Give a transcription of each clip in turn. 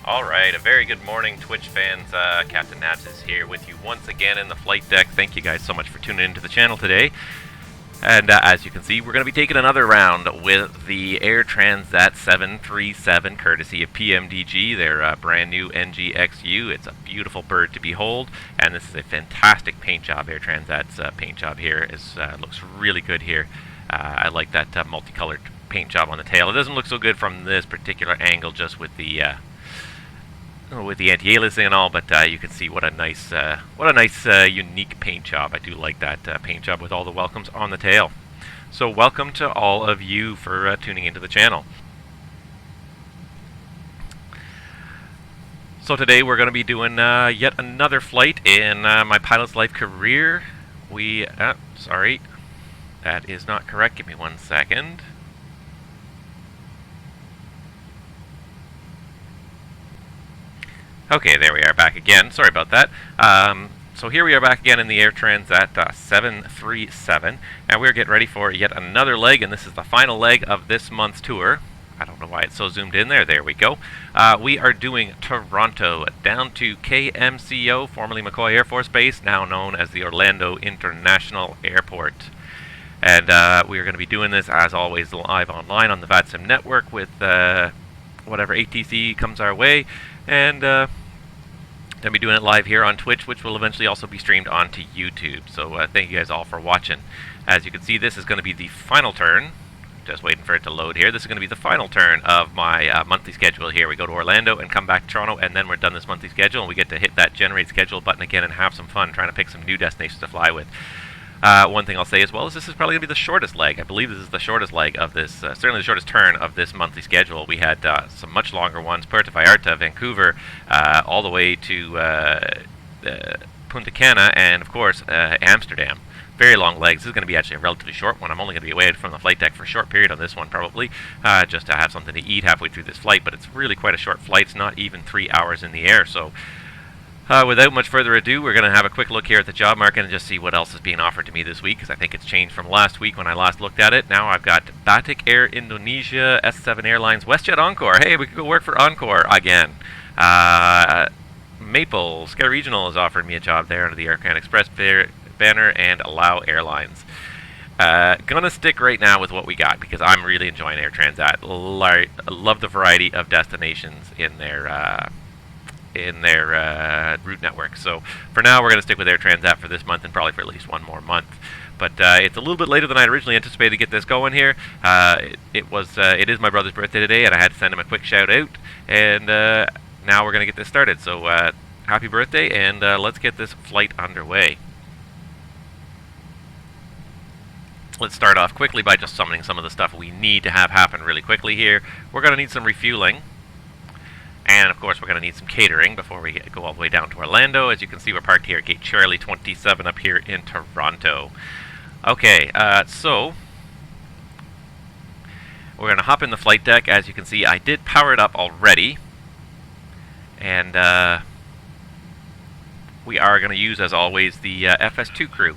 Alright, a very good morning, Twitch fans. Captain Nabs is here with you once again in the flight deck. Thank you guys so much for tuning into the channel today. And as you can see, we're going to be taking another round with the Air Transat 737, courtesy of PMDG, their brand new NGXU. It's a beautiful bird to behold, and this is a fantastic paint job. Air Transat's paint job here looks really good here. I like that multicolored paint job on the tail. It doesn't look so good from this particular angle, just with the anti-aliasing and all, but you can see what a nice unique paint job. I do like that paint job with all the welcomes on the tail. So welcome to all of you for tuning into the channel. So today we're going to be doing yet another flight in my pilot's life career. Sorry, that is not correct. Give me 1 second. Okay, there we are back again. Sorry about that. So here we are back again in the Air Transat 737, and we're getting ready for yet another leg, and this is the final leg of this month's tour. I don't know why it's so zoomed in there. There we go. We are doing Toronto down to KMCO, formerly McCoy Air Force Base, now known as the Orlando International Airport. And we are going to be doing this, as always, live online on the VATSIM network with whatever ATC comes our way. And going to be doing it live here on Twitch, which will eventually also be streamed onto YouTube. So thank you guys all for watching. As you can see, this is going to be the final turn. Just waiting for it to load here. This is going to be the final turn of my monthly schedule here. We go to Orlando and come back to Toronto, and then we're done this monthly schedule, and we get to hit that generate schedule button again and have some fun trying to pick some new destinations to fly with. One thing I'll say as well is this is probably going to be the shortest leg. I believe this is the shortest leg of this, certainly the shortest turn of this monthly schedule. We had some much longer ones, Puerto Vallarta, Vancouver, all the way to Punta Cana, and of course Amsterdam. Very long legs. This is going to be actually a relatively short one. I'm only going to be away from the flight deck for a short period on this one probably, just to have something to eat halfway through this flight, but it's really quite a short flight. It's not even 3 hours in the air, so without much further ado, we're going to have a quick look here at the job market and just see what else is being offered to me this week, because I think it's changed from last week when I last looked at it. Now I've got Batik Air Indonesia, S7 Airlines, WestJet Encore. Hey, we could go work for Encore again. Maple, Sky Regional has offered me a job there under the Air Canada Express banner, and Allow Airlines. Gonna stick right now with what we got, because I'm really enjoying Air Transat. Love the variety of destinations in their route network. So for now, we're going to stick with Air Transat for this month and probably for at least one more month. But it's a little bit later than I originally anticipated to get this going here. It is my brother's birthday today, and I had to send him a quick shout out. And now we're going to get this started. So happy birthday, and let's get this flight underway. Let's start off quickly by just summoning some of the stuff we need to have happen really quickly here. We're going to need some refueling. And of course, we're going to need some catering before we go all the way down to Orlando. As you can see, we're parked here at Gate Charlie 27 up here in Toronto. Okay, so we're going to hop in the flight deck. As you can see, I did power it up already. And we are going to use, as always, the FS2 crew.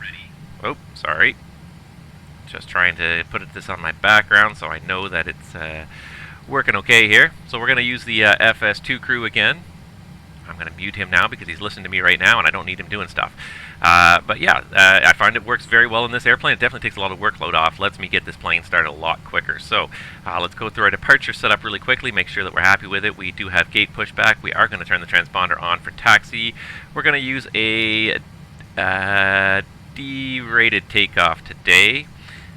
Oh, sorry. Just trying to put this on my background so I know that it's working okay here. So we're going to use the FS2 crew again. I'm going to mute him now because he's listening to me right now and I don't need him doing stuff. But yeah, I find it works very well in this airplane. It definitely takes a lot of workload off. Lets me get this plane started a lot quicker. So let's go through our departure setup really quickly, make sure that we're happy with it. We do have gate pushback. We are going to turn the transponder on for taxi. We're going to use a D-rated takeoff today.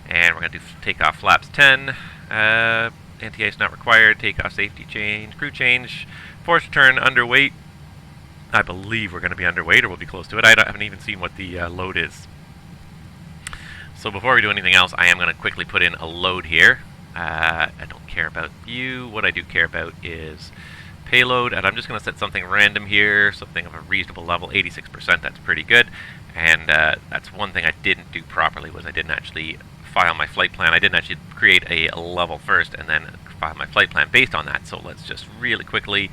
And we're going to do takeoff flaps 10. Anti-ice not required. Takeoff safety change. Crew change. Forced return underweight. I believe we're going to be underweight, or we'll be close to it. I haven't even seen what the load is. So before we do anything else, I am going to quickly put in a load here. I don't care about view. What I do care about is payload, and I'm just going to set something random here, something of a reasonable level, 86%. That's pretty good. And that's one thing I didn't do properly, was I didn't actually file my flight plan. I didn't actually create a level first and then file my flight plan based on that. So let's just really quickly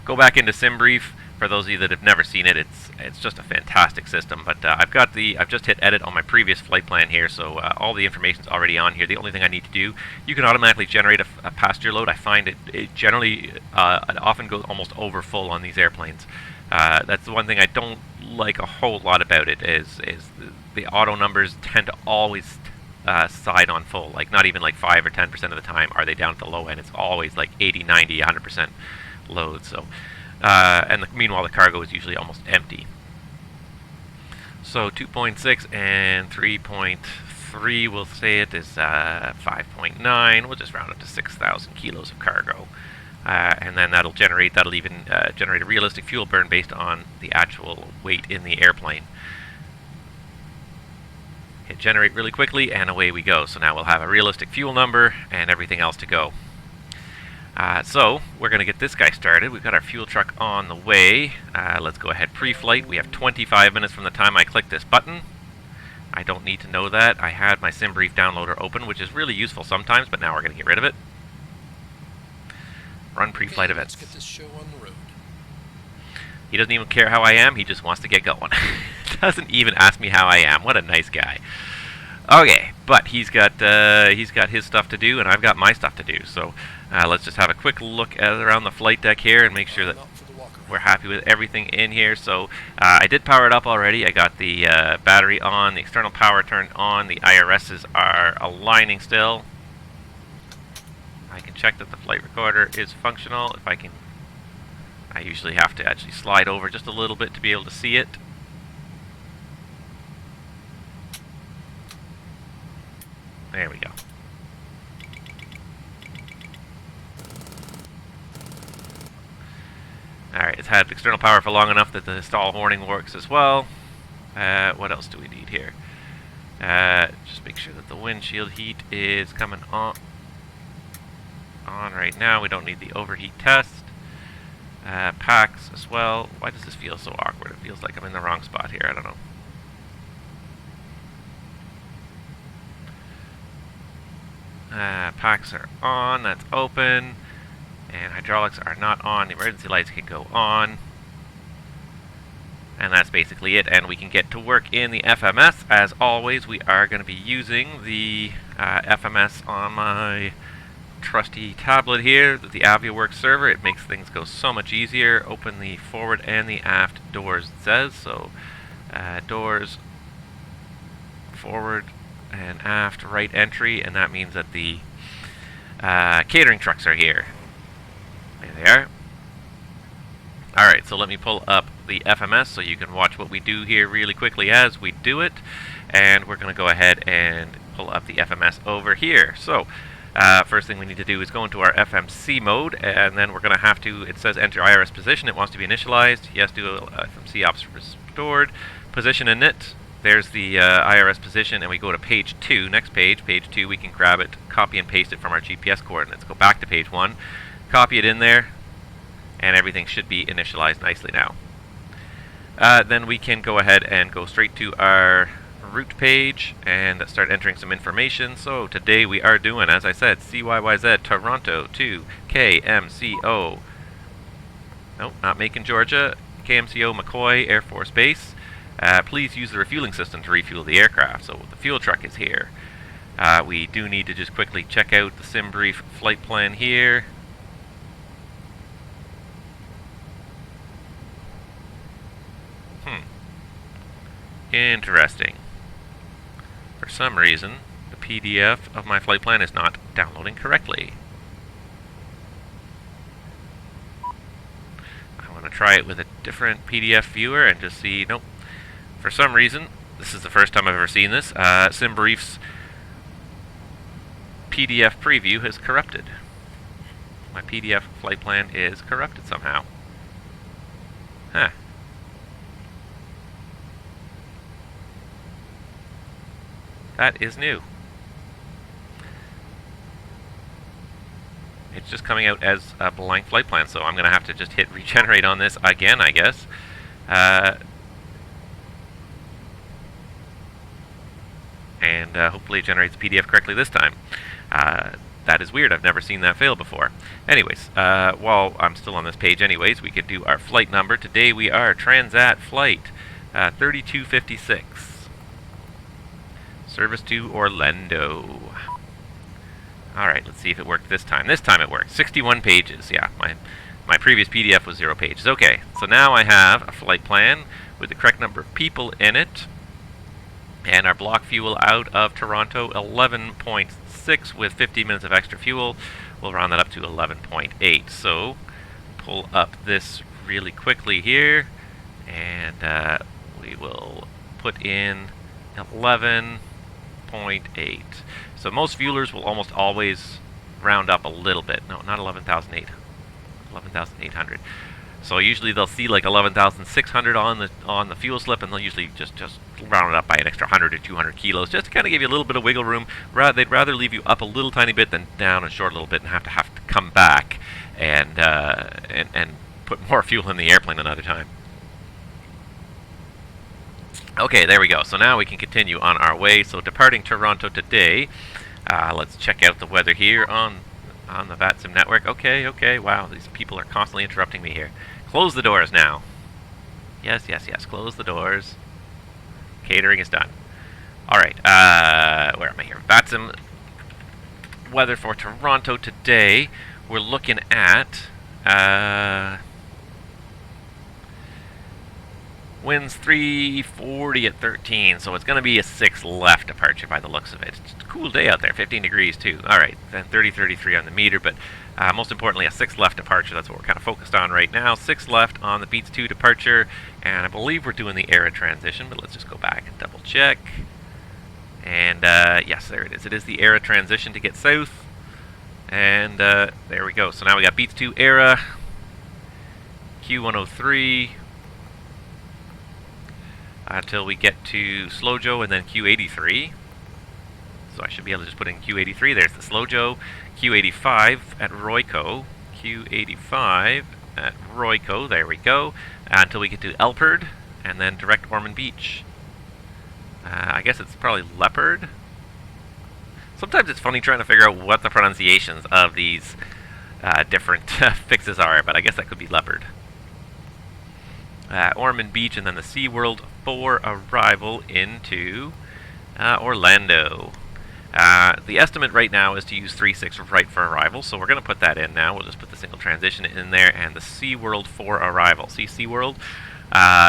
go back into SimBrief, For those of you that have never seen it, it's just a fantastic system. But I've just hit edit on my previous flight plan here, so all the information's already on here. The only thing I need to do, you can automatically generate a passenger load. I find it generally it often goes almost over full on these airplanes. That's the one thing I don't like a whole lot about it is the auto numbers tend to always side on full. Like not even like 5 or 10% of the time are they down at the low end. It's always like 80, 90, 100% load. So. Meanwhile, the cargo is usually almost empty. So 2.6 and 3.3, we'll say it is 5.9. We'll just round up to 6,000 kilos of cargo. And then that'll even generate a realistic fuel burn based on the actual weight in the airplane. Hit generate really quickly, and away we go. So now we'll have a realistic fuel number and everything else to go. So we're going to get this guy started. We've got our fuel truck on the way. Let's go ahead pre-flight. We have 25 minutes from the time I click this button. I don't need to know that. I had my SimBrief downloader open, which is really useful sometimes, but now we're going to get rid of it. Run pre-flight events. Let's get this show on the road. He doesn't even care how I am. He just wants to get going. Doesn't even ask me how I am. What a nice guy. Okay, but he's got his stuff to do, and I've got my stuff to do. So let's just have a quick look around the flight deck here and make sure that we're happy with everything in here. So I did power it up already. I got the battery on, the external power turned on, the IRSs are aligning still. I can check that the flight recorder is functional. If I can, I usually have to actually slide over just a little bit to be able to see it. There we go. Alright, it's had external power for long enough that the stall warning works as well. What else do we need here? Just make sure that the windshield heat is coming on right now. We don't need the overheat test. Packs as well. Why does this feel so awkward? It feels like I'm in the wrong spot here. I don't know. Packs are on, that's open, and hydraulics are not on. The emergency lights can go on, and that's basically it. And we can get to work in the FMS. As always, we are going to be using the FMS on my trusty tablet here, the AviaWorks server. It makes things go so much easier. Open the forward and the aft doors, it says. So doors, forward and aft, right entry, and that means that the catering trucks are here. There they are. Alright, so let me pull up the FMS so you can watch what we do here really quickly as we do it. And we're going to go ahead and pull up the FMS over here. So first thing we need to do is go into our FMC mode, and then we're going to have to, it says enter IRS position. It wants to be initialized. Yes, do FMC ops restored. Position init. There's the IRS position, and we go to page 2, next page, page 2, we can grab it, copy and paste it from our GPS coordinates. Go back to page 1, copy it in there, and everything should be initialized nicely now. Then we can go ahead and go straight to our route page and start entering some information. So today we are doing, as I said, CYYZ Toronto to KMCO, nope, not Macon, Georgia, KMCO McCoy Air Force Base. Please use the refueling system to refuel the aircraft. So the fuel truck is here. We do need to just quickly check out the SimBrief flight plan here. Interesting. For some reason, the PDF of my flight plan is not downloading correctly. I want to try it with a different PDF viewer and just see, nope. For some reason, this is the first time I've ever seen this, SimBrief's PDF preview has corrupted. My PDF flight plan is corrupted somehow. Huh. That is new. It's just coming out as a blank flight plan, so I'm going to have to just hit regenerate on this again, I guess. And hopefully it generates the PDF correctly this time. that is weird. I've never seen that fail before. Anyways, while I'm still on this page anyways, we could do our flight number. Today we are Transat flight 3256. Service to Orlando. Alright, let's see if it worked this time. This time it worked. 61 pages. Yeah, my previous PDF was 0 pages. Okay, so now I have a flight plan with the correct number of people in it. And our block fuel out of Toronto, 11.6 with 50 minutes of extra fuel. We'll round that up to 11.8. So, pull up this really quickly here. And we will put in 11.8. So most fuelers will almost always round up a little bit. No, not 11,800. 11,800. So usually they'll see like 11,600 on the fuel slip, and they'll usually just round it up by an extra 100 or 200 kilos, just to kind of give you a little bit of wiggle room. They'd rather leave you up a little tiny bit than down and short a little bit, and have to come back and put more fuel in the airplane another time. Okay, there we go. So now we can continue on our way. So departing Toronto today. Let's check out the weather here on the VATSIM network. Okay. Wow, these people are constantly interrupting me here. Close the doors now. Yes. Close the doors. Catering is done. All right. Where am I here? VATSIM weather for Toronto today. We're looking at winds 340 at 13, so it's going to be a 6 left departure by the looks of it. It's a cool day out there, 15 degrees too. Alright, then 33 on the meter, but most importantly a 6 left departure. That's what we're kind of focused on right now. 6 left on the Beats 2 departure, and I believe we're doing the era transition, but let's just go back and double check. And yes, there it is. It is the era transition to get south. And there we go. So now we got Beats 2 era, Q103, until we get to Slow Joe and then Q83. So I should be able to just put in Q83. There's the Slow Joe. Q85 at Royco. Q85 at Royco. There we go. Until we get to Elperd and then direct Ormond Beach. I guess it's probably Leopard. Sometimes it's funny trying to figure out what the pronunciations of these different fixes are, but I guess that could be Leopard. Ormond Beach, and then the SeaWorld for arrival into Orlando. The estimate right now is to use 3.6 right for arrival, so we're going to put that in now. We'll just put the single transition in there, and the SeaWorld for arrival. See SeaWorld?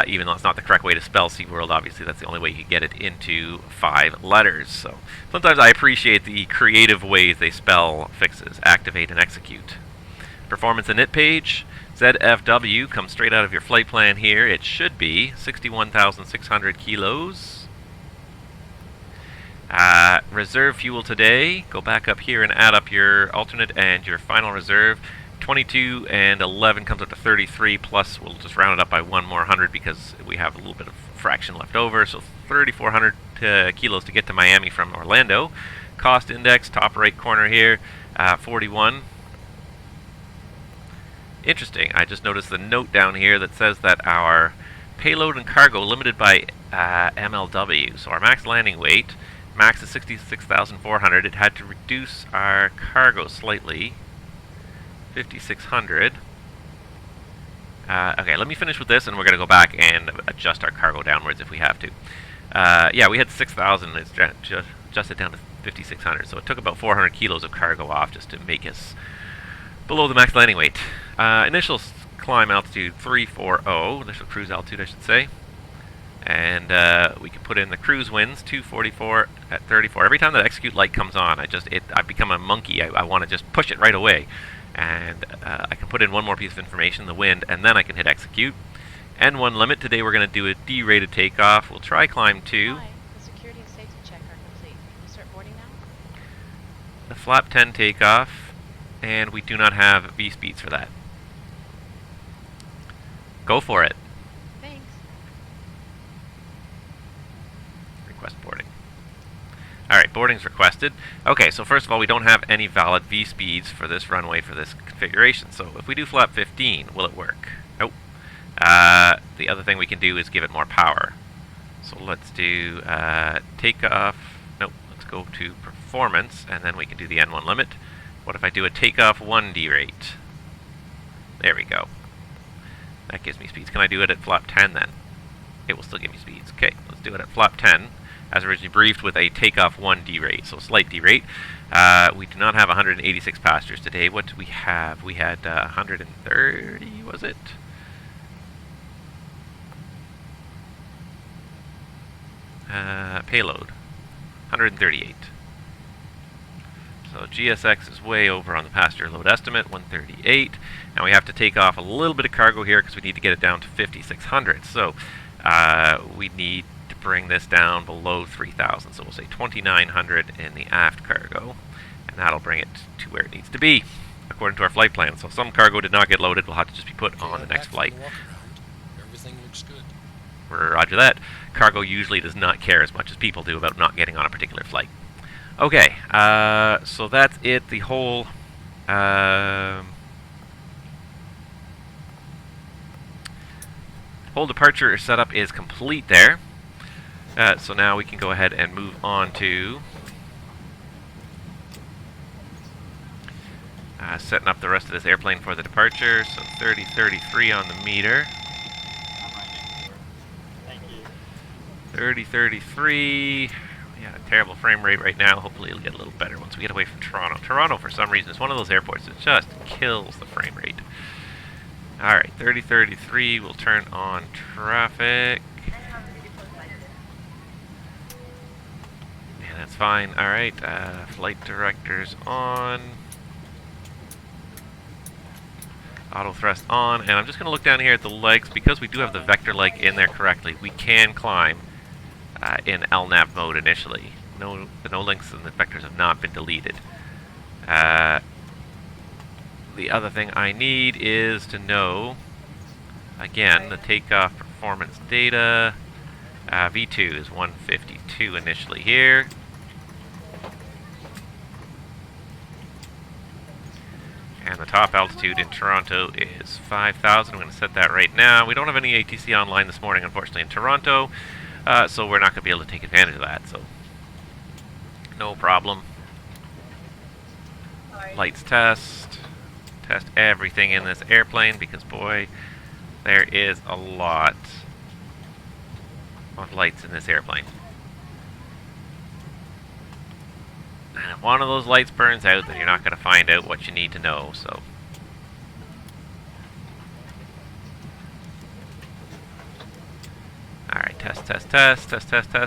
Even though it's not the correct way to spell SeaWorld, obviously that's the only way you can get it into 5 letters. So sometimes I appreciate the creative ways they spell fixes. Activate and execute. Performance init page. ZFW comes straight out of your flight plan here. It should be 61,600 kilos. Reserve fuel today. Go back up here and add up your alternate and your final reserve. 22 and 11 comes up to 33, plus we'll just round it up by 1 more 100 because we have a little bit of fraction left over. So 3,400 kilos to get to Miami from Orlando. Cost index, top right corner here, 41. Interesting. I just noticed the note down here that says that our payload and cargo limited by MLW. So our max landing weight, max is 66,400. It had to reduce our cargo slightly, 5,600. Okay, let me finish with this, and we're going to go back and adjust our cargo downwards if we have to. Yeah, we had 6,000. It's adjusted down to 5,600. So it took about 400 kilos of cargo off just to make us below the max landing weight. Initial climb altitude 340, initial cruise altitude I should say. And we can put in the cruise winds 244 at 34. Every time that execute light comes on, I've become a monkey. I want to just push it right away. And I can put in one more piece of information, the wind, and then I can hit execute. N1 limit, today we're going to do a D-rated takeoff. We'll try climb 2. Hi, the security and safety check are complete. Can you start boarding now? The flap 10 takeoff, and we do not have V-speeds for that. Go for it. Thanks. Request boarding. Alright, boarding's requested. Okay, so first of all, we don't have any valid V-speeds for this runway for this configuration. So if we do flap 15, will it work? Nope. The other thing we can do is give it more power. So let's do takeoff. Nope, let's go to performance, and then we can do the N1 limit. What if I do a takeoff 1 derate? There we go. That gives me speeds. Can I do it at flap 10 then? It will still give me speeds. Okay, let's do it at flap 10, as originally briefed, with a takeoff 1 derate, so slight derate. We do not have 186 passengers today. What do we have? We had 130, was it? Payload, 138. So GSX is way over on the passenger load estimate, 138. Now we have to take off a little bit of cargo here because we need to get it down to 5,600. So we need to bring this down below 3,000. So we'll say 2,900 in the aft cargo, and that'll bring it to where it needs to be, according to our flight plan. So some cargo did not get loaded. Will have to just be put on the next flight. Everything looks good. Roger that. Cargo usually does not care as much as people do about not getting on a particular flight. Okay, so that's it. The whole departure setup is complete there. So now we can go ahead and move on to setting up the rest of this airplane for the departure. So 3033 on the meter. 3033. We got a terrible frame rate right now. Hopefully it'll get a little better once we get away from Toronto. Toronto, for some reason, is one of those airports that just kills the frame rate. Alright, 3033, we'll turn on traffic. And that's fine. Alright, flight directors on. Auto thrust on. And I'm just going to look down here at the legs. Because we do have the vector leg in there correctly, we can climb in LNAV mode initially. The no links and the vectors have not been deleted. The other thing I need is to know, again, the takeoff performance data. V2 is 152 initially here. And the top altitude in Toronto is 5,000. I'm going to set that right now. We don't have any ATC online this morning, unfortunately, in Toronto. So we're not going to be able to take advantage of that. So no problem. Lights test. Test everything in this airplane because, boy, there is a lot of lights in this airplane. And if one of those lights burns out, then you're not going to find out what you need to know. So alright, test.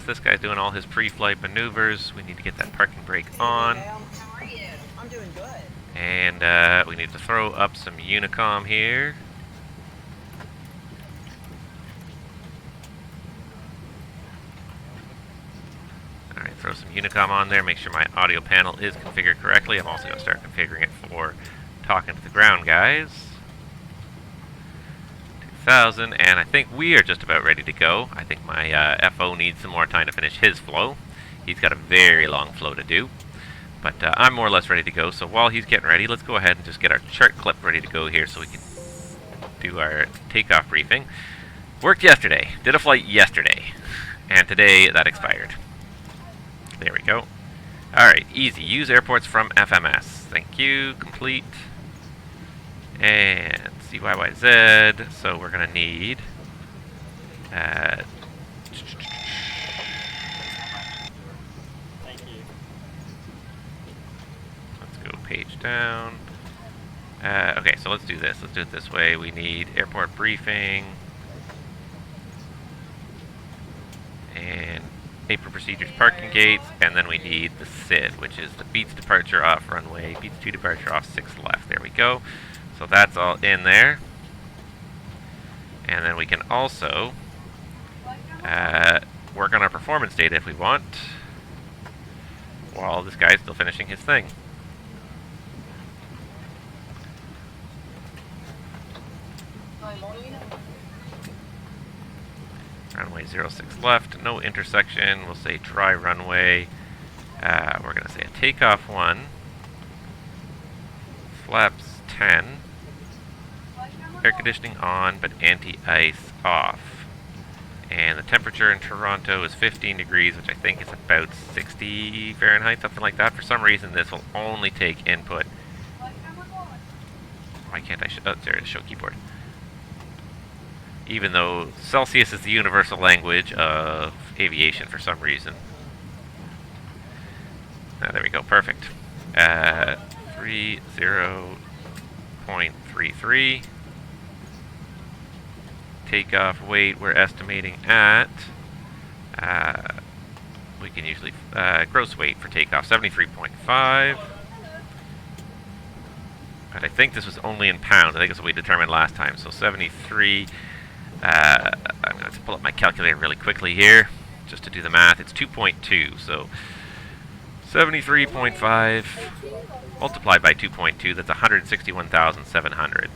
This guy's doing all his pre-flight maneuvers. We need to get that parking brake on. How are you? I'm doing good. And we need to throw up some Unicom here. Alright, throw some Unicom on there. Make sure my audio panel is configured correctly. I'm also going to start configuring it for talking to the ground guys. 2,000, and I think we are just about ready to go. I think my FO needs some more time to finish his flow. He's got a very long flow to do. But I'm more or less ready to go, so while he's getting ready, let's go ahead and just get our chart clip ready to go here so we can do our takeoff briefing. Worked yesterday. Did a flight yesterday. And today that expired. There we go. Alright, easy. Use airports from FMS. Thank you. Complete. And CYYZ. So we're going to need... page down. Okay, so let's do this. Let's do it this way. We need airport briefing and apron procedures, parking gates, and then we need the SID, which is the beats departure off runway, beats 2 departure off 6 left. There we go. So that's all in there. And then we can also work on our performance data if we want, while this guy's still finishing his thing. Runway 06 left, no intersection. We'll say dry runway. We're going to say a takeoff 1. Flaps 10. Air conditioning on, but anti-ice off. And the temperature in Toronto is 15 degrees, which I think is about 60 Fahrenheit, something like that. For some reason, this will only take input Why can't I oh, there it is, show keyboard. Even though Celsius is the universal language of aviation for some reason. There we go, perfect. 30.33. Takeoff weight we're estimating at, we can usually, gross weight for takeoff, 73.5. But I think this was only in pounds. I think that's what we determined last time. So 73, I'm going to have to pull up my calculator really quickly here, just to do the math. It's 2.2, so 73.5 multiplied by 2.2, that's 161,700.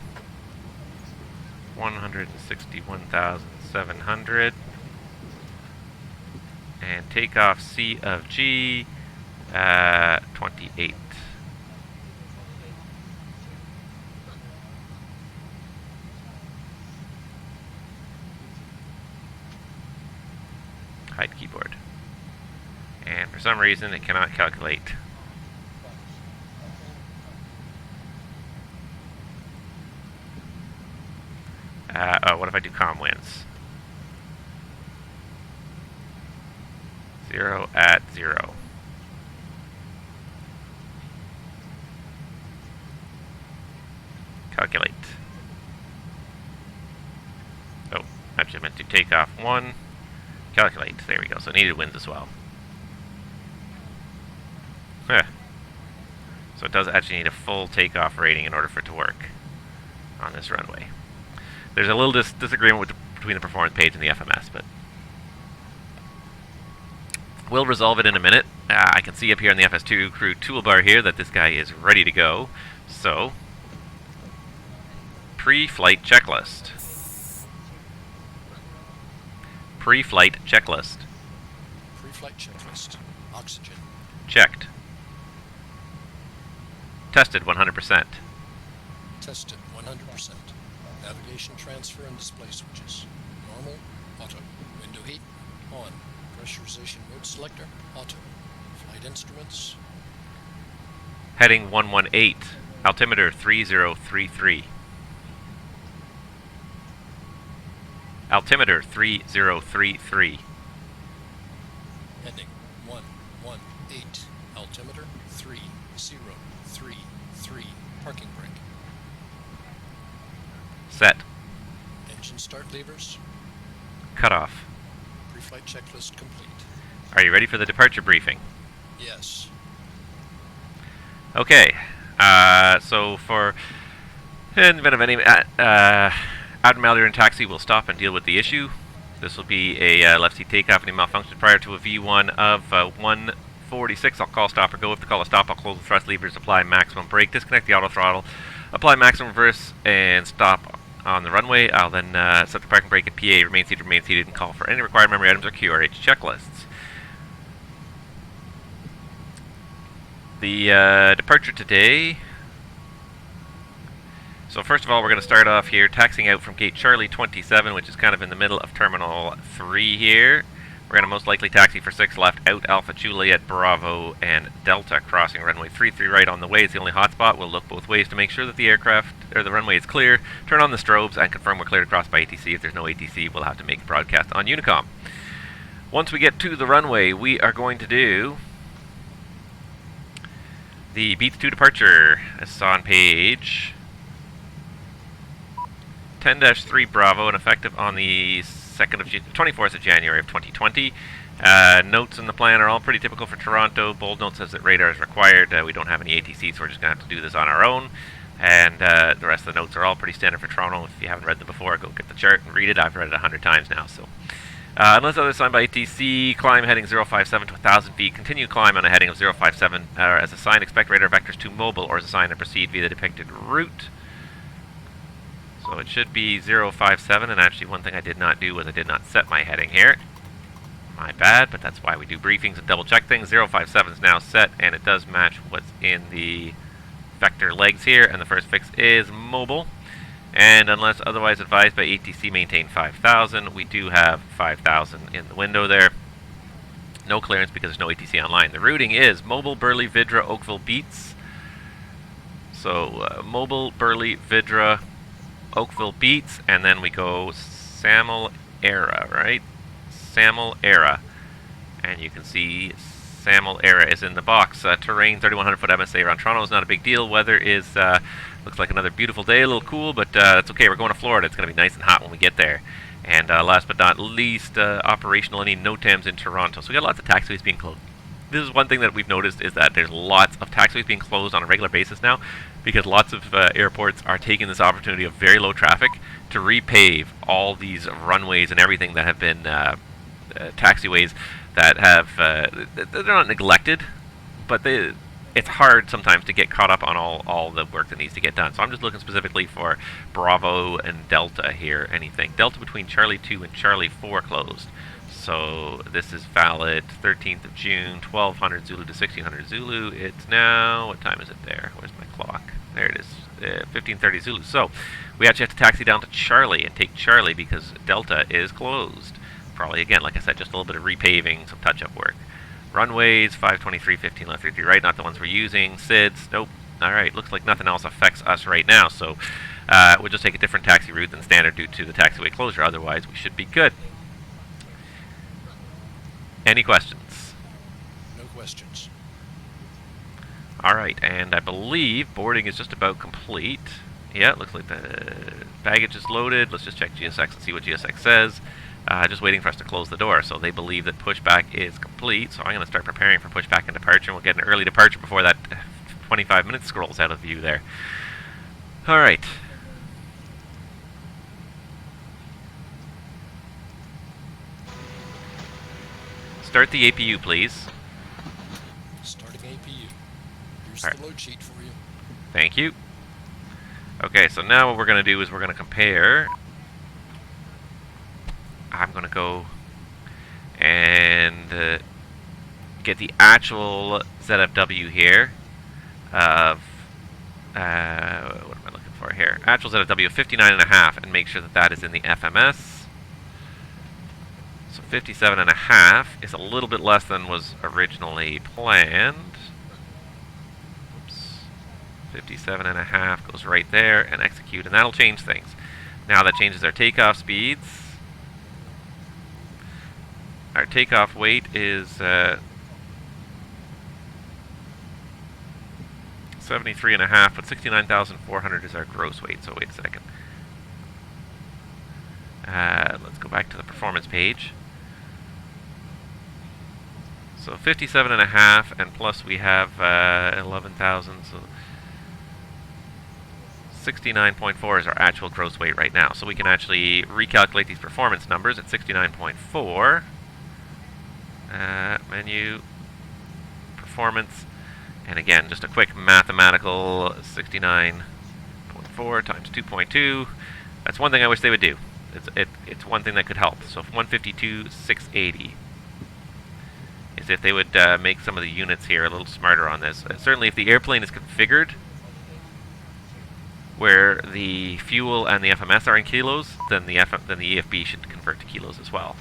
161,700. And takeoff C of G, 28. Hide keyboard. And for some reason it cannot calculate. Oh, what if I do comm wins? 0 at 0. Calculate. Oh, actually I meant to take off 1. Calculate. There we go. So it needed wins as well. Huh. So it does actually need a full takeoff rating in order for it to work on this runway. There's a little disagreement between the performance page and the FMS, but we'll resolve it in a minute. I can see up here in the FS2 crew toolbar here that this guy is ready to go. So, pre-flight checklist. Pre-flight checklist. Pre-flight checklist. Oxygen. Checked. Tested 100%. Tested 100%. Navigation transfer and display switches. Normal, auto. Window heat, on. Pressurization mode selector, auto. Flight instruments. Heading 118. Altimeter 3033. Altimeter 3033. Heading 118. Altimeter 3033. Parking brake. Set. Engine start levers. Cut off. Pre-flight checklist complete. Are you ready for the departure briefing? Yes. Okay. So for in the event of any abnormality in taxi, we'll stop and deal with the issue. This will be a left seat takeoff. Any malfunction prior to a V1 of 146. I'll call stop or go. If the call is stop, I'll close the thrust levers, apply maximum brake, disconnect the auto throttle, apply maximum reverse, and stop on the runway. I'll then set the parking brake and PA, remain seated, and call for any required memory items or QRH checklists. The departure today. So first of all, we're going to start off here taxiing out from gate Charlie 27, which is kind of in the middle of Terminal 3 here. We're going to most likely taxi for 6 left, out Alpha Juliet, Bravo, and Delta, crossing runway 33 right on the way. It's the only hotspot. We'll look both ways to make sure that the aircraft, or the runway is clear, turn on the strobes, and confirm we're clear to cross by ATC. If there's no ATC, we'll have to make a broadcast on Unicom. Once we get to the runway, we are going to do the Beats 2 departure, as on page 10-3 Bravo, and effective on the 24th of January of 2020. Notes in the plan are all pretty typical for Toronto. Bold note says that radar is required. We don't have any ATC, so we're just going to have to do this on our own. And the rest of the notes are all pretty standard for Toronto. If you haven't read them before, go get the chart and read it. I've read it 100 times now. So, unless otherwise signed by ATC, climb heading 057 to 1,000 feet. Continue climb on a heading of 057 as assigned. Expect radar vectors to mobile or as assigned and proceed via the depicted route. So it should be 057, and actually one thing I did not do was I did not set my heading here. My bad, but that's why we do briefings and double check things. 057 is now set, and it does match what's in the vector legs here, and the first fix is mobile. And unless otherwise advised by ATC, maintain 5,000. We do have 5,000 in the window there. No clearance because there's no ATC online. The routing is mobile, Burley, Vidra, Oakville, Beats. So Mobile, Burley, Vidra, Oakville Beats, and then we go Samel Era, right? Samel Era. And you can see Samel Era is in the box. Terrain, 3,100 foot MSA around Toronto is not a big deal. Weather is, looks like another beautiful day, a little cool, but it's okay. We're going to Florida. It's going to be nice and hot when we get there. And last but not least, operational any NOTAMs in Toronto. So we got lots of taxiways being closed. This is one thing that we've noticed, is that there's lots of taxiways being closed on a regular basis now, because lots of airports are taking this opportunity of very low traffic to repave all these runways and everything that have been taxiways that have, they're not neglected, but it's hard sometimes to get caught up on all the work that needs to get done. So I'm just looking specifically for Bravo and Delta here, anything. Delta between Charlie 2 and Charlie 4 closed. So this is valid 13th of June, 1200 Zulu to 1600 Zulu. It's now, what time is it there? Where's my clock? There it is, 1530 Zulu. So we actually have to taxi down to Charlie and take Charlie because Delta is closed. Probably, again, like I said, just a little bit of repaving, some touch-up work. Runways, 523, 15 left, 33 right, not the ones we're using. SIDS, nope. Alright, looks like nothing else affects us right now, so we'll just take a different taxi route than standard due to the taxiway closure. Otherwise, we should be good. Any questions? No questions. Alright, and I believe boarding is just about complete. Yeah, it looks like the baggage is loaded. Let's just check GSX and see what GSX says. Just waiting for us to close the door. So they believe that pushback is complete. So I'm going to start preparing for pushback and departure. And we'll get an early departure before that 25 minutes scrolls out of view there. Alright. Start the APU, please. Starting APU. Here's All right. the load sheet for you. Thank you. Okay, so now what we're going to do is we're going to compare. I'm going to go and get the actual ZFW here of, what am I looking for here? Actual ZFW of 59.5 and make sure that that is in the FMS. So 57.5 is a little bit less than was originally planned. Oops. 57.5 goes right there and execute, and that'll change things. Now that changes our takeoff speeds. Our takeoff weight is 73.5, but 69,400 is our gross weight. So wait a second. Let's go back to the performance page. So 57.5, and plus we have 11,000. So 69.4 is our actual gross weight right now. So we can actually recalculate these performance numbers at 69.4. Menu, performance, and again, just a quick mathematical 69.4 times 2.2. That's one thing I wish they would do. It's one thing that could help. So 152,680 is if they would make some of the units here a little smarter on this. Certainly, if the airplane is configured where the fuel and the FMS are in kilos, then the EFB should convert to kilos as well.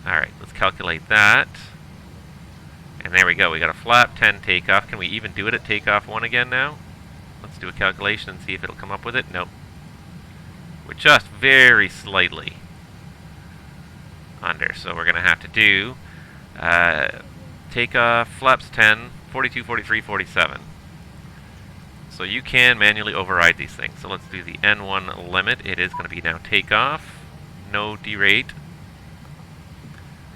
Alright, let's calculate that. And there we go, we got a flap 10 takeoff. Can we even do it at takeoff 1 again now? Let's do a calculation and see if it'll come up with it. Nope. We're just very slightly under, so we're going to have to do takeoff, flaps 10, 42, 43, 47. So you can manually override these things. So let's do the N1 limit. It is going to be now takeoff, no derate.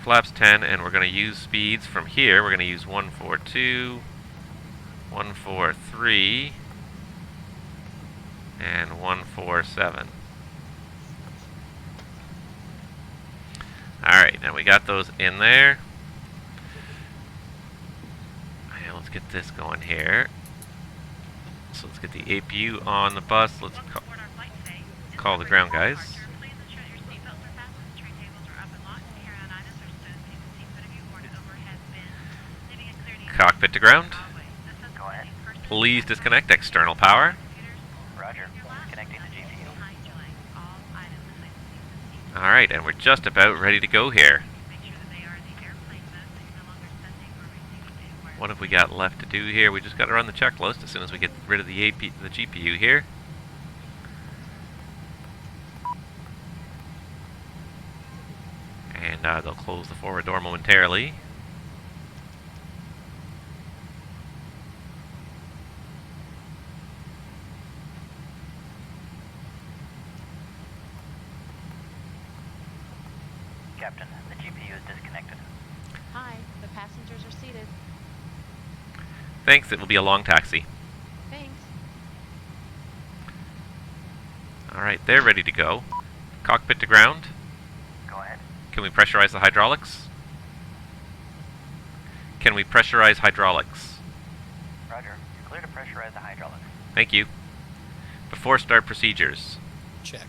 Flaps 10, and we're going to use speeds from here. We're going to use 142, 143, and 147. Alright, now we got those in there. Okay, let's get this going here. So let's get the APU on the bus. Let's call the ground guys. Cockpit to ground. Go ahead. Please disconnect external power. Roger. Connecting the GPU. Alright, and we're just about ready to go here. What have we got left to do here? We just got to run the checklist as soon as we get rid of the GPU here. And they'll close the forward door momentarily. Captain, the GPU is disconnected. Hi, the passengers are seated. Thanks, it will be a long taxi. Thanks. Alright, they're ready to go. Cockpit to ground. Go ahead. Can we pressurize the hydraulics? Can we pressurize hydraulics? Roger. You're clear to pressurize the hydraulics. Thank you. Before start procedures. Check.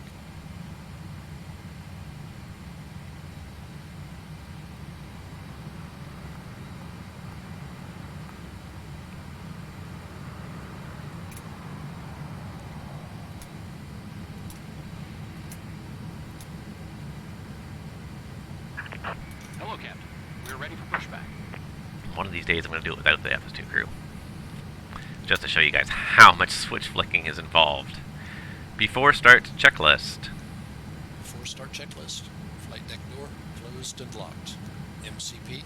Hello, Captain. We're ready for pushback. One of these days I'm going to do it without the FS2 crew. Just to show you guys how much switch flicking is involved. Before start checklist. Before start checklist. Flight deck door closed and locked. MCP.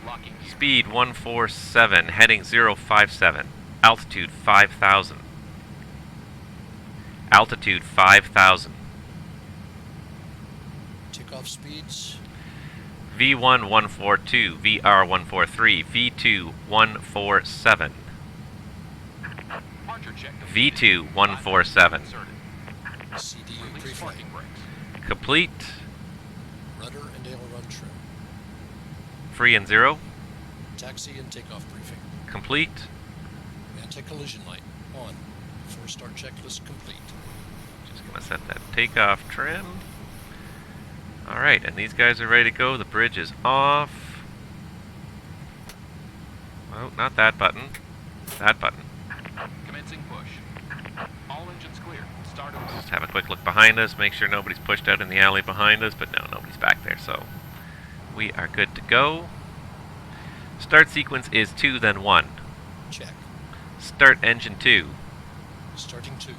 Locking gear. Speed 147, heading 057. Altitude 5,000. Altitude 5,000. Takeoff speeds. V1 142, VR 143, V2 147. Departure check. V2 147. Inserted. CDU Release pre-flight. parking brakes. Complete. Rudder and aileron trim. Free and zero. Taxi and takeoff briefing. Complete. Anti-collision light on. Before start checklist complete. Just gonna set that takeoff trim. Alright, and these guys are ready to go. The bridge is off. Oh, not that button. That button. Commencing push. All engines clear. Start of Just have a quick look behind us, make sure nobody's pushed out in the alley behind us, but no, nobody's back there, so we are good to go. Start sequence is 2, then 1. Check. Start engine 2. Starting 2.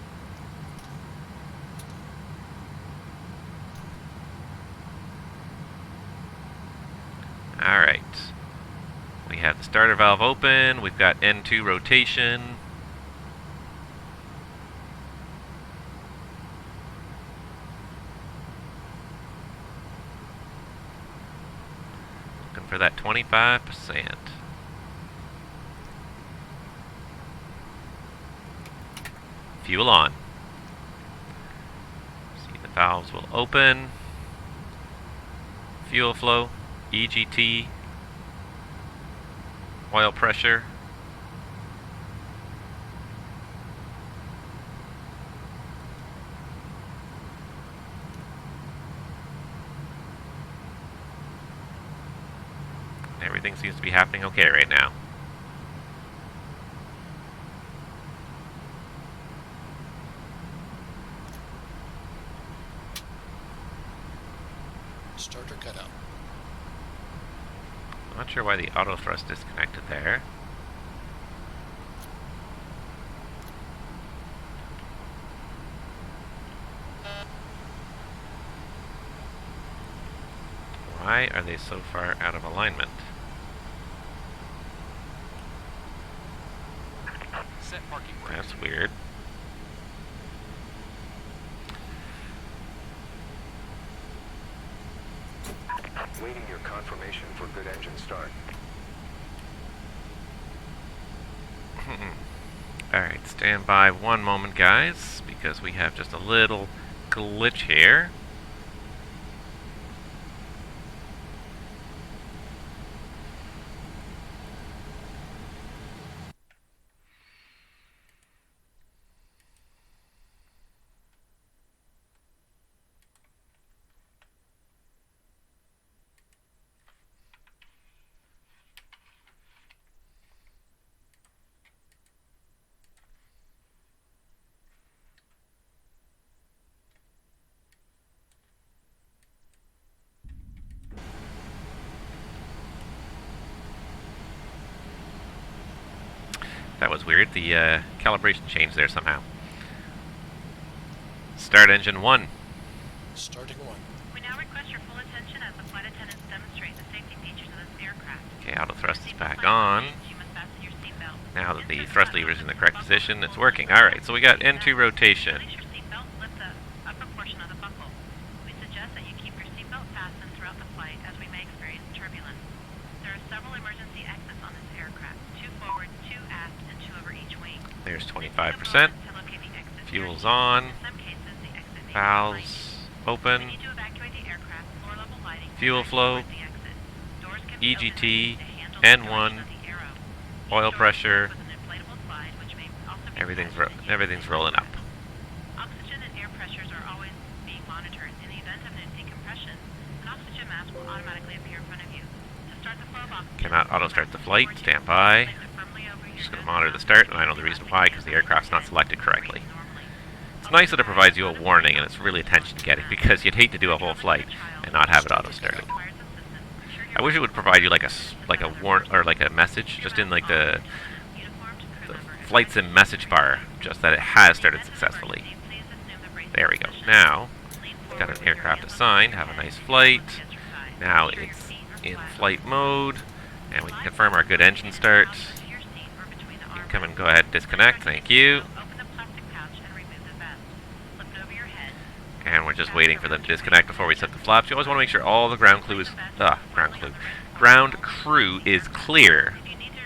Alright. We have the starter valve open, we've got N2 rotation. Looking for that 25%. Fuel on. See, the valves will open. Fuel flow, EGT, oil pressure. Everything seems to be happening okay right now. Starter cutout. Not sure why the auto thrust disconnected there. Why are they so far out of alignment? set parking brakes. That's weird. Waiting your confirmation for good engine start. Alright, stand by one moment, guys, because we have just a little glitch here. That was weird. The calibration changed there somehow. Start engine 1. Starting 1. We now request your full attention as the flight attendants demonstrate the safety features of this aircraft. Okay, auto thrust is back on. You must fasten your seatbelt. Now that the thrust lever is in the correct position, it's working. Alright, so we got into rotation. Release your seatbelt and lift the upper portion of the buckle. We suggest that you keep your seatbelt fastened throughout the flight as we may experience turbulence. There are several emergency exits on this aircraft, 2 forward, 2 aft, and 2 over each wing. There's To 25%. locate the exit Fuel's near on. in some cases, the exit may be Valves We open. need to evacuate the aircraft, floor level lighting, Fuel flow. towards the exit. Doors can be EGT, opened to handle the N1, direction of the arrow. Each oil door pressure. comes with an inflatable slide, which may also be Everything's rolling up. Oxygen and air pressures are always being monitored. In the event of an decompression, an oxygen mask will automatically appear in front of you. To start the flow of oxygen, Cannot auto start the flight. Stand by. Just going to monitor the start, and I know the reason why, because the aircraft's not selected correctly. It's nice that it provides you a warning, and it's really attention-getting, because you'd hate to do a whole flight and not have it auto-started. I wish it would provide you like a warn or like a message just in like the flight sim message bar, just that it has started successfully. There we go. Now, got an aircraft assigned. Have a nice flight. Now it's in flight mode, and we can confirm our good engine start. You can come and go ahead and disconnect. Thank you. And we're just waiting for them to disconnect before we set the flaps. You always want to make sure all the ground crew is clear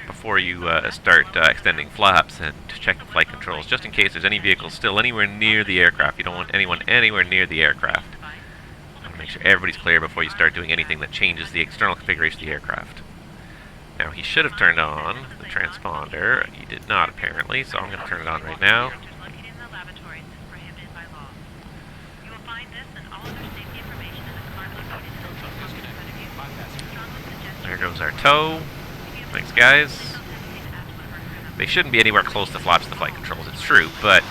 before you start extending flaps, and to check the flight controls, just in case there's any vehicles still anywhere near the aircraft. You don't want anyone anywhere near the aircraft. You want to make sure everybody's clear before you start doing anything that changes the external configuration of the aircraft. Now, he should have turned on the transponder. He did not, apparently, so I'm going to turn it on right now. There goes our tow. Thanks, guys. They shouldn't be anywhere close to flaps to flight controls, it's true, but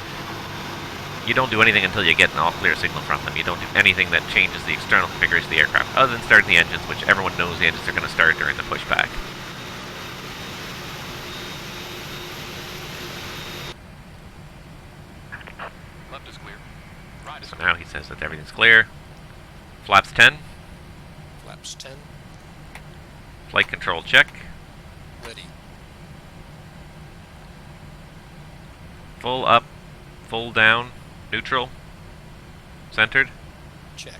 you don't do anything until you get an all-clear signal from them. You don't do anything that changes the external configuration of the aircraft, other than starting the engines, which everyone knows the engines are going to start during the pushback. Left is clear. Right is So clear. now he says that everything's clear. Flaps 10. Flaps 10. Flight control check. Ready. Full up, full down, neutral, centered, Check.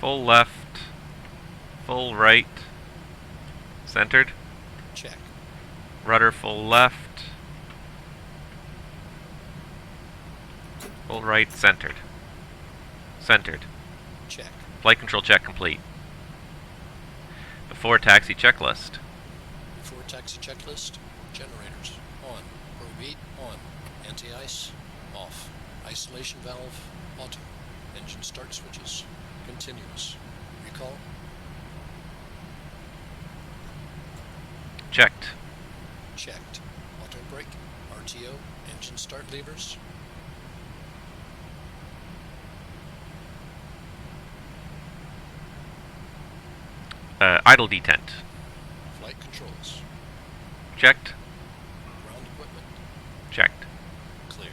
full left, full right, centered, Check. rudder full left, full right, centered, centered. Check. Flight control check complete. Before taxi checklist. Before taxi checklist, generators on. Probe 8 on. Anti-ice off. Isolation valve auto. Engine start switches continuous. Recall Checked. checked. Auto brake, RTO, engine start levers. Idle detent. Flight controls. Checked. Ground equipment. Checked. Clear.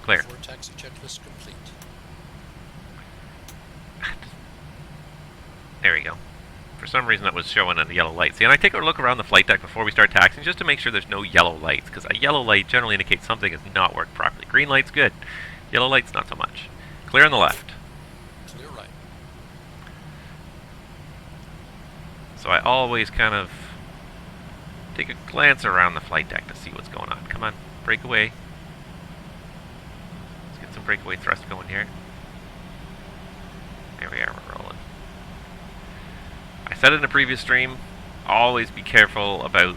Clear. Before taxi checklist complete. There we go. For some reason that was showing a yellow light. See, and I take a look around the flight deck before we start taxiing just to make sure there's no yellow lights, because a yellow light generally indicates something has not worked properly. Green light's good. Yellow light's not so much. Clear on the left. Clear right. So I always kind of take a glance around the flight deck to see what's going on. Come on, break away. Let's get some breakaway thrust going here. There we are, we're rolling. I said it in a previous stream, always be careful about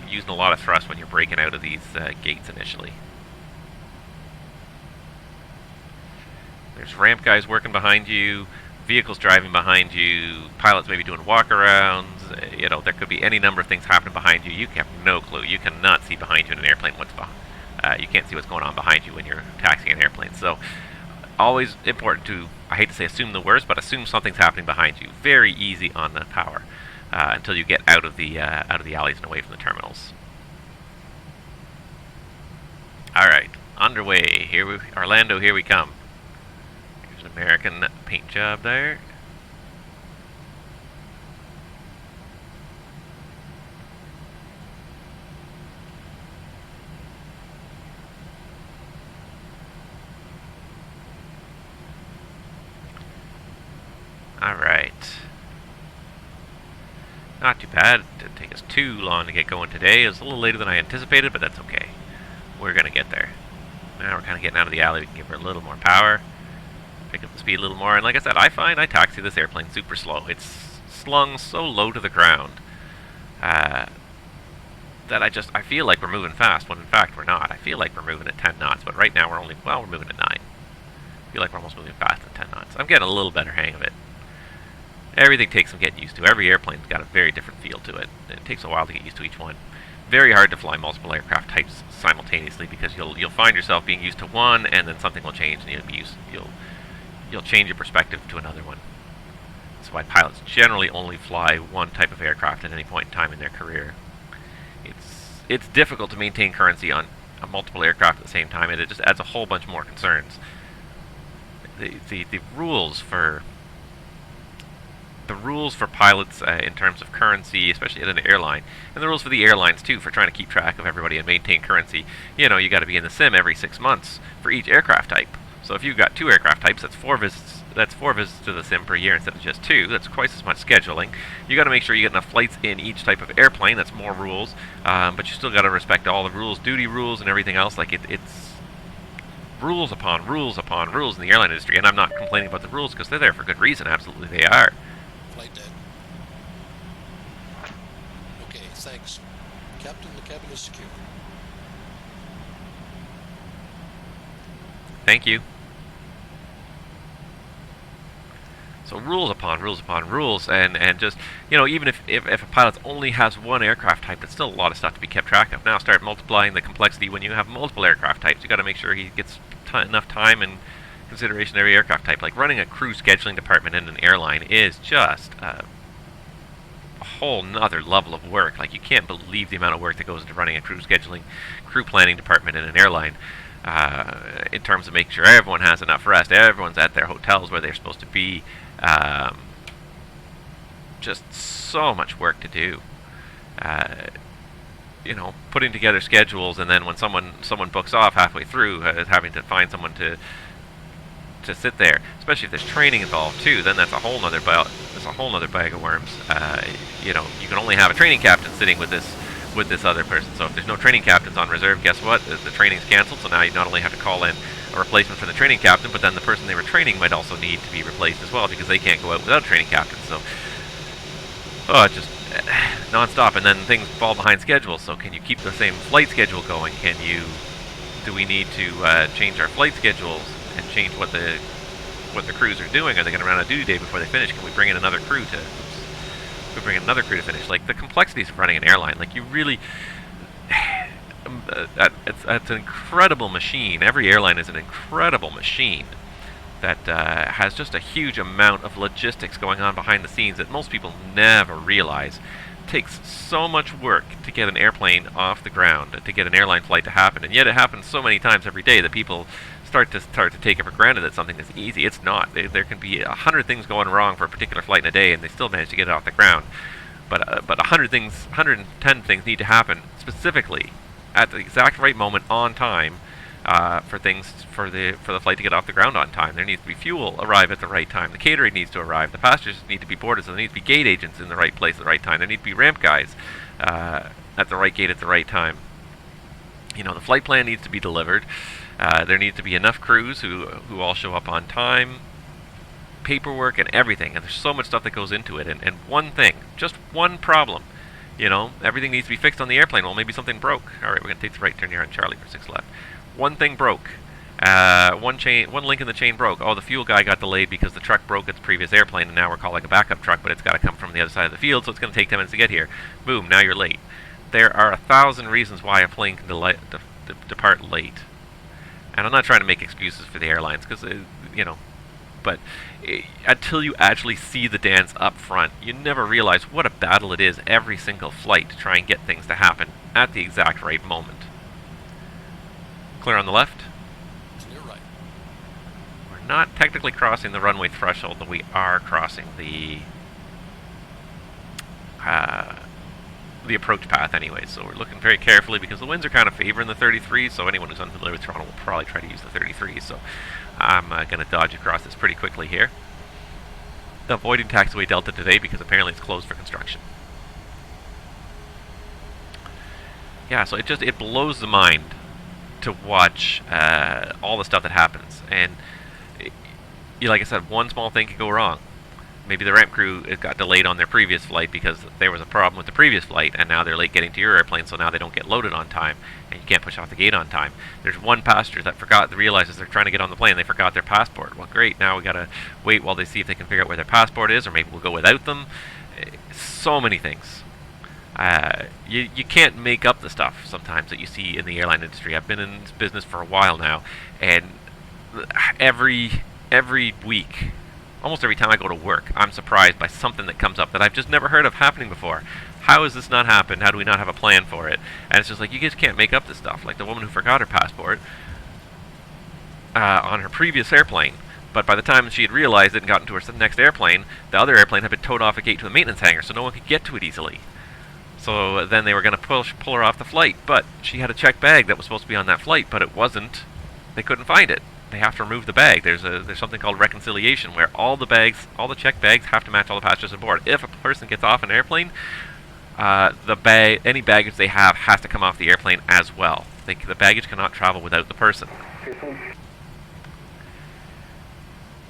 using a lot of thrust when you're breaking out of these gates initially. There's ramp guys working behind you, vehicles driving behind you, pilots maybe doing walkarounds, you know, there could be any number of things happening behind you. You have no clue. You cannot see behind you in an airplane what's behind. You can't see what's going on behind you when you're taxiing an airplane. So always important to, I hate to say assume the worst, but assume something's happening behind you. Very easy on the power until you get out of the alleys and away from the terminals. underway. Orlando, here we come. Here's an American paint job there. Alright. Not too bad. It didn't take us too long to get going today. It was a little later than I anticipated, but that's okay. We're going to get there. Now we're kind of getting out of the alley. We can give her a little more power. Pick up the speed a little more. And like I said, I find I taxi this airplane super slow. It's slung so low to the ground that I feel like we're moving fast, when in fact we're not. I feel like we're moving at 10 knots, but right now we're moving at 9. I feel like we're almost moving fast at 10 knots. I'm getting a little better hang of it. Everything takes some getting used to. Every airplane's got a very different feel to it. It takes a while to get used to each one. Very hard to fly multiple aircraft types simultaneously because you'll find yourself being used to one, and then something will change, and you'll change your perspective to another one. That's why pilots generally only fly one type of aircraft at any point in time in their career. It's difficult to maintain currency on a multiple aircraft at the same time, and it just adds a whole bunch more concerns. The rules for pilots in terms of currency, especially at an airline, and the rules for the airlines too, for trying to keep track of everybody and maintain currency. You know, you got to be in the sim every 6 months for each aircraft type. So if you've got 2 aircraft types, that's 4 visits. That's 4 visits to the sim per year instead of just 2. That's twice as much scheduling. You got to make sure you get enough flights in each type of airplane. That's more rules, but you still got to respect all the rules, duty rules, and everything else. Like it's rules upon rules upon rules in the airline industry, and I'm not complaining about the rules because they're there for good reason. Absolutely, they are. Flight deck. Okay, thanks. Captain, the cabin is secure. Thank you. So rules upon rules upon rules, and just, you know, even if a pilot only has one aircraft type, it's still a lot of stuff to be kept track of. Now start multiplying the complexity when you have multiple aircraft types. You got to make sure he gets enough time and consideration every aircraft type. Like running a crew scheduling department in an airline is just a whole nother level of work. Like, you can't believe the amount of work that goes into running a crew planning department in an airline. In terms of making sure everyone has enough rest, everyone's at their hotels where they're supposed to be. Just so much work to do. You know, putting together schedules, and then when someone books off halfway through, having to find someone to sit there, especially if there's training involved too. Then that's a whole nother bag of worms. You know, you can only have a training captain sitting with this other person. So if there's no training captains on reserve, guess what? The training's canceled. So now you not only have to call in a replacement for the training captain, but then the person they were training might also need to be replaced as well, because they can't go out without a training captain. So, just non-stop, and then things fall behind schedule. So can you keep the same flight schedule going? Do we need to change our flight schedules and change what the crews are doing? Are they going to run a duty day before they finish? Can we bring in another crew to finish? Like, the complexities of running an airline, like, you really it's an incredible machine. Every airline is an incredible machine that has just a huge amount of logistics going on behind the scenes that most people never realize. It takes so much work to get an airplane off the ground, to get an airline flight to happen, and yet it happens so many times every day that people start to take it for granted that something is easy. It's not. There can be 100 things going wrong for a particular flight in a day, and they still manage to get it off the ground. But 110 things need to happen specifically at the exact right moment on time for the flight to get off the ground on time. There needs to be fuel arrive at the right time. The catering needs to arrive. The passengers need to be boarded. So there needs to be gate agents in the right place at the right time. There need to be ramp guys at the right gate at the right time. You know, the flight plan needs to be delivered. There needs to be enough crews who all show up on time. Paperwork and everything, and there's so much stuff that goes into it, and one thing, just one problem, you know, everything needs to be fixed on the airplane. Well, maybe something broke. Alright, we're going to take the right turn here on Charlie for 6 left. One thing broke. One link in the chain broke. Oh, the fuel guy got delayed because the truck broke its previous airplane, and now we're calling a backup truck, but it's got to come from the other side of the field, so it's going to take 10 minutes to get here. Boom, now you're late. There are 1,000 reasons why a plane can depart late. And I'm not trying to make excuses for the airlines, because, you know, but until you actually see the dance up front, you never realize what a battle it is every single flight to try and get things to happen at the exact right moment. Clear on the left. not technically crossing the runway threshold, but we are crossing the approach path anyway. So we're looking very carefully because the winds are kind of favoring the 33, so anyone who's unfamiliar with Toronto will probably try to use the 33. So I'm going to dodge across this pretty quickly here. Avoiding taxiway Delta today because apparently it's closed for construction. Yeah, so it blows the mind to watch all the stuff that happens. And like I said, one small thing could go wrong. Maybe the ramp crew got delayed on their previous flight because there was a problem with the previous flight, and now they're late getting to your airplane, so now they don't get loaded on time, and you can't push off the gate on time. There's one passenger that realizes they're trying to get on the plane, they forgot their passport. Well, great, now we gotta wait while they see if they can figure out where their passport is, or maybe we'll go without them. So many things. You can't make up the stuff sometimes that you see in the airline industry. I've been in this business for a while now, and every week, almost every time I go to work, I'm surprised by something that comes up that I've just never heard of happening before. How has this not happened? How do we not have a plan for it? And it's just like, you just can't make up this stuff. Like the woman who forgot her passport on her previous airplane, but by the time she had realized it and got into her next airplane, the other airplane had been towed off a gate to a maintenance hangar, so no one could get to it easily. So then they were going to pull her off the flight, but she had a checked bag that was supposed to be on that flight, but it wasn't. They couldn't find it. They have to remove the bag. There's something called reconciliation, where all the checked bags have to match all the passengers aboard. If a person gets off an airplane, any baggage they have has to come off the airplane as well. The baggage cannot travel without the person.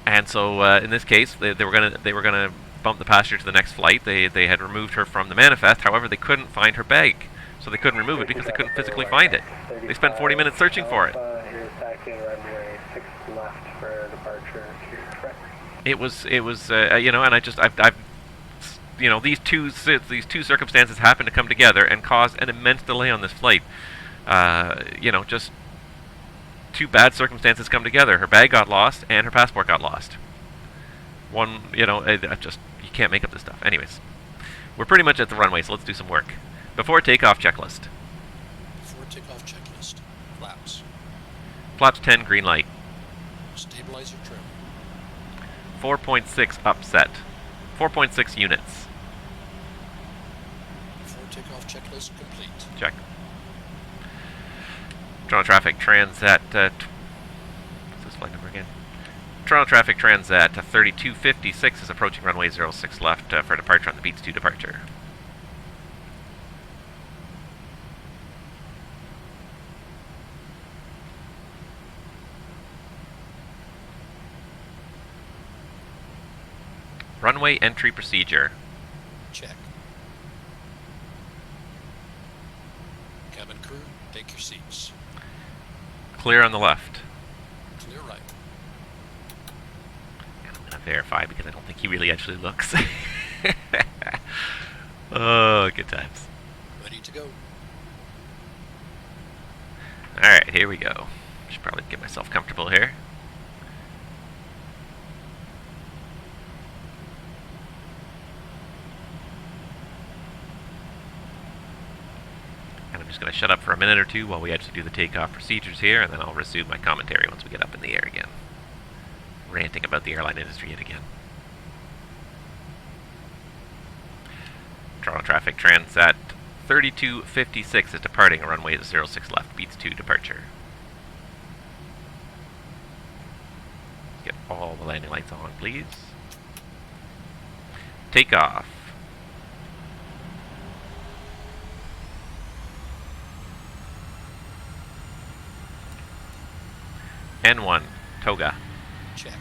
And so in this case, they were gonna bump the passenger to the next flight. They had removed her from the manifest. However, they couldn't find her bag, so they couldn't remove it because they couldn't physically find it. They spent 40 minutes searching for it. It was you know, and I've you know, these two circumstances happened to come together and cause an immense delay on this flight. You know, just two bad circumstances come together. Her bag got lost and her passport got lost. One, you know, you can't make up this stuff. Anyways, we're pretty much at the runway, so let's do some work. Before takeoff checklist. Before takeoff checklist. Flaps. Flaps 10, green light. Stabilizer trim. 4.6 upset. 4.6 units. Before takeoff checklist complete. Check. Toronto traffic Transat. What's this flight number again? Toronto traffic Transat 3256 is approaching runway 06 left for departure on the Beats 2 departure. Runway entry procedure. Check. Cabin crew, take your seats. Clear on the left. Clear right. And I'm going to verify because I don't think he really actually looks. Oh, good times. Ready to go. Alright, here we go. Should probably get myself comfortable here. And I'm just going to shut up for a minute or two while we actually do the takeoff procedures here, and then I'll resume my commentary once we get up in the air again. Ranting about the airline industry yet again. Toronto traffic Transat 3256 is departing, runway 06 left, Beats 2 departure. Get all the landing lights on, please. Takeoff. N1, Toga. Check.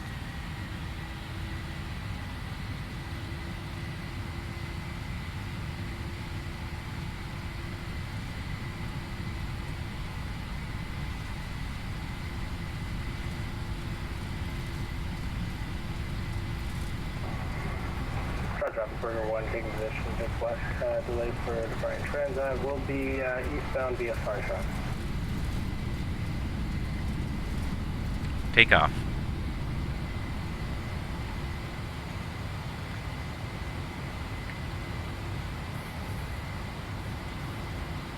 Traffic Burger 1 taking position just west, delayed for departing Transat, will be eastbound via Farshot. Takeoff.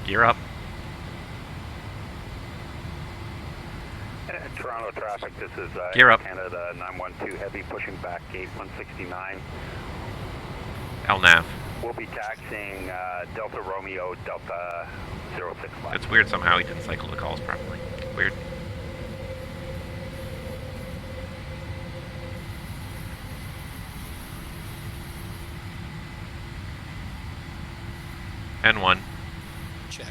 Gear up. Toronto traffic, this is Gear up. Canada 912 Heavy pushing back gate 169. LNAV. We'll be taxiing Delta Romeo Delta 065. It's weird somehow he didn't cycle the calls properly. Weird. N1. Check.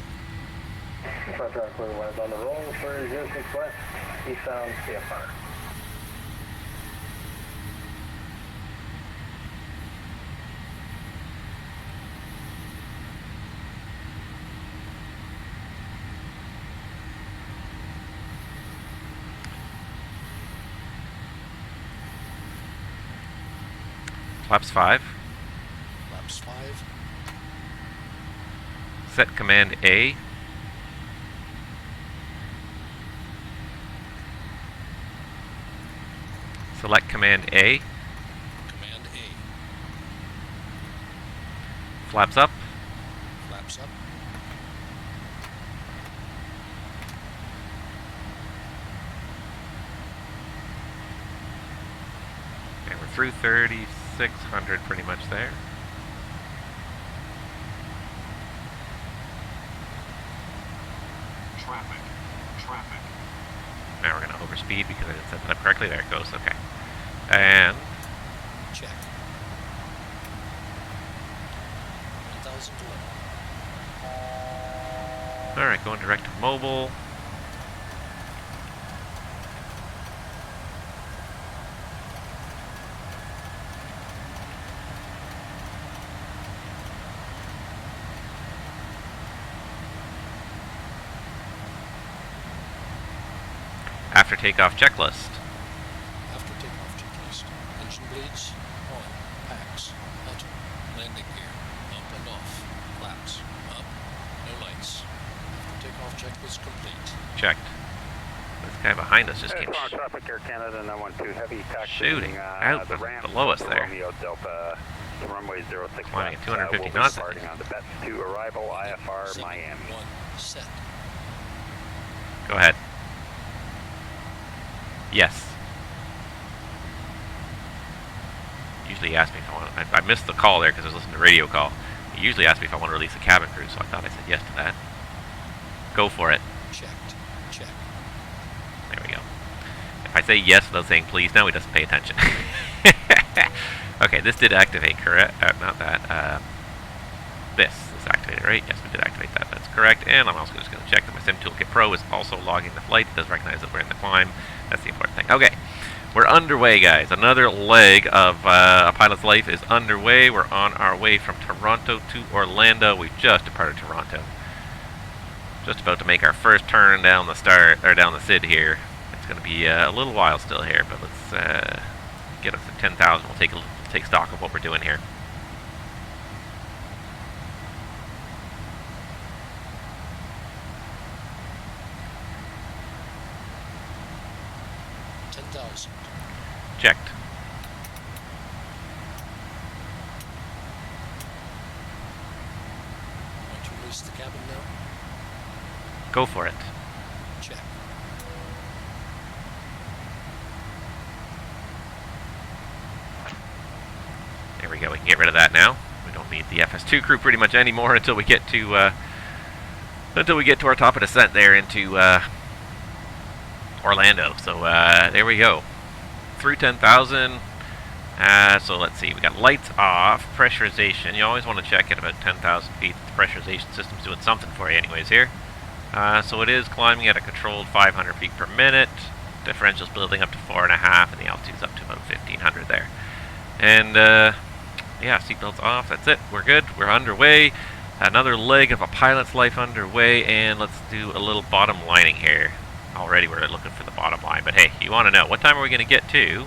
Front track clear winds on the roll for 06 West, eastbound CFR. Flaps 5. Flaps 5. Set command A. Select command A. Command A. Flaps up. Flaps up. And we're through 3,600 pretty much there. Traffic. Now we're going to overspeed because I didn't set that up correctly. There it goes. Okay. And Check. 1011. alright, going direct to mobile. After takeoff checklist. After takeoff checklist. Engine bleeds. On. Packs. Auto. Landing gear. Up and off. Flaps. Up. No lights. After takeoff checklist complete. Checked. This guy behind us just came Toronto traffic, Air Canada 912 Heavy taxiing shooting out the ramp below us there. Romeo Delta runway 06 Climbing at left. 250 we'll knots. be starting on the BETS 2 arrival IFR 7, Miami. 1. Set. Go ahead. Yes. Usually he asks me if I want to, I missed the call there because I was listening to the radio call. He usually asks me if I want to release a cabin crew, so I thought I said yes to that. Go for it. Checked. Check. There we go. If I say yes without saying please now, he doesn't pay attention. Okay, this did activate, correct? Not that. This activated, right? Yes, we did activate that. That's correct. And I'm also just going to check that my Sim Toolkit Pro is also logging the flight. It does recognize that we're in the climb. That's the important thing. Okay, we're underway, guys. Another leg of a pilot's life is underway. We're on our way from Toronto to Orlando. We've just departed Toronto. Just about to make our first turn down the down the SID here. It's going to be a little while still here, but let's get up to 10,000. We'll take stock of what we're doing here. Checked. Want to release the cabin now? Go for it. Check. There we go. We can get rid of that now. We don't need the FS2 crew pretty much anymore until we get to our top of descent there into Orlando. So there we go. Through 10,000. So let's see. We got lights off, pressurization. You always want to check at about 10,000 feet. The pressurization system's doing something for you, anyways. Here. So it is climbing at a controlled 500 feet per minute. Differential's building up to 4.5, and the altitude's up to about 1,500 there. And yeah, seatbelts off. That's it. We're good. We're underway. Another leg of a pilot's life underway, and let's do a little bottom lining here. Already we're looking for the bottom line, but hey, you want to know, what time are we going to get to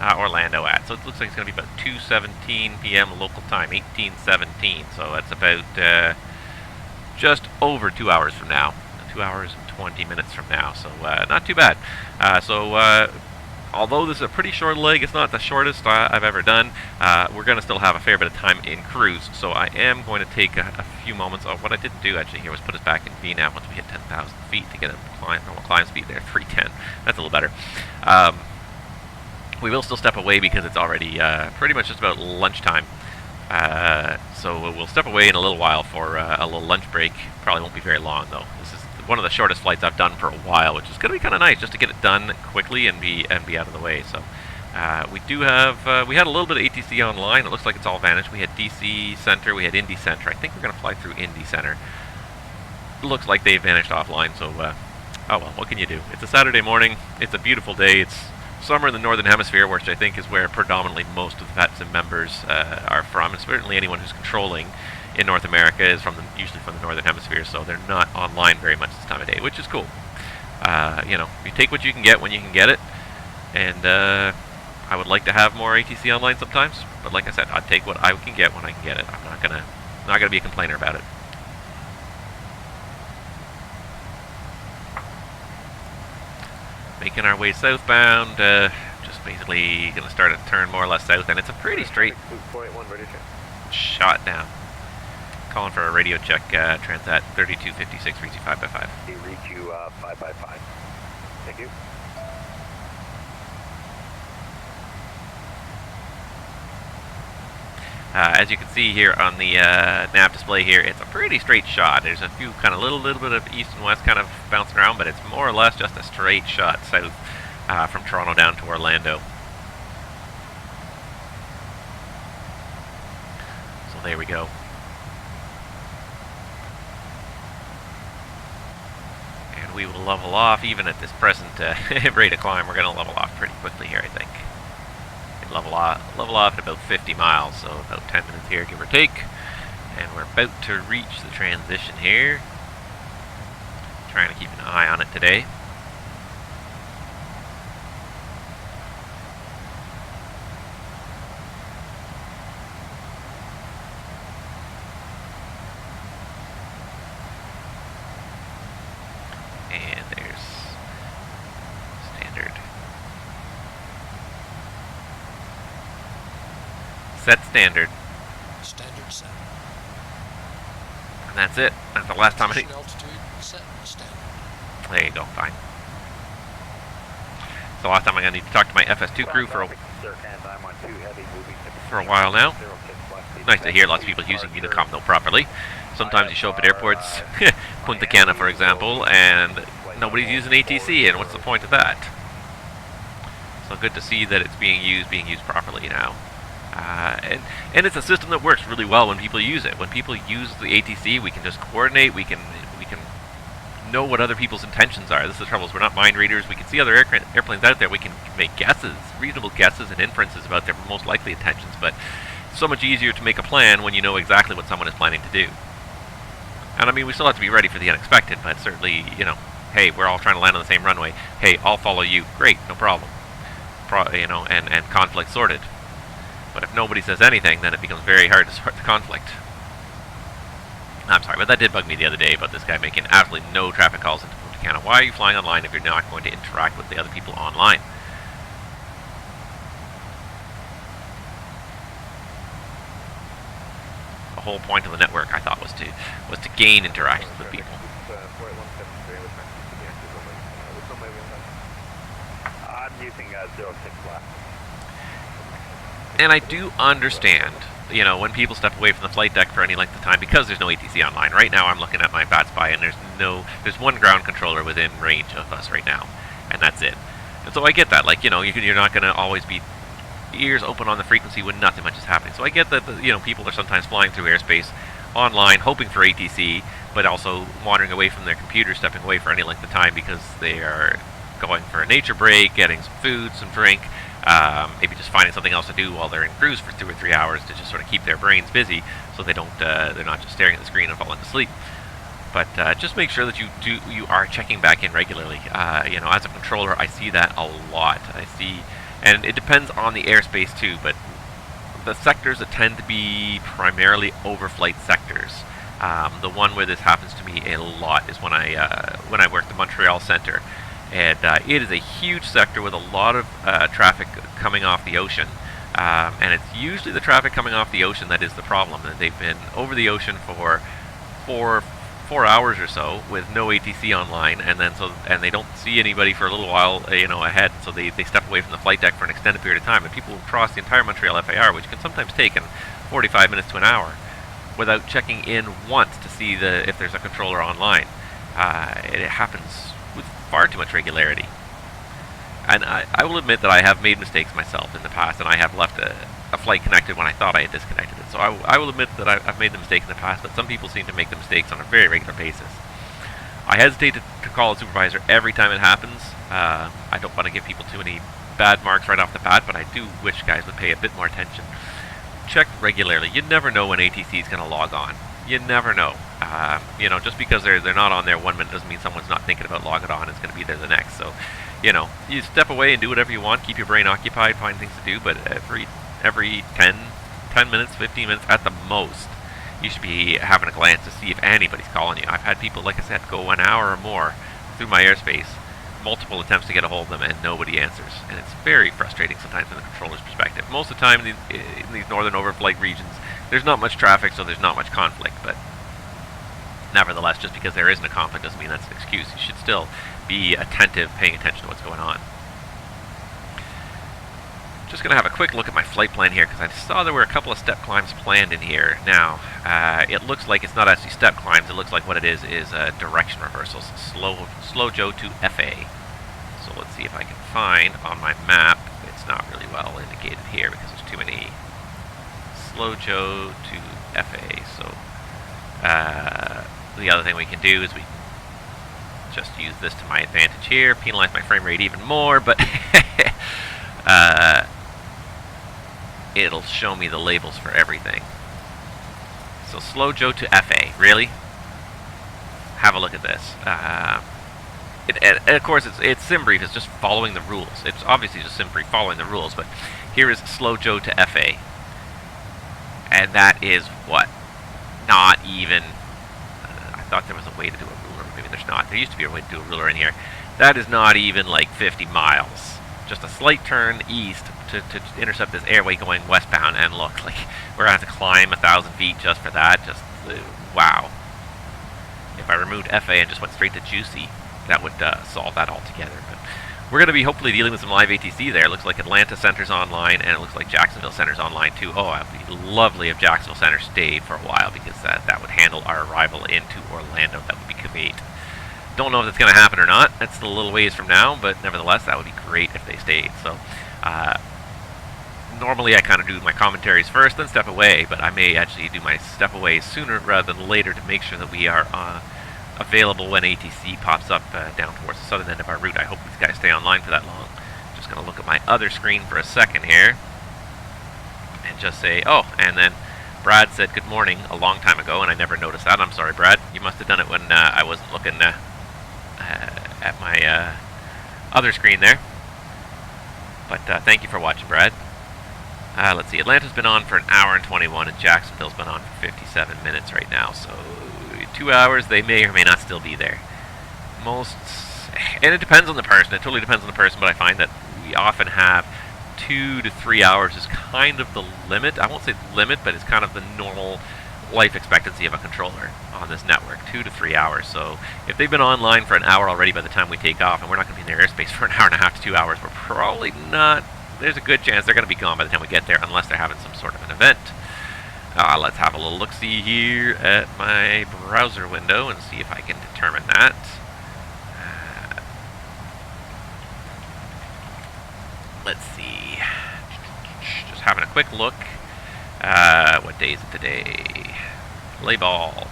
Orlando at? So it looks like it's going to be about 2:17 p.m. local time, 18:17. So that's about just over 2 hours from now, 2 hours and 20 minutes from now. So not too bad. although this is a pretty short leg, it's not the shortest I've ever done. We're going to still have a fair bit of time in cruise, so I am going to take a few moments. Oh, what I didn't do actually here was put us back in VNAV once we hit 10,000 feet to get a normal climb speed there, 310. That's a little better. We will still step away because it's already pretty much just about lunchtime. So we'll step away in a little while for a little lunch break. Probably won't be very long though. This is one of the shortest flights I've done for a while, which is going to be kind of nice just to get it done quickly and be out of the way. So we do have we had a little bit of ATC online. It looks like it's all vanished. We had DC Center, we had Indy Center. I think we're going to fly through Indy Center. It looks like they vanished offline. So oh well, what can you do? It's a Saturday morning. It's a beautiful day. It's summer in the Northern Hemisphere, which I think is where predominantly most of the VATSIM members are from, and certainly anyone who's controlling in North America is usually from the Northern Hemisphere, so they're not online very much this time of day, which is cool. You know, you take what you can get when you can get it, and I would like to have more ATC online sometimes, but like I said, I'd take what I can get when I can get it. I'm not gonna be a complainer about it. Making our way southbound, just basically going to start a turn more or less south, and it's a pretty straight shot down. Calling for a radio check, Transat 3256, reach you 5x5. They reach you 5x5. Thank you. As you can see here on the nav display here, it's a pretty straight shot. There's a few kind of little bit of east and west kind of bouncing around, but it's more or less just a straight shot south from Toronto down to Orlando. So there we go. And we will level off, even at this present rate of climb. We're going to level off pretty quickly here, I think. Level off at about 50 miles, so about 10 minutes here, give or take. And we're about to reach the transition here. Trying to keep an eye on it today. And there's standard. Set standard. Standard set. And that's it. That's the last time I Position altitude set standard. There you go, fine. It's the last time I'm going to need to talk to my FS2 crew for a while now. Nice to hear lots of people using Unicom though properly. Sometimes you show up at airports, Punta Cana for example, and nobody's using ATC, and what's the point of that? So good to see that it's being used properly now. And it's a system that works really well when people use it. When people use the ATC, we can just coordinate, we can know what other people's intentions are. This is the trouble, is we're not mind readers. We can see other airplanes out there. We can make guesses, reasonable guesses and inferences about their most likely intentions, but it's so much easier to make a plan when you know exactly what someone is planning to do. And I mean, we still have to be ready for the unexpected, but certainly, you know, hey, we're all trying to land on the same runway. Hey, I'll follow you. Great, no problem. You know, and conflict sorted. But if nobody says anything, then it becomes very hard to sort the conflict. I'm sorry, but that did bug me the other day about this guy making absolutely no traffic calls into Punta Cana. Why are you flying online if you're not going to interact with the other people online? The whole point of the network, I thought, was to gain interactions with people. I'm using 06 left. And I do understand, you know, when people step away from the flight deck for any length of time, because there's no ATC online. Right now I'm looking at my VATSPY and there's one ground controller within range of us right now, and that's it. And so I get that, like, you know, you're not going to always be ears open on the frequency when nothing much is happening. So I get that, you know, people are sometimes flying through airspace online, hoping for ATC, but also wandering away from their computer, stepping away for any length of time because they are going for a nature break, getting some food, some drink, maybe just finding something else to do while they're in cruise for 2 or 3 hours to just sort of keep their brains busy, so they don't, they're not just staring at the screen and falling asleep. But just make sure that you are checking back in regularly. You know, as a controller, I see that a lot. I see, and it depends on the airspace too. But the sectors that tend to be primarily overflight sectors. The one where this happens to me a lot is when I work the Montreal Center. And it is a huge sector with a lot of traffic coming off the ocean. And it's usually the traffic coming off the ocean that is the problem. They've been over the ocean for 4 hours or so with no ATC online, and they don't see anybody for a little while, ahead. So they step away from the flight deck for an extended period of time, and people will cross the entire Montreal FAR, which can sometimes take 45 minutes to an hour, without checking in once to see if there's a controller online. It happens with far too much regularity. And I will admit that I have made mistakes myself in the past, and I have left a flight connected when I thought I had disconnected it. So I will admit that I've made the mistake in the past, but some people seem to make the mistakes on a very regular basis. I hesitate to call a supervisor every time it happens. I don't want to give people too many bad marks right off the bat, but I do wish guys would pay a bit more attention. Check regularly. You never know when ATC is going to log on. You never know. Just because they're not on there 1 minute doesn't mean someone's not thinking about logging on. It's going to be there the next. So, you step away and do whatever you want. Keep your brain occupied. Find things to do. But every 10 minutes, 15 minutes at the most, you should be having a glance to see if anybody's calling you. I've had people, like I said, go an hour or more through my airspace, multiple attempts to get a hold of them, and nobody answers. And it's very frustrating sometimes from the controller's perspective. Most of the time in these northern overflight regions, there's not much traffic, so there's not much conflict. But nevertheless, just because there isn't a conflict doesn't mean that's an excuse. You should still be attentive, paying attention to what's going on. Just going to have a quick look at my flight plan here, because I saw there were a couple of step climbs planned in here. Now, it looks like it's not actually step climbs. It looks like what it is direction reversals. Slow Joe to FA. So let's see if I can find on my map. It's not really well indicated here because there's too many. Slow Joe to FA. So the other thing we can do is we just use this to my advantage here, penalize my frame rate even more, but it'll show me the labels for everything. So Slow Joe to FA, really? Have a look at this. And of course, it's SimBrief is just following the rules. It's obviously just SimBrief following the rules, but here is Slow Joe to FA. And that is what? Not even... I thought there was a way to do a ruler. Maybe there's not. There used to be a way to do a ruler in here. That is not even like 50 miles. Just a slight turn east to intercept this airway going westbound, and look, like, we're going to have to climb 1,000 feet just for that. Just, wow. If I removed FA and just went straight to Juicy, that would solve that altogether. But we're going to be hopefully dealing with some live ATC there. It looks like Atlanta Center's online, and it looks like Jacksonville Center's online too. Oh, it would be lovely if Jacksonville Center stayed for a while, because that would handle our arrival into Orlando. That would be great. Don't know if that's going to happen or not. That's still a little ways from now, but nevertheless, that would be great if they stayed. So, normally I kind of do my commentaries first, then step away, but I may actually do my step away sooner rather than later to make sure that we are available when ATC pops up down towards the southern end of our route. I hope these guys stay online for that long. Just going to look at my other screen for a second here and just say, oh, and then Brad said good morning a long time ago, and I never noticed that. I'm sorry, Brad. You must have done it when I wasn't looking at my other screen there. But thank you for watching, Brad. Let's see, Atlanta's been on for an hour and 21, and Jacksonville's been on for 57 minutes right now, so 2 hours, they may or may not still be there. And it depends on the person, it totally depends on the person, but I find that we often have 2 to 3 hours is kind of the limit. I won't say limit, but it's kind of the normal life expectancy of a controller on this network, 2 to 3 hours. So if they've been online for an hour already by the time we take off, and we're not going to be in their airspace for an hour and a half to 2 hours, we're probably not... There's a good chance they're going to be gone by the time we get there, unless they're having some sort of an event. Let's have a little look-see here at my browser window and see if I can determine that. Let's see. Just having a quick look. What day is it today? Play ball.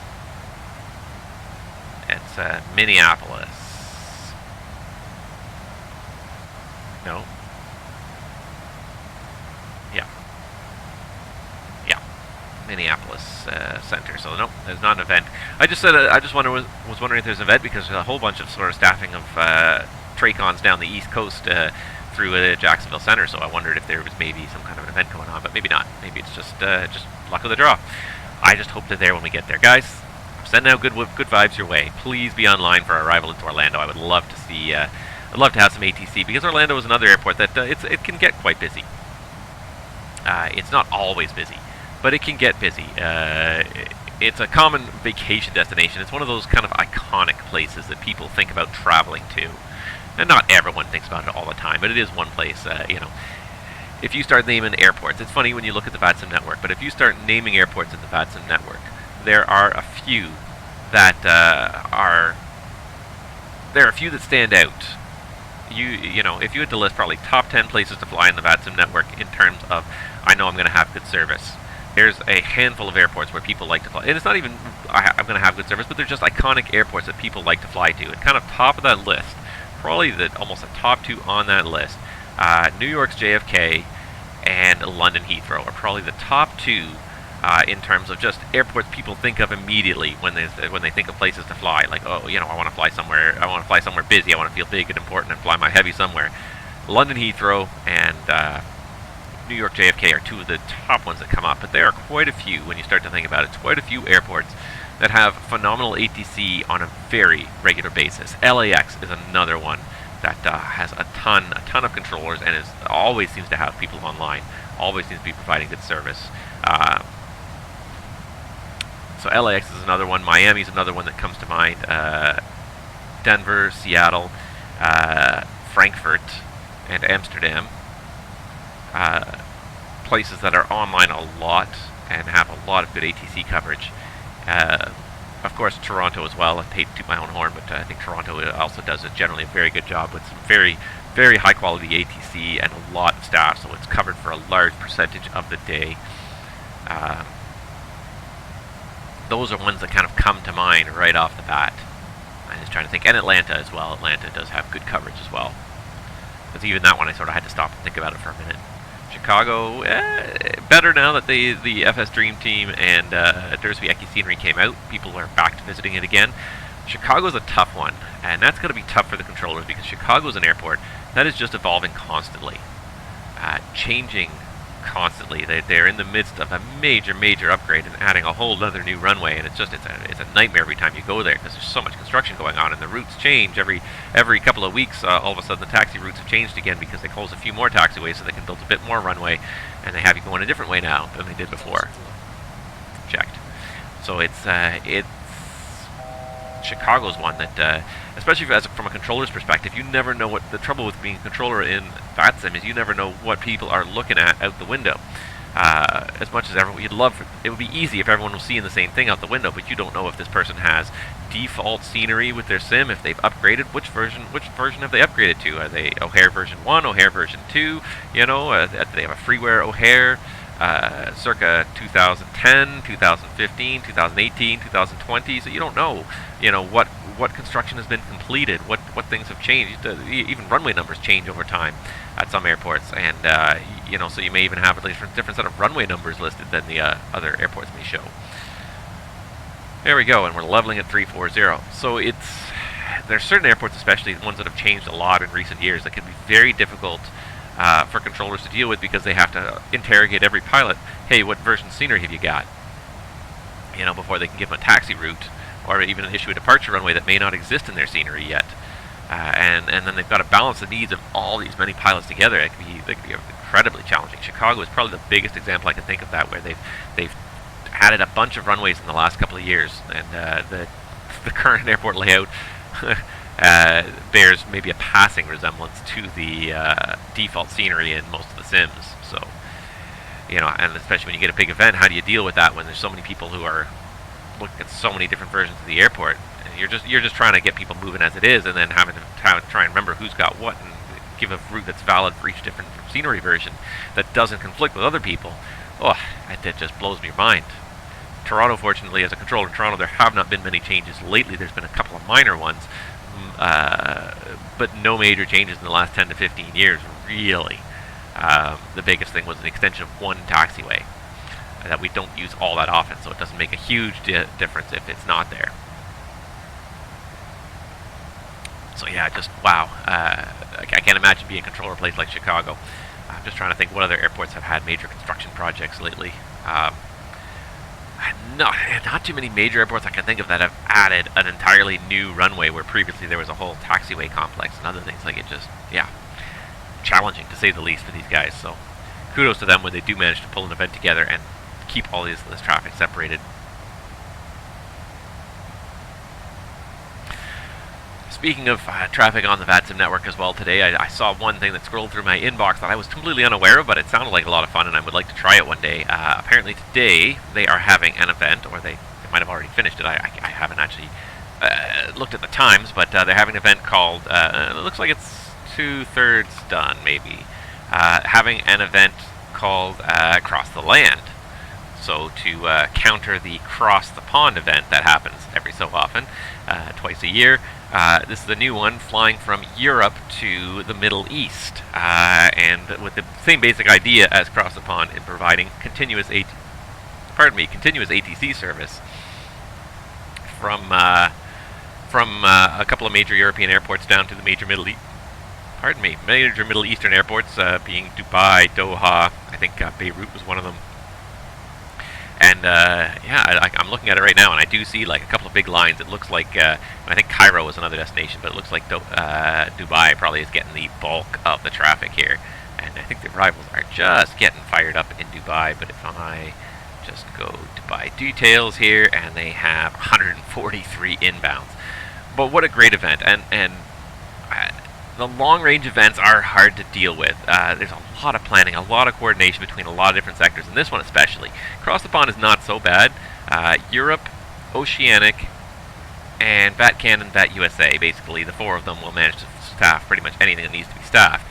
It's Minneapolis. No. Minneapolis Center. So no, there's not an event. I just said I just was wondering if there's an event, because there's a whole bunch of sort of staffing of Tracons down the East Coast through Jacksonville Center. So I wondered if there was maybe some kind of an event going on, but maybe not. Maybe it's just luck of the draw. I just hope they're there when we get there, guys. I'm sending out good vibes your way. Please be online for our arrival into Orlando. I would love to see I'd love to have some ATC because Orlando is another airport that it can get quite busy. It's not always busy, but it can get busy. It's a common vacation destination. It's one of those kind of iconic places that people think about traveling to. And not everyone thinks about it all the time, but it is one place, you know. If you start naming airports, it's funny when you look at the VATSIM network, but if you start naming airports in the VATSIM network, there are a few that stand out. You know, if you had to list probably top 10 places to fly in the VATSIM network in terms of, I know I'm going to have good service, there's a handful of airports where people like to fly. And it's not even, I'm going to have good service, but they're just iconic airports that people like to fly to. And kind of top of that list, probably almost the top 2 on that list, New York's JFK and London Heathrow are probably the top 2 in terms of just airports people think of immediately when they think of places to fly. Like, oh, you know, I want to fly somewhere busy. I want to feel big and important and fly my heavy somewhere. London Heathrow and New York JFK are 2 of the top ones that come up, but there are quite a few when you start to think about it. It's quite a few airports that have phenomenal ATC on a very regular basis. LAX is another one that has a ton of controllers and always seems to have people online, always seems to be providing good service. So LAX is another one. Miami is another one that comes to mind. Denver, Seattle, Frankfurt, and Amsterdam. Places that are online a lot and have a lot of good ATC coverage. Of course, Toronto as well. I hate to toot my own horn, but I think Toronto also does generally a very good job with some very, very high quality ATC and a lot of staff, so it's covered for a large percentage of the day. Those are ones that kind of come to mind right off the bat. I'm just trying to think. And Atlanta as well. Atlanta does have good coverage as well. Because even that one I sort of had to stop and think about it for a minute. Chicago, better now that the FS Dream Team and Dursby Eki Scenery came out. People are back to visiting it again. Chicago's a tough one, and that's going to be tough for the controllers because Chicago's an airport that is just evolving constantly, changing constantly. They're in the midst of a major upgrade and adding a whole other new runway, and it's a nightmare every time you go there because there's so much construction going on and the routes change every couple of weeks. All of a sudden the taxi routes have changed again because they close a few more taxiways so they can build a bit more runway, and they have you going a different way now than they did before. Checked. So it's Chicago's one that, especially from a controller's perspective, you never know what the trouble with being a controller in VATSIM is. You never know what people are looking at out the window. As much as everyone, it would be easy if everyone was seeing the same thing out the window, but you don't know if this person has default scenery with their sim, if they've upgraded, which version have they upgraded to? Are they O'Hare version 1, O'Hare version 2, you know, do they have a freeware O'Hare, circa 2010, 2015, 2018, 2020, so you don't know, you know, what construction has been completed, what things have changed. Even runway numbers change over time at some airports, and you know, so you may even have a different set of runway numbers listed than the other airports may show. There we go, and we're leveling at 340. So there's certain airports, especially ones that have changed a lot in recent years, that can be very difficult for controllers to deal with because they have to interrogate every pilot. Hey, what version scenery have you got? You know, before they can give them a taxi route or even issue a departure runway that may not exist in their scenery yet. And then they've got to balance the needs of all these many pilots together. It can be incredibly challenging. Chicago is probably the biggest example I can think of that, where they've added a bunch of runways in the last couple of years, and the current airport layout bears maybe a passing resemblance to the default scenery in most of the sims. So, you know, and especially when you get a big event, how do you deal with that when there's so many people who are looking at so many different versions of the airport? And you're just trying to get people moving as it is, and then having to try and remember who's got what and give a route that's valid for each different scenery version that doesn't conflict with other people. Oh, that just blows your mind. Toronto, fortunately, as a controller in Toronto, there have not been many changes lately. There's been a couple of minor ones, but no major changes in the last 10 to 15 years, really. The biggest thing was an extension of one taxiway that we don't use all that often, so it doesn't make a huge difference if it's not there. So yeah, just wow. I can't imagine being a controller of a place like Chicago. I'm just trying to think what other airports have had major construction projects lately. not too many major airports I can think of that have added an entirely new runway where previously there was a whole taxiway complex and other things. Like, it just, yeah, challenging to say the least for these guys. So kudos to them when they do manage to pull an event together and keep all this traffic separated. Speaking of traffic on the VATSIM network as well, today I saw one thing that scrolled through my inbox that I was completely unaware of, but it sounded like a lot of fun and I would like to try it one day. Apparently today they are having an event, or they might have already finished it. I haven't actually looked at the times, but they're having an event called, it looks like it's 2/3 done maybe, having an event called Cross the Land. So to counter the Cross the Pond event that happens every so often, twice a year, this is the new one, flying from Europe to the Middle East, and with the same basic idea as Cross the Pond in providing continuous ATC service from a couple of major European airports down to the major Middle Eastern airports, being Dubai, Doha, I think Beirut was one of them. And yeah, I'm looking at it right now, and I do see like a couple of big lines. It looks like I think Cairo is another destination, but it looks like Dubai probably is getting the bulk of the traffic here. And I think the arrivals are just getting fired up in Dubai. But if I just go Dubai details here, and they have 143 inbounds. But what a great event! And the long-range events are hard to deal with. There's a lot of planning, a lot of coordination between a lot of different sectors, and this one especially. Cross the Pond is not so bad. Europe, Oceanic, and VATCAN and VAT-USA, basically, the four of them will manage to staff pretty much anything that needs to be staffed.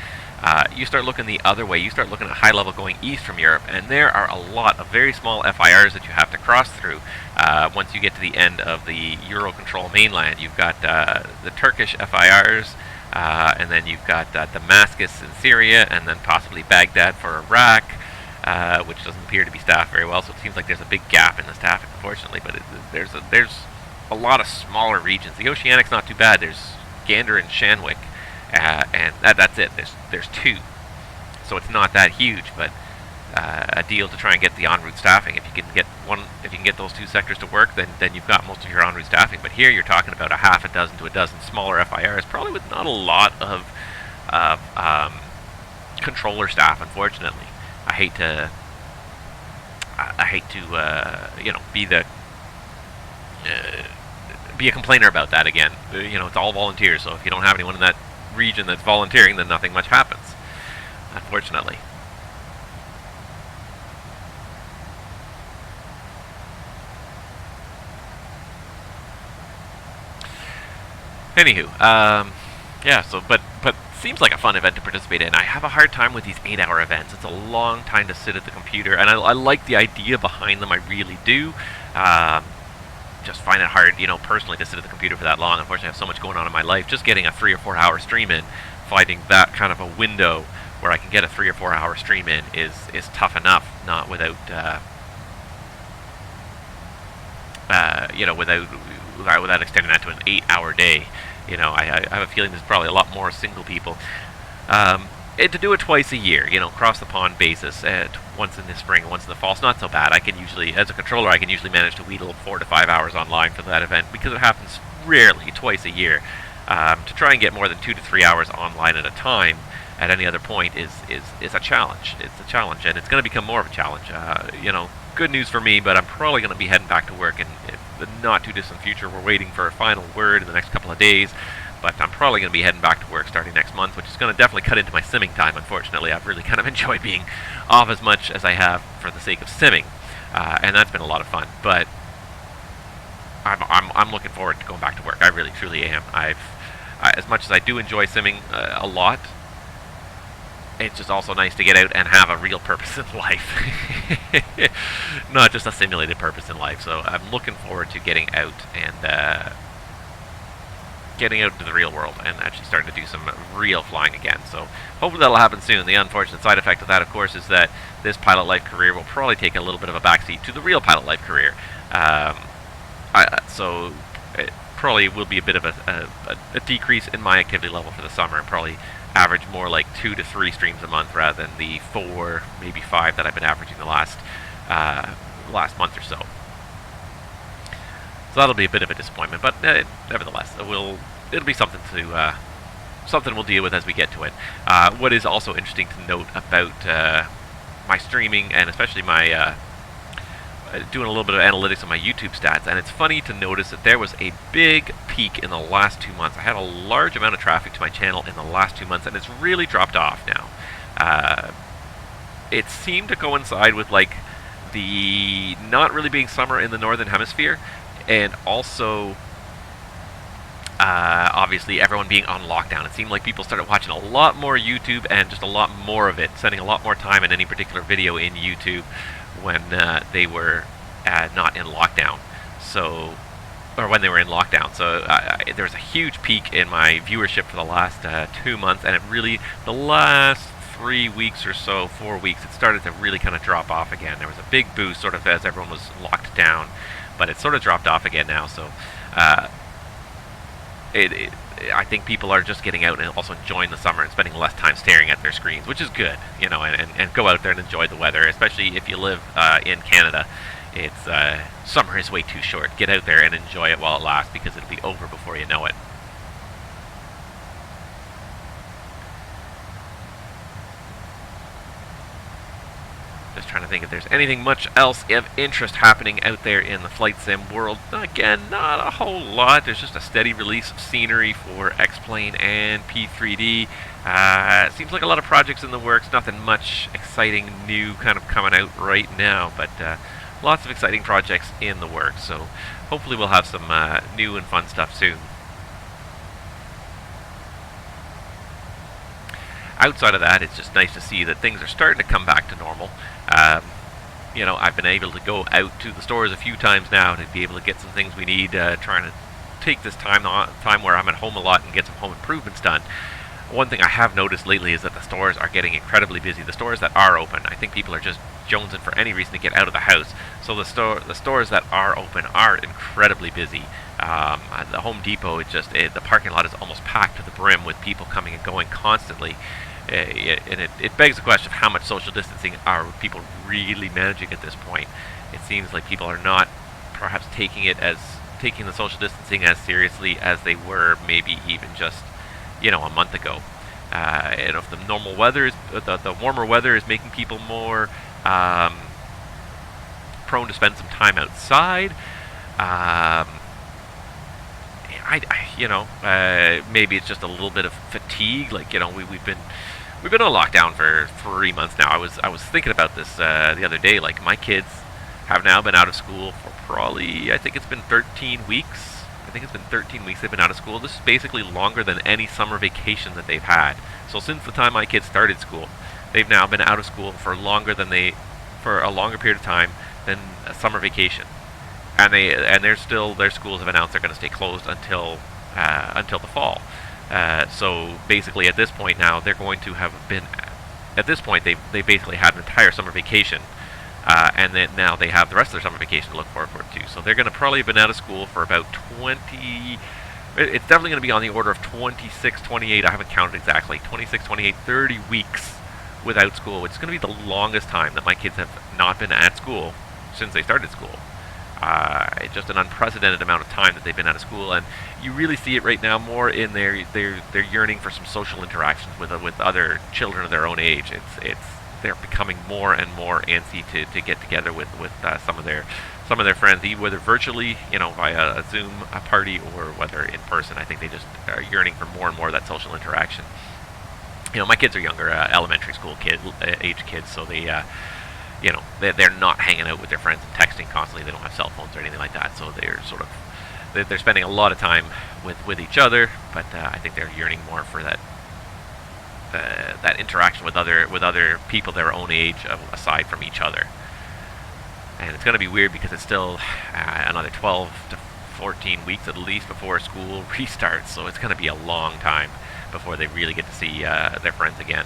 You start looking the other way, you start looking at high level going east from Europe, and there are a lot of very small FIRs that you have to cross through once you get to the end of the Eurocontrol mainland. You've got the Turkish FIRs, and then you've got Damascus in Syria, and then possibly Baghdad for Iraq, which doesn't appear to be staffed very well, so it seems like there's a big gap in the staffing, unfortunately, but there's a lot of smaller regions. The Oceanic's not too bad. There's Gander and Shanwick, and that's it. There's two, so it's not that huge, but a deal to try and get the en route staffing. If you can get those two sectors to work, then you've got most of your en route staffing. But here you're talking about a half a dozen to a dozen smaller FIRs, probably with not a lot of controller staff. Unfortunately, I hate to be a complainer about that again. It's all volunteers, so if you don't have anyone in that region that's volunteering, then nothing much happens, unfortunately. Anywho, yeah, so, but seems like a fun event to participate in. I have a hard time with these 8-hour events. It's a long time to sit at the computer, and I like the idea behind them, I really do. Just find it hard, personally, to sit at the computer for that long. Unfortunately, I have so much going on in my life. Just getting a 3 or 4 hour stream in, finding that kind of a window where I can get a 3 or 4 hour stream in is tough enough, not without, without extending that to an 8-hour day. I have a feeling there's probably a lot more single people. And to do it twice a year, cross the pond basis, once in the spring and once in the fall, it's not so bad. I can usually, as a controller, manage to wheedle 4 to 5 hours online for that event, because it happens rarely, twice a year. To try and get more than 2 to 3 hours online at a time at any other point is a challenge. It's a challenge, and it's going to become more of a challenge. Good news for me, but I'm probably going to be heading back to work in the not too distant future. We're waiting for a final word in the next couple of days, but I'm probably going to be heading back to work starting next month, which is going to definitely cut into my simming time. Unfortunately, I've really kind of enjoyed being off as much as I have for the sake of simming, and that's been a lot of fun. But I'm looking forward to going back to work. I really truly am. As much as I do enjoy simming a lot, it's just also nice to get out and have a real purpose in life. Not just a simulated purpose in life. So I'm looking forward to getting out and getting out into the real world and actually starting to do some real flying again. So hopefully that'll happen soon. The unfortunate side effect of that, of course, is that this pilot life career will probably take a little bit of a backseat to the real pilot life career. So it probably will be a bit of a decrease in my activity level for the summer, and probably average more like 2 to 3 streams a month rather than the 4, maybe 5 that I've been averaging the last month or so. So that'll be a bit of a disappointment, but nevertheless, it'll be something to something we'll deal with as we get to it. What is also interesting to note about my streaming, and especially my doing a little bit of analytics on my YouTube stats, and it's funny to notice that there was a big peak in the last 2 months. I had a large amount of traffic to my channel in the last 2 months, and it's really dropped off now. It seemed to coincide with like the not really being summer in the northern hemisphere, and also obviously everyone being on lockdown. It seemed like people started watching a lot more YouTube and just a lot more of it, spending a lot more time in any particular video in YouTube when they were not in lockdown. So, or when they were in lockdown. So there was a huge peak in my viewership for the last 2 months, and it really, the last 3 weeks or so, 4 weeks, it started to really kind of drop off again. There was a big boost sort of as everyone was locked down, but it sort of dropped off again now. So I think people are just getting out and also enjoying the summer and spending less time staring at their screens, which is good, you know, and go out there and enjoy the weather, especially if you live in Canada. It's summer is way too short. Get out there and enjoy it while it lasts, because it'll be over before you know it. Just trying to think if there's anything much else of interest happening out there in the flight sim world. Again, not a whole lot. There's just a steady release of scenery for X-Plane and P3D. Seems like a lot of projects in the works. Nothing much exciting new kind of coming out right now, but lots of exciting projects in the works. So hopefully we'll have some new and fun stuff soon. Outside of that, it's just nice to see that things are starting to come back to normal. You know, I've been able to go out to the stores a few times now to be able to get some things we need, trying to take this time where I'm at home a lot and get some home improvements done. One thing I have noticed lately is that the stores are getting incredibly busy. The stores that are open, I think people are just jonesing for any reason to get out of the house. So the stores that are open are incredibly busy. The Home Depot, the parking lot is almost packed to the brim with people coming and going constantly. And it begs the question of how much social distancing are people really managing at this point. It seems like people are not perhaps taking the social distancing as seriously as they were maybe even just, you know, a month ago. And if the normal weather is the warmer weather is making people more prone to spend some time outside. Maybe it's just a little bit of fatigue. Like, you know, we've been on lockdown for 3 months now. I was thinking about this the other day. Like, my kids have now been out of school for probably, I think it's been 13 weeks. I think it's been 13 weeks they've been out of school. This is basically longer than any summer vacation that they've had. So since the time my kids started school, they've now been out of school for a longer period of time than a summer vacation. And their schools have announced they're going to stay closed until the fall. So basically, at this point now, they're going to have been. At this point, they basically had an entire summer vacation, and then now they have the rest of their summer vacation to look forward to. So they're going to probably have been out of school for about 20. It's definitely going to be on the order of 26, 28. I haven't counted exactly. 26, 28, 30 weeks without school, which is going to be the longest time that my kids have not been at school since they started school. It's just an unprecedented amount of time that they've been out of school, and you really see it right now more in their yearning for some social interactions with other children of their own age. They're becoming more and more antsy to get together with some of their friends, whether virtually, you know, via a Zoom party, or whether in person. I think they just are yearning for more and more of that social interaction. You know, my kids are younger, elementary school age kids, so they. You know, they're not hanging out with their friends and texting constantly. They don't have cell phones or anything like that. So they're spending a lot of time with each other. But I think they're yearning more for that interaction with other people their own age, aside from each other. And it's going to be weird because it's still another 12 to 14 weeks at least before school restarts. So it's going to be a long time before they really get to see their friends again.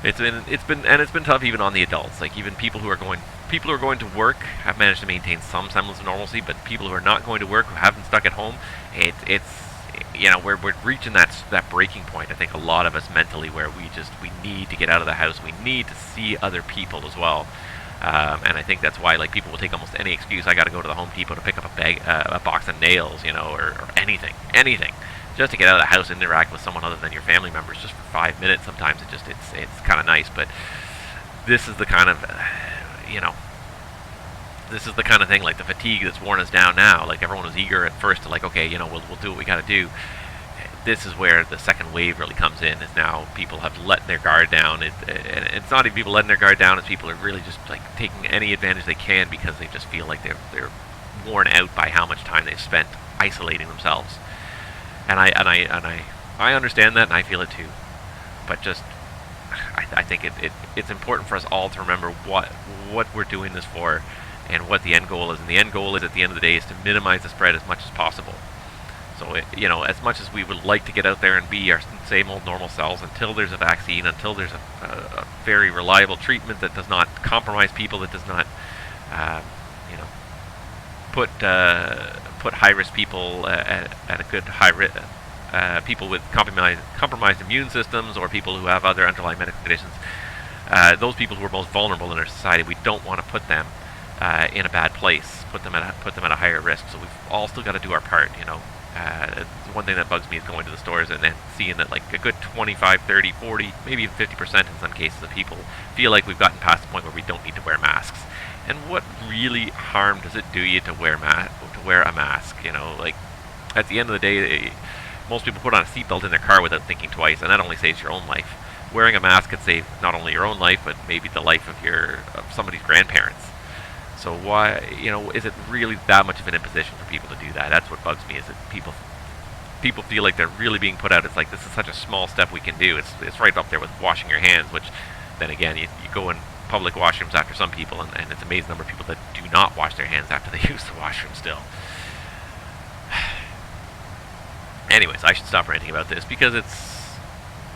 It's been tough even on the adults. Like, even people who are going to work have managed to maintain some semblance of normalcy, but people who are not going to work, who have been stuck at home, we're reaching that breaking point. I think a lot of us mentally, where we need to get out of the house. We need to see other people as well. And I think that's why like people will take almost any excuse. I got to go to the Home Depot to pick up a box of nails, you know, or anything, just to get out of the house and interact with someone other than your family members just for 5 minutes. Sometimes it's kind of nice, but this is the kind of you know, this is the kind of thing, like the fatigue that's worn us down now. Like everyone was eager at first to like, okay, you know, we'll do what we got to do. This is where the second wave really comes in, is now people have let their guard down. And it's not even people letting their guard down, it's people are really just like taking any advantage they can because they just feel like they're worn out by how much time they've spent isolating themselves. And I understand that, and I feel it too. But just I think it's important for us all to remember what we're doing this for and what the end goal is. And the end goal is, at the end of the day, is to minimize the spread as much as possible. So, you know, as much as we would like to get out there and be our same old normal selves until there's a vaccine, until there's a very reliable treatment that does not compromise people, that does not, you know, put high-risk people at a good high risk, people with compromised immune systems, or people who have other underlying medical conditions, those people who are most vulnerable in our society, we don't want to put them in a bad place, put them at a higher risk. So we've all still got to do our part, you know. One thing that bugs me is going to the stores and then seeing that like a good 25, 30, 40, maybe even 50% in some cases of people feel like we've gotten past the point where we don't need to wear masks. And what really harm does it do you to wear a mask? You know, like at the end of the day, most people put on a seatbelt in their car without thinking twice, and that only saves your own life. Wearing a mask could save not only your own life, but maybe the life of somebody's grandparents. So why, you know, is it really that much of an imposition for people to do that? That's what bugs me, is that people feel like they're really being put out. It's like, this is such a small step we can do. It's right up there with washing your hands, which then again, you go in public washrooms after some people, and it's an amazing number of people that do not wash their hands after they use the washroom still. Anyways, I should stop ranting about this because it's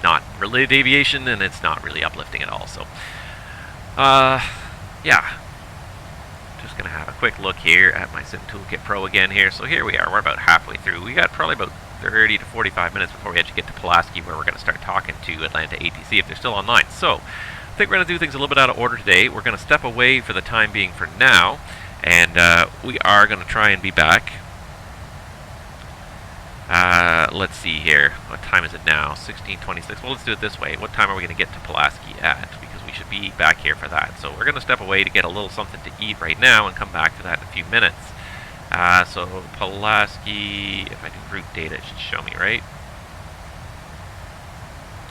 not related to aviation and it's not really uplifting at all. So, yeah. Just going to have a quick look here at my Sim Toolkit Pro again here. So here we are. We're about halfway through. We got probably about 30 to 45 minutes before we actually get to Pulaski, where we're going to start talking to Atlanta ATC if they're still online. So I think we're going to do things a little bit out of order today. We're going to step away for the time being for now, and we are going to try and be back. Let's see here. What time is it now? 16:26. Well, let's do it this way. What time are we going to get to Pulaski at? Because we should be back here for that. So we're going to step away to get a little something to eat right now and come back to that in a few minutes. So Pulaski, if I do route data, it should show me, right?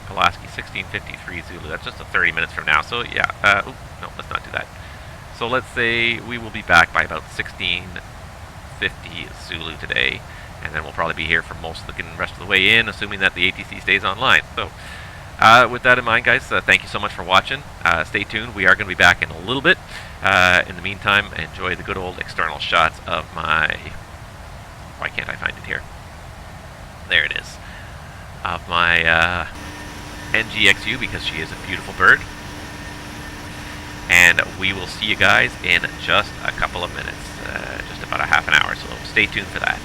Pulaski, 16:53 Zulu. That's just 30 minutes from now. So yeah, no, let's not do that. So let's say we will be back by about 16:50 Zulu today. And then we'll probably be here for most of the rest of the way in, assuming that the ATC stays online. So, with that in mind, guys, thank you so much for watching. Stay tuned. We are going to be back in a little bit. In the meantime, enjoy the good old external shots of my... Why can't I find it here? There it is. Of my NGXU, because she is a beautiful bird. And we will see you guys in just a couple of minutes. Just about a half an hour, so stay tuned for that.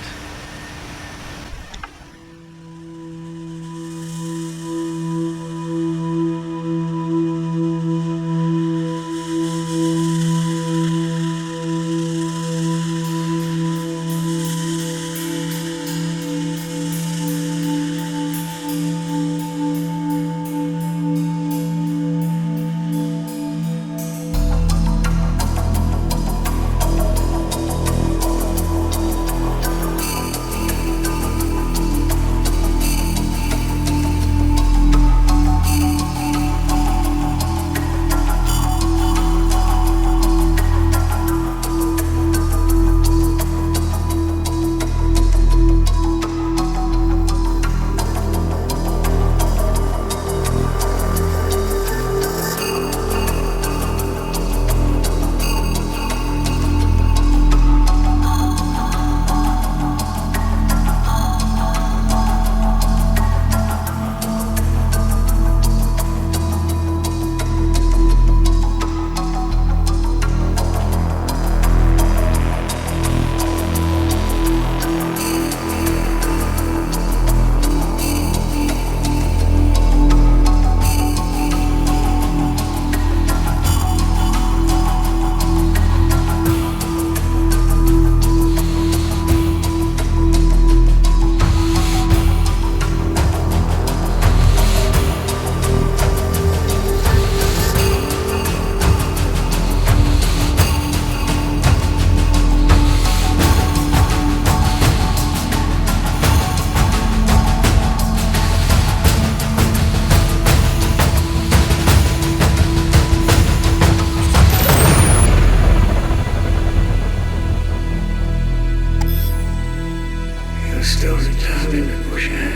Bullshit.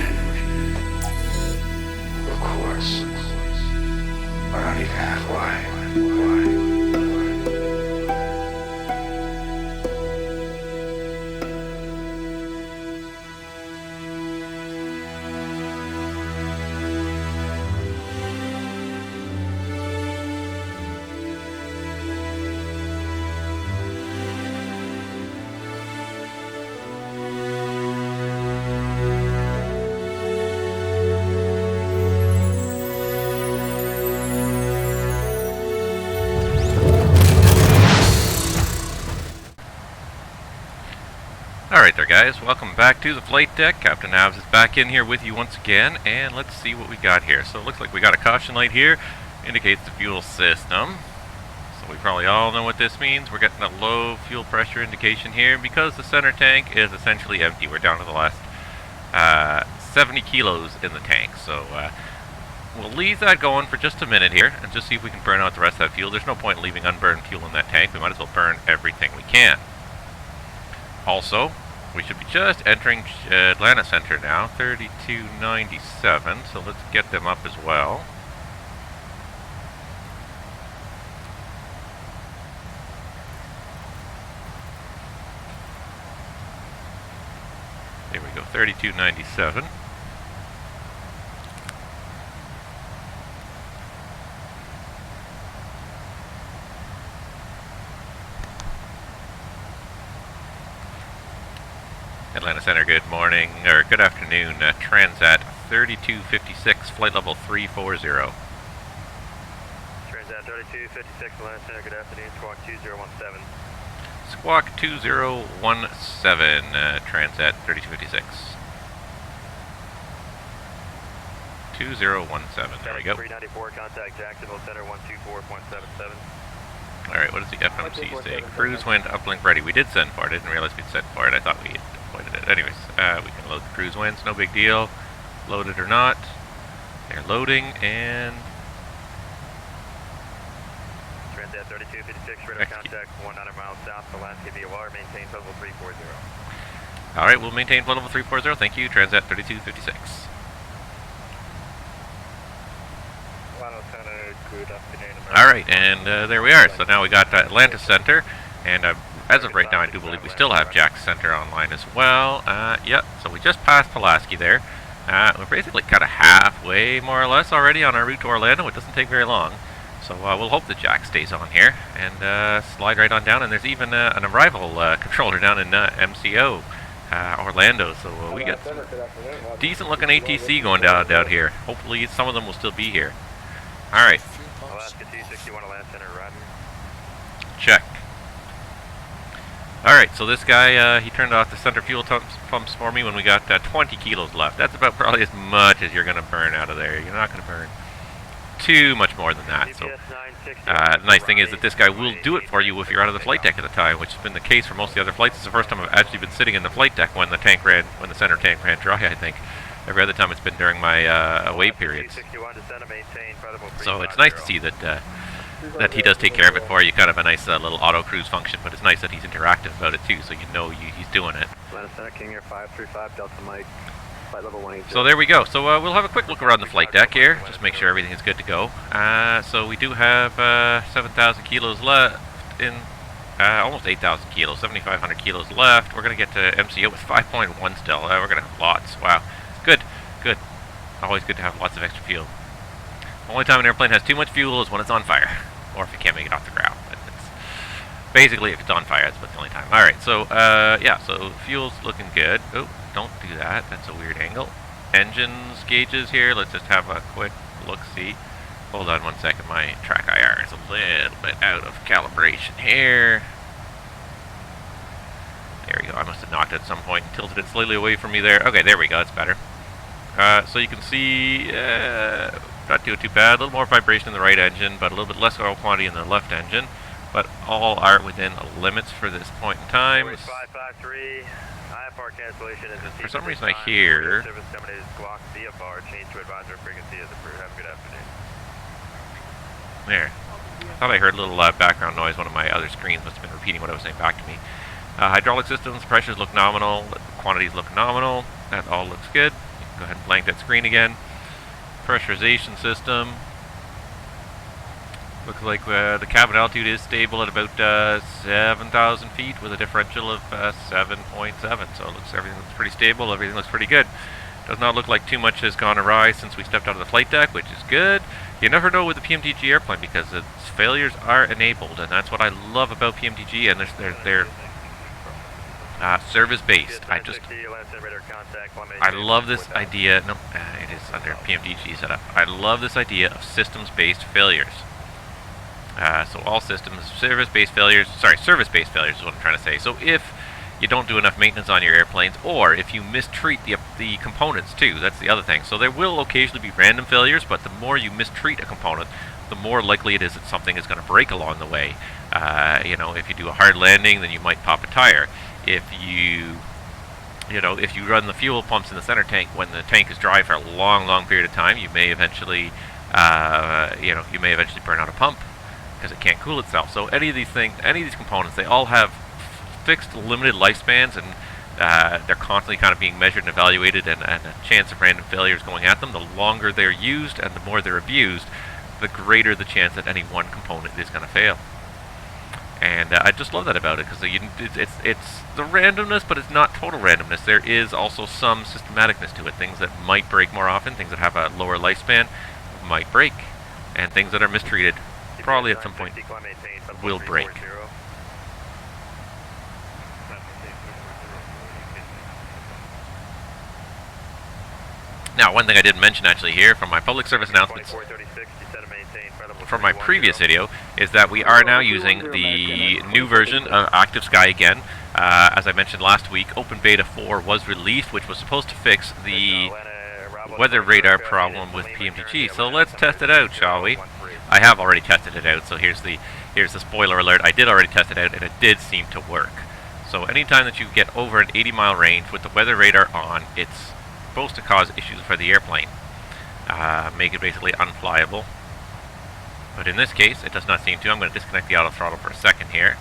Of course. I don't even ask why. Alright there guys, welcome back to the flight deck. Captain Avs is back in here with you once again, and let's see what we got here. So it looks like we got a caution light here, indicates the fuel system. So we probably all know what this means. We're getting a low fuel pressure indication here because the center tank is essentially empty. We're down to the last 70 kilos in the tank. So we'll leave that going for just a minute here and just see if we can burn out the rest of that fuel. There's no point in leaving unburned fuel in that tank. We might as well burn everything we can. Also, we should be just entering Atlanta Center now, 3297, so let's get them up as well. There we go, 3297. Atlanta Center, good morning, or good afternoon. Transat 3256, flight level 340. Transat 3256, Atlanta Center, good afternoon, squawk 2017. Squawk 2017, Transat 3256. 2017, there we go. 394, contact Jacksonville Center 124.77. Alright, what does the FMC say? Cruise wind uplink ready. We did send for it, I didn't realize we'd sent for it. I thought we had deployed it. Anyways, we can load the cruise winds, no big deal. Loaded or not. They're loading, and Transat 3256, radar contact 100 miles south of Alaska VOR, maintain level 340. alright, we'll maintain flight level 340. Thank you, Transat 3256. Good afternoon. Alright, and there we are. So now we got Atlanta Center, and as of right now I do believe we still have Jax Center online as well. Yep, so we just passed Pulaski there. We're basically kind of halfway, more or less, already on our route to Orlando. It doesn't take very long. So we'll hope that Jax stays on here, and slide right on down. And there's even an arrival controller down in MCO Orlando, so we got some decent looking ATC going down here. Hopefully some of them will still be here. Alright. Alaska 261, Atlanta Center, roger. Check. Alright, so this guy, he turned off the center fuel pumps for me when we got 20 kilos left. That's about probably as much as you're going to burn out of there. You're not going to burn too much more than that. So, the nice thing is that this guy will do it for you if you're out of the flight deck at the time, which has been the case for most of the other flights. It's the first time I've actually been sitting in the flight deck when the center tank ran dry, I think. Every other time it's been during my away periods. So it's nice to see that that he does take care of it for you. Kind of a nice little auto cruise function, but it's nice that he's interactive about it too, so you know he's doing it. Atlanta Center, King Air 535, Delta Mike, flight level 180. So there we go. So we'll have a quick look around the flight deck here, just make sure everything is good to go. So we do have 7,000 kilos left in. Almost 8,000 kilos, 7,500 kilos left. We're going to get to MCO with 5.1 still. We're going to have lots. Wow. Good, good. Always good to have lots of extra fuel. The only time an airplane has too much fuel is when it's on fire, or if it can't make it off the ground. But it's basically, if it's on fire, that's about the only time. Alright, so, yeah, so fuel's looking good. Oh, don't do that. That's a weird angle. Engines, gauges here. Let's just have a quick look-see. Hold on one second. My track IR is a little bit out of calibration here. There we go. I must have knocked it at some point and tilted it slightly away from me there. Okay, there we go. That's better. So you can see, not doing too bad. A little more vibration in the right engine, but a little bit less oil quantity in the left engine. But all are within limits for this point in time. 553, IFR cancellation is for some reason I hear. Service coming in squawk VFR, change to advisor frequency as approved. Have a good afternoon. There. I thought I heard a little background noise. One of my other screens must have been repeating what I was saying back to me. Hydraulic systems, pressures look nominal, quantities look nominal. That all looks good. You go ahead and blank that screen again. Pressurization system. Looks like the cabin altitude is stable at about 7,000 feet with a differential of 7.7. So everything looks pretty stable. Everything looks pretty good. Does not look like too much has gone awry since we stepped out of the flight deck, which is good. You never know with the PMDG airplane because its failures are enabled, and that's what I love about PMDG, and they're service-based. I love this idea. No, it is under PMDG setup. I love this idea of systems-based failures. So all systems, service-based failures is what I'm trying to say. So if you don't do enough maintenance on your airplanes, or if you mistreat the components too, that's the other thing. So there will occasionally be random failures, but the more you mistreat a component, the more likely it is that something is going to break along the way. You know, if you do a hard landing, then you might pop a tire. If you run the fuel pumps in the center tank when the tank is dry for a long period of time, you may eventually, burn out a pump because it can't cool itself. So any of these things, any of these components, they all have fixed limited lifespans, and they're constantly kind of being measured and evaluated, and a chance of random failures going at them. The longer they're used and the more they're abused, the greater the chance that any one component is going to fail. And I just love that about it, because it's the randomness, but it's not total randomness. There is also some systematicness to it. Things that might break more often, things that have a lower lifespan, might break, and things that are mistreated probably at some point will break. Now, one thing I didn't mention actually here from my public service announcements from my previous video is that we are now using the new version of ActiveSky again. As I mentioned last week, Open Beta 4 was released, which was supposed to fix the weather radar problem with PMDG. So let's test it out, shall we? I have already tested it out, so here's the spoiler alert. I did already test it out, and it did seem to work. So anytime that you get over an 80-mile range with the weather radar on, it's supposed to cause issues for the airplane, make it basically unflyable. But in this case, it does not seem to. I'm going to disconnect the auto throttle for a second here,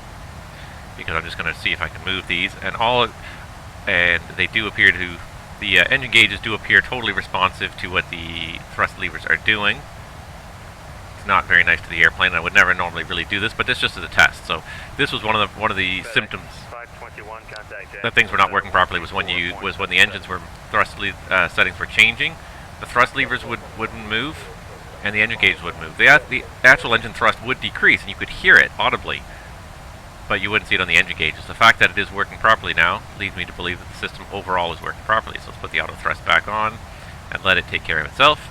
because I'm just going to see if I can move these. And they do appear to, the engine gauges do appear totally responsive to what the thrust levers are doing. It's not very nice to the airplane. I would never normally really do this, but this just is a test. So this was one of the symptoms that things were not working properly was when the engines were settings were changing. The thrust levers wouldn't move, and the engine gauge wouldn't move. The actual engine thrust would decrease, and you could hear it audibly, but you wouldn't see it on the engine gauges. The fact that it is working properly now leads me to believe that the system overall is working properly. So let's put the auto thrust back on and let it take care of itself.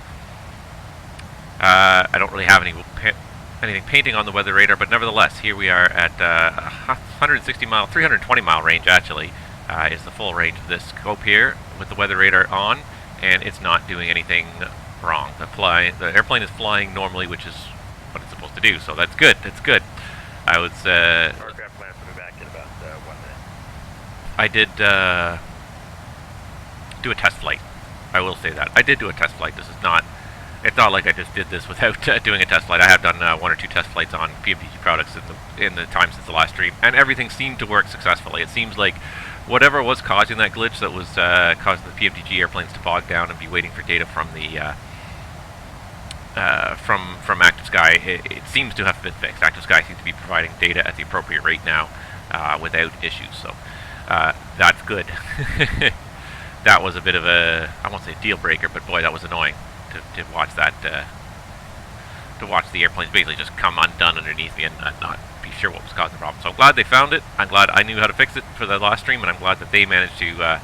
I don't really have anything painting on the weather radar, but nevertheless, here we are at 320 mile range actually is the full range of this scope here with the weather radar on, and it's not doing anything wrong. The airplane is flying normally, which is what it's supposed to do, so that's good. It's good. I was Aircraft plans will be back in about 1 minute. I did do a test flight. I will say that I did do a test flight. It's not like I just did this without doing a test flight. I have done 1 or 2 test flights on PMDG products in the time since the last stream, and everything seemed to work successfully. It seems like whatever was causing that glitch that was causing the PMDG airplanes to bog down and be waiting for data from the from ActiveSky, it seems to have been fixed. ActiveSky seems to be providing data at the appropriate rate now without issues, so that's good. That was a bit of a, I won't say deal breaker, but boy, that was annoying to watch that, to watch the airplanes basically just come undone underneath me and not be sure what was causing the problem. So I'm glad they found it. I'm glad I knew how to fix it for the last stream, and I'm glad that they managed to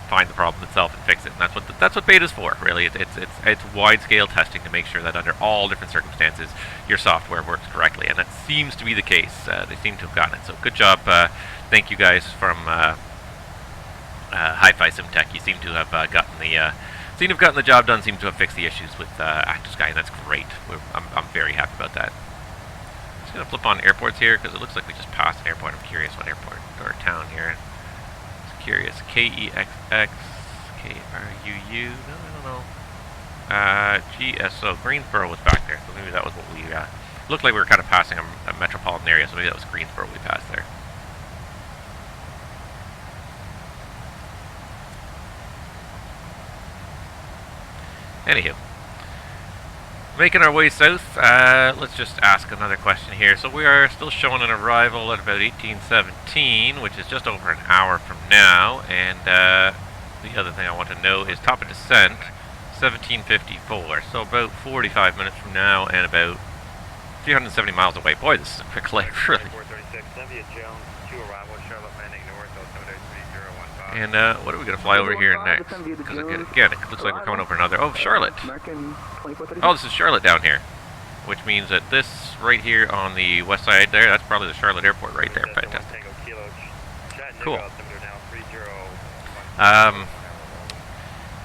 find the problem itself and fix it. And that's what beta's for, really. It's wide-scale testing to make sure that under all different circumstances your software works correctly, and that seems to be the case. They seem to have gotten it. So good job. Thank you guys from Hi-Fi SimTech. You seem to have gotten the job done. Seem to have fixed the issues with ActiveSky, and that's great. I'm very happy about that. I'm just gonna flip on airports here because it looks like we just passed an airport. I'm curious what airport or town here. Just curious. KEXX, KRUU. No, I don't know. GSO. Greensboro was back there, so maybe that was what we looked like. We were kind of passing a metropolitan area, so maybe that was Greensboro we passed there. Anywho, making our way south, let's just ask another question here. So we are still showing an arrival at about 1817, which is just over an hour from now. And the other thing I want to know is top of descent, 1754. So about 45 minutes from now and about 370 miles away. Boy, this is a quick leg, really. 436, Cynthia Jones, 2 arrival, Charlotte landing north, altimeter 3015. And what are we going to fly over here next? Because again, it looks like we're coming over another. Oh, Charlotte. Oh, this is Charlotte down here. Which means that this right here on the west side there, that's probably the Charlotte airport right there. Fantastic. Cool.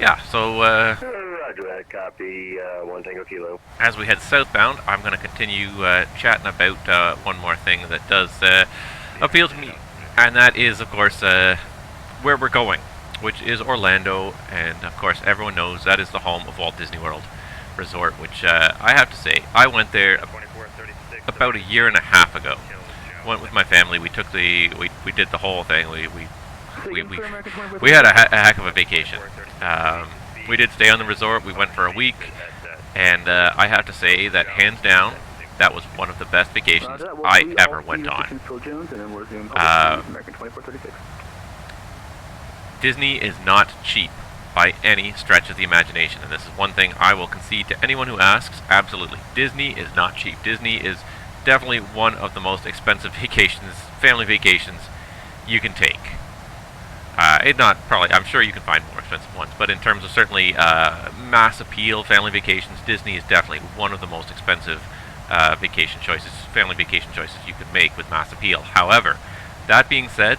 Yeah, so Roger that, copy, 1 Tango Kilo. as we head southbound, I'm going to continue chatting about one more thing that does appeal to me, and that is, of course, where we're going, which is Orlando, and of course everyone knows that is the home of Walt Disney World Resort, which I have to say, I went there about a year and a half ago. Went with my family. We took we did the whole thing. We had a heck of a vacation. We did stay on the resort. We went for a week, and I have to say that hands down, that was one of the best vacations I ever went on. Disney is not cheap by any stretch of the imagination, and this is one thing I will concede to anyone who asks. Absolutely, Disney is not cheap. Disney is definitely one of the most expensive vacations, family vacations, you can take. I'm sure you can find more expensive ones, but in terms of certainly mass appeal, family vacations, Disney is definitely one of the most expensive vacation choices, family vacation choices you could make with mass appeal. However, that being said,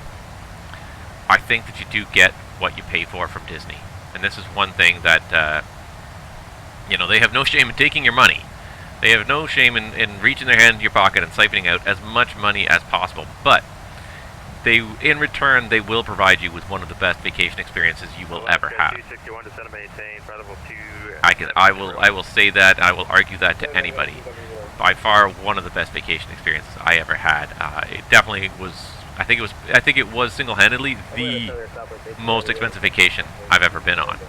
I think that you do get what you pay for from Disney. And this is one thing that, they have no shame in taking your money. They have no shame in reaching their hand into your pocket and siphoning out as much money as possible. But in return, they will provide you with one of the best vacation experiences you will ever have. I will say that. I will argue that to anybody. By far, one of the best vacation experiences I ever had. It definitely was. I think it was single-handedly the most expensive vacation I've ever been on.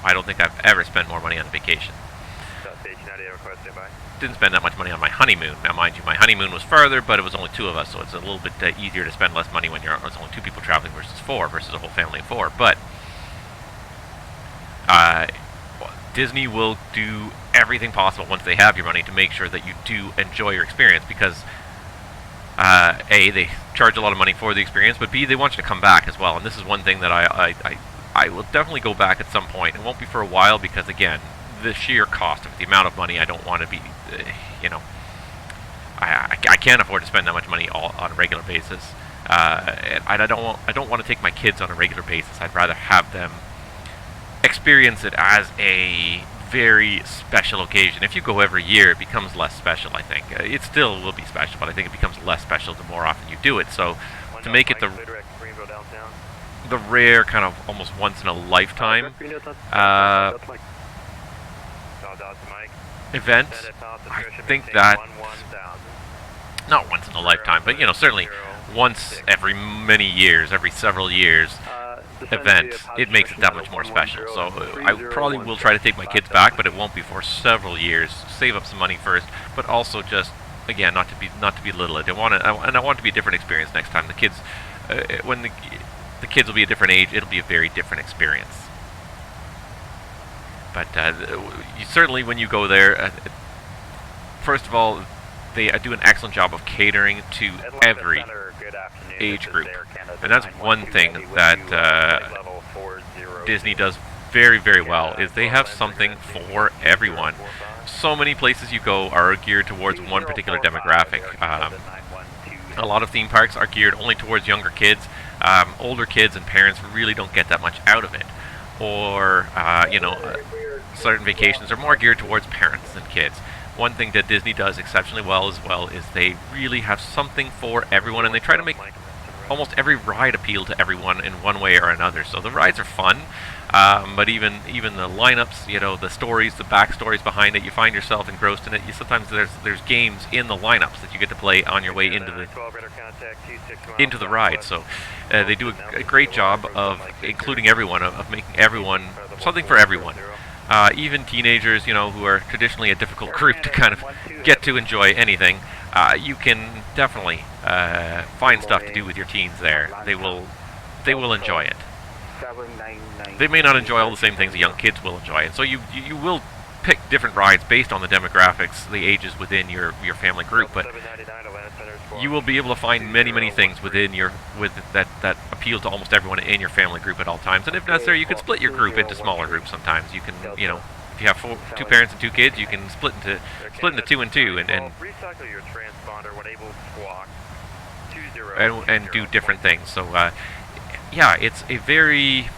I don't think I've ever spent more money on a vacation. Didn't spend that much money on my honeymoon. Now, mind you, my honeymoon was further, but it was only 2 of us, so it's a little bit easier to spend less money when there's only 2 people traveling versus 4, versus a whole family of 4. But Disney will do everything possible once they have your money to make sure that you do enjoy your experience, because A, they charge a lot of money for the experience, but B, they want you to come back as well. And this is one thing that I will definitely go back at some point. It won't be for a while because, again, the sheer cost of it, the amount of money, I don't want to be, I can't afford to spend that much money on a regular basis. And I don't want to take my kids on a regular basis. I'd rather have them experience it as a very special occasion. If you go every year, it becomes less special, I think. It still will be special, but I think it becomes less special the more often you do it. So to make it the rare kind of almost once in a lifetime event, I think that, not once in a lifetime, but certainly once every many years, every several years event, it makes it that much more special. So I probably will try to take my kids back, but it won't be for several years. Save up some money first, but also just, again, not to belittle it. I want it to be a different experience next time. The kids, when the kids will be a different age, it'll be a very different experience. But you certainly, when you go there, first of all, they do an excellent job of catering to every age group. And that's one thing that Disney does very, very well, is they have something for everyone. So many places you go are geared towards one particular demographic. A lot of theme parks are geared only towards younger kids. Older kids and parents really don't get that much out of it. Or, certain vacations are more geared towards parents than kids. One thing that Disney does exceptionally well is they really have something for everyone, and they try to make almost every ride appeal to everyone in one way or another. So the rides are fun, but even the lineups, the stories, the backstories behind it, you find yourself engrossed in it. Sometimes there's games in the lineups that you get to play on your way into the ride. So they do a great job of including everyone, of making everyone something for everyone. even teenagers, you know, who are traditionally a difficult group to kind of get to enjoy anything, you can definitely find stuff to do with your teens there. They will enjoy it. They may not enjoy all the same things the young kids will enjoy, and so you will pick different rides based on the demographics, the ages within your family group, but you will be able to find many things within that appeal to almost everyone in your family group at all times. And if necessary, you can split your group into smaller groups sometimes. You can, you know, if you have two parents and 2 kids, you can split into 2 and 2 and recycle your transponder when able to squawk 20 and do different things. So yeah, it's a very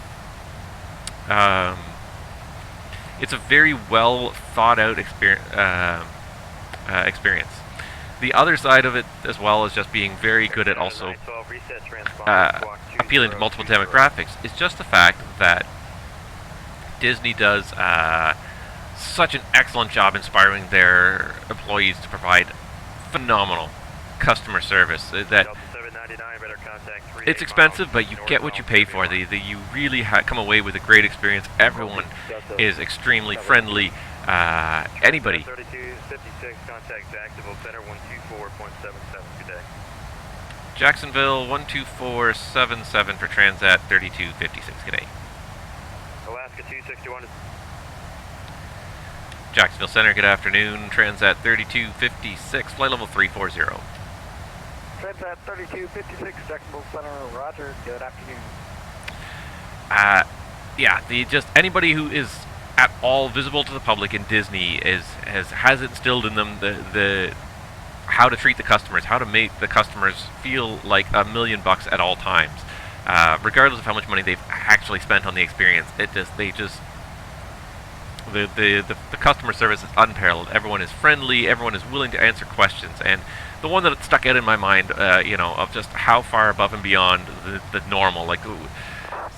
well thought out experience. The other side of it as well is just being very good at also appealing to multiple demographics. Is just the fact that Disney does such an excellent job inspiring their employees to provide phenomenal customer service. That it's expensive, but you get what you pay for. You really come away with a great experience. Everyone is extremely friendly. Anybody. 3256, contact Jacksonville Center 124.77. Good day. Jacksonville 12477 for Transat 3256. Good day. Alaska 261. Jacksonville Center, good afternoon. Transat 3256, flight level 340. Transat 3256, Jacksonville Center, roger, good afternoon. Yeah, just anybody who is at all visible to the public in Disney has instilled in them the how to treat the customers, how to make the customers feel like $1 million at all times, regardless of how much money they've actually spent on the experience. The customer service is unparalleled. Everyone is friendly. Everyone is willing to answer questions. And the one that stuck out in my mind, you know, of just how far above and beyond the normal. Like,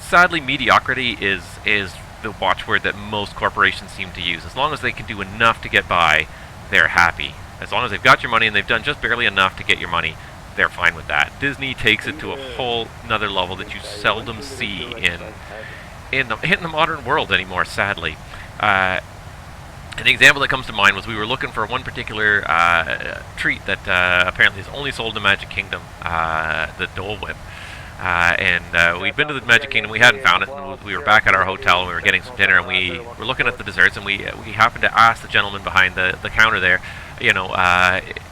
sadly, mediocrity is the watchword that most corporations seem to use. As long as they can do enough to get by, they're happy. As long as they've got your money and they've done just barely enough to get your money, they're fine with that. Disney takes it to a whole another level that you seldom see in the modern world anymore, sadly. An example that comes to mind was we were looking for one particular treat that apparently is only sold in the Magic Kingdom, the Dole Whip. And we'd been to the Magic Kingdom, we hadn't found it, and we were back at our hotel and we were getting some dinner, and we were looking at the desserts, and we happened to ask the gentleman behind the counter there, you know,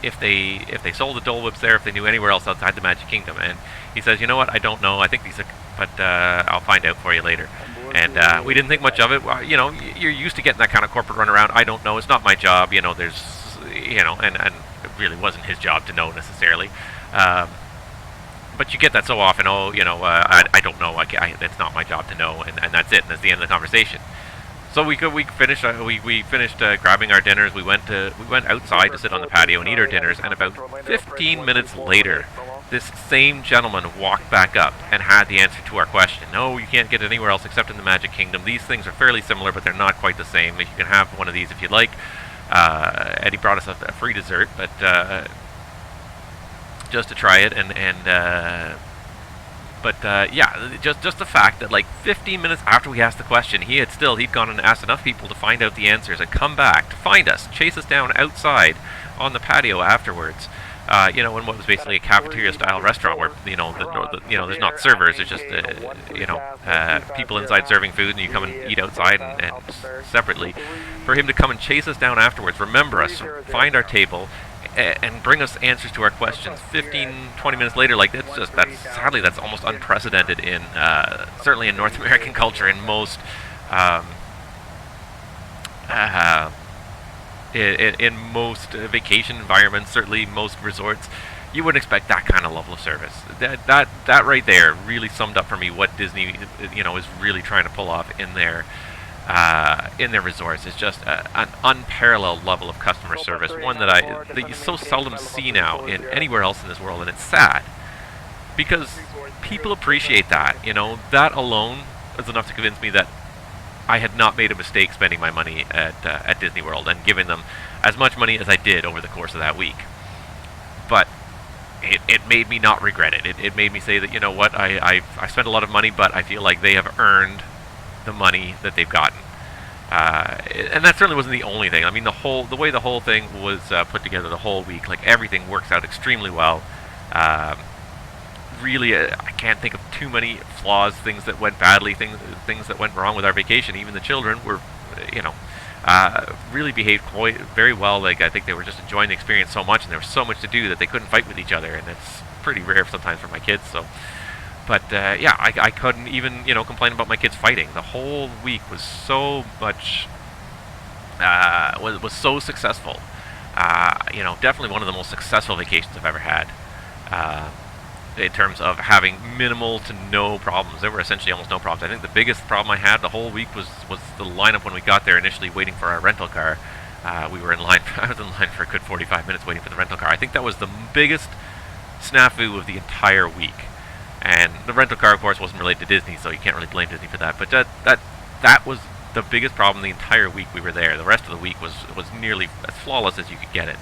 if they sold the Dole Whips there, if they knew anywhere else outside the Magic Kingdom. And he says, you know what, I don't know, I think these are, but I'll find out for you later. And we didn't think much of it. Well, you know, you're used to getting that kind of corporate runaround. I don't know, it's not my job, you know, there's, you know, and it really wasn't his job to know necessarily. But you get that so often. Oh, you know, I don't know. It's not my job to know, and that's it. And that's the end of the conversation. So we finished grabbing our dinners. We went outside to sit on the patio and eat our dinners. And about 15 minutes later, this same gentleman walked back up and had the answer to our question. No, you can't get it anywhere else except in the Magic Kingdom. These things are fairly similar, but they're not quite the same. You can have one of these if you'd like. And he brought us a free dessert, but just to try it, yeah, just the fact that like 15 minutes after we asked the question, he'd gone and asked enough people to find out the answers and come back to find us, chase us down outside on the patio afterwards. You know, in what was basically a cafeteria-style restaurant where, you know, there's not servers, there's just, you know, people inside serving food, and you come and eat outside and separately. For him to come and chase us down afterwards, remember us, find our table, and bring us answers to our questions 15, 20 minutes later, like, sadly, that's almost unprecedented in, certainly in North American culture, in most, in most vacation environments, certainly most resorts. You wouldn't expect that kind of level of service. That right there really summed up for me what Disney, you know, is really trying to pull off in their resorts. Is just an unparalleled level of customer service, one that you so seldom see now in anywhere else in this world, and it's sad because people appreciate that. You know, that alone is enough to convince me that I had not made a mistake spending my money at Disney World and giving them as much money as I did over the course of that week. But it made me not regret it. It made me say that, you know what, I spent a lot of money, but I feel like they have earned the money that they've gotten. And that certainly wasn't the only thing. I mean, the way the whole thing was put together the whole week, like everything works out extremely well. Really, I can't think of too many flaws, things that went badly, things that went wrong with our vacation. Even the children were, really behaved quite very well. Like, I think they were just enjoying the experience so much, and there was so much to do that they couldn't fight with each other, and it's pretty rare sometimes for my kids. So, but yeah, I couldn't even complain about my kids fighting. The whole week was so much was so successful. Definitely one of the most successful vacations I've ever had. In terms of having minimal to no problems. There were essentially almost no problems. I think the biggest problem I had the whole week was the lineup when we got there initially waiting for our rental car. We were in line, I was in line for a good 45 minutes waiting for the rental car. I think that was the biggest snafu of the entire week. And the rental car, of course, wasn't related to Disney, so you can't really blame Disney for that. But that was the biggest problem the entire week we were there. The rest of the week was nearly as flawless as you could get it.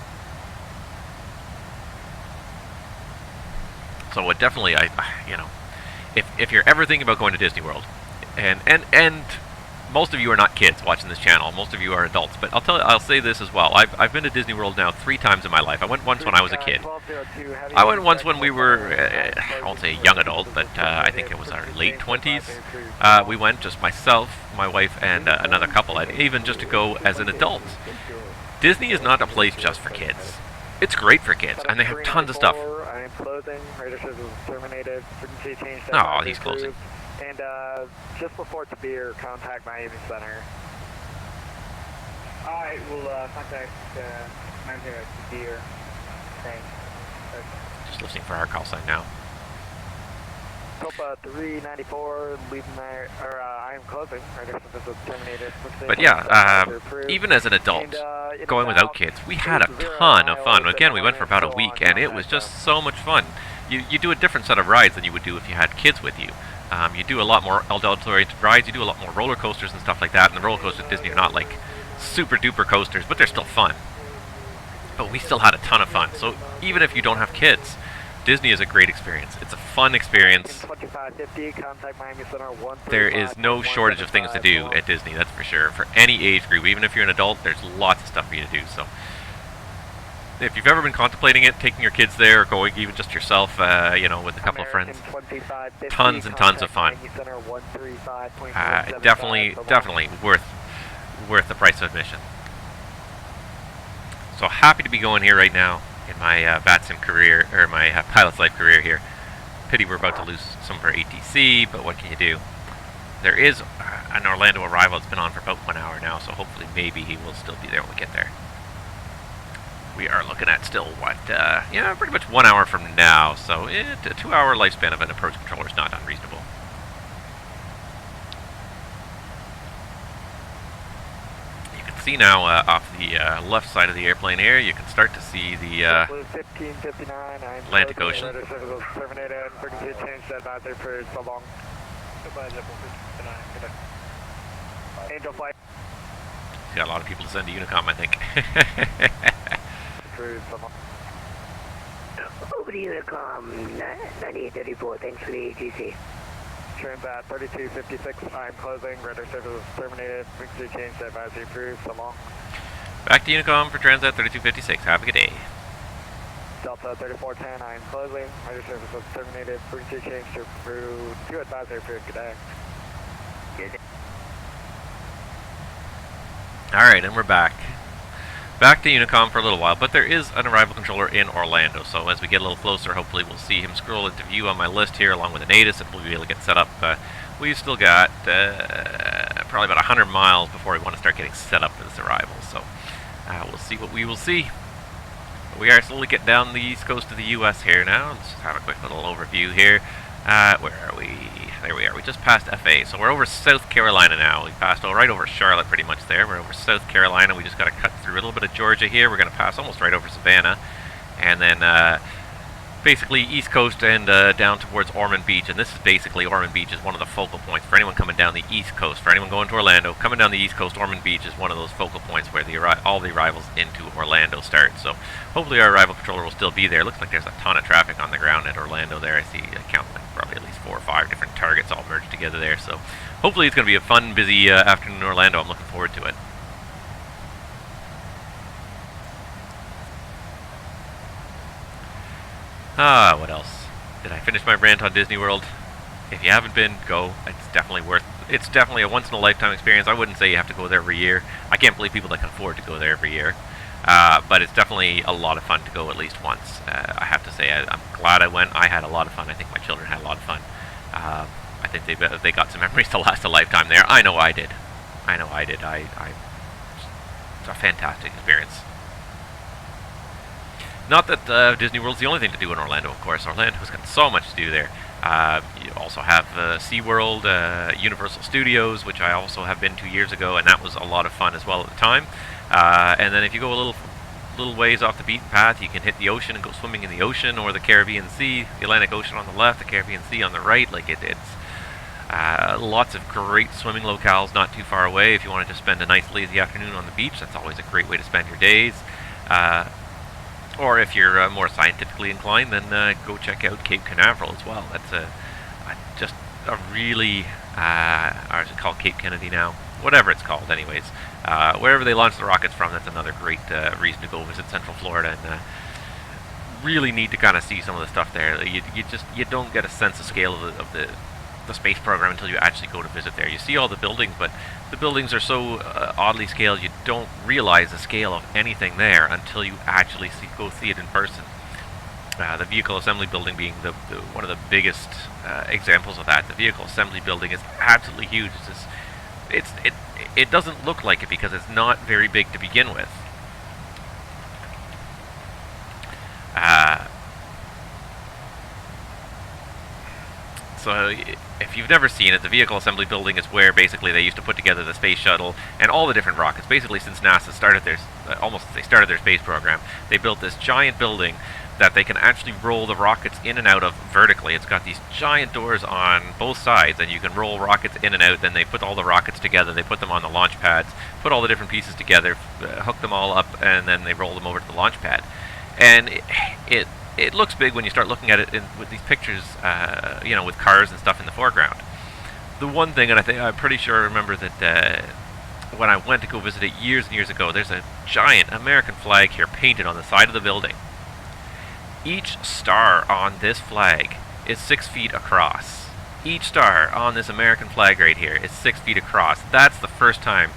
So it definitely, if you're ever thinking about going to Disney World, and most of you are not kids watching this channel, most of you are adults, but I'll say this as well. I've been to Disney World now 3 times in my life. I went once when I was a kid. I went once when we were, I won't say young adult, but I think it was our late 20s. We went, just myself, my wife, and another couple, and even just to go as an adult. Disney is not a place just for kids. It's great for kids, and they have tons of stuff. I'm closing. Radar service is terminated. Frequency change. Oh, he's closing. And just before to beer, contact Miami Center. Alright, we'll contact manager at Beer. Thanks. Just listening for our call sign now. Copa 394, leaving there, or I am closing. Radar service is terminated. But yeah, even as an adult, going without kids, we had a ton of fun. Again, we went for about a week, and it was just so much fun. You do a different set of rides than you would do if you had kids with you. You do a lot more adult-oriented rides, you do a lot more roller coasters and stuff like that, and the roller coasters at Disney are not like super-duper coasters, but they're still fun. But we still had a ton of fun, so even if you don't have kids, Disney is a great experience. It's a fun experience. There is no shortage of things to do at Disney, that's for sure. For any age group, even if you're an adult, there's lots of stuff for you to do. So, if you've ever been contemplating it, taking your kids there, or going even just yourself, with a couple of friends, tons and tons of fun. Definitely worth the price of admission. So happy to be going here right now in my VATSIM career, or my pilot's life career here. Pity we're about to lose some of our ATC, but what can you do? There is an Orlando arrival that's been on for about 1 hour now, so hopefully maybe he will still be there when we get there. We are looking at still, pretty much 1 hour from now, so a 2-hour lifespan of an approach controller is not unreasonable. You can see now off the left side of the airplane here, you can start to see the Atlantic Ocean. Angel flight. He's got a lot of people to send to Unicom, I think. Over to Unicom, 9834, thanks for the ATC. Transat 3256, I'm closing, radar service is terminated, frequency change to advisory approved, so long. Back to Unicom for Transat 3256, have a good day. Delta 3410, I'm closing, radar service is terminated, frequency change to advisory approved, good day. Good day. Alright, and we're back. Back to Unicom for a little while, but there is an arrival controller in Orlando, so as we get a little closer, hopefully we'll see him scroll into view on my list here, along with an ATIS, and we'll be able to get set up. We've still got probably about 100 miles before we want to start getting set up for this arrival, so we'll see what we will see. We are slowly getting down the east coast of the U.S. here now. Let's just have a quick little overview here. Where are we? There we are. We just passed FA, so we're over South Carolina now. We passed right over Charlotte pretty much there. We're over South Carolina. We just got to cut through a little bit of Georgia here. We're going to pass almost right over Savannah. And then basically East Coast and down towards Ormond Beach, and this is basically Ormond Beach is one of the focal points for anyone coming down the East Coast. For anyone going to Orlando, coming down the East Coast, Ormond Beach is one of those focal points where all the arrivals into Orlando start. So hopefully our arrival controller will still be there. Looks like there's a ton of traffic on the ground at Orlando there. I count like probably at least 4 or 5 different targets all merged together there. So hopefully it's going to be a fun, busy afternoon in Orlando. I'm looking forward to it. What else? Did I finish my rant on Disney World? If you haven't been, go. It's definitely a once-in-a-lifetime experience. I wouldn't say you have to go there every year. I can't believe people that can afford to go there every year. But it's definitely a lot of fun to go at least once. I have to say, I'm glad I went. I had a lot of fun. I think my children had a lot of fun. I think they got some memories to last a lifetime there. I know I did. It's a fantastic experience. Not that Disney World's the only thing to do in Orlando, of course. Orlando's got so much to do there. You also have SeaWorld, Universal Studios, which I also have been 2 years ago, and that was a lot of fun as well at the time. And then if you go a little ways off the beaten path, you can hit the ocean and go swimming in the ocean, or the Caribbean Sea, the Atlantic Ocean on the left, the Caribbean Sea on the right. Like it's lots of great swimming locales not too far away. If you wanted to spend a nice lazy afternoon on the beach, that's always a great way to spend your days. Or if you're more scientifically inclined, then go check out Cape Canaveral as well. That's just a really, or is it called Cape Kennedy now? Whatever it's called, anyways. Wherever they launch the rockets from, that's another great reason to go visit Central Florida, and really need to kind of see some of the stuff there. You don't get a sense of scale of the space program until you actually go to visit there. You see all the buildings, but the buildings are so oddly scaled, you don't realize the scale of anything there until you actually go see it in person. The vehicle assembly building being one of the biggest examples of that. The vehicle assembly building is absolutely huge. It doesn't look like it because it's not very big to begin with. So if you've never seen it, the vehicle assembly building is where basically they used to put together the space shuttle and all the different rockets. Basically, since NASA started their space program, they built this giant building that they can actually roll the rockets in and out of vertically. It's got these giant doors on both sides, and you can roll rockets in and out. Then they put all the rockets together, they put them on the launch pads, put all the different pieces together, hook them all up, and then they roll them over to the launch pad. And it looks big when you start looking at it with these pictures, with cars and stuff in the foreground. The one thing, and I'm pretty sure I remember that when I went to go visit it years and years ago, there's a giant American flag here painted on the side of the building. Each star on this flag is 6 feet across. Each star on this American flag right here is 6 feet across. That's the first time.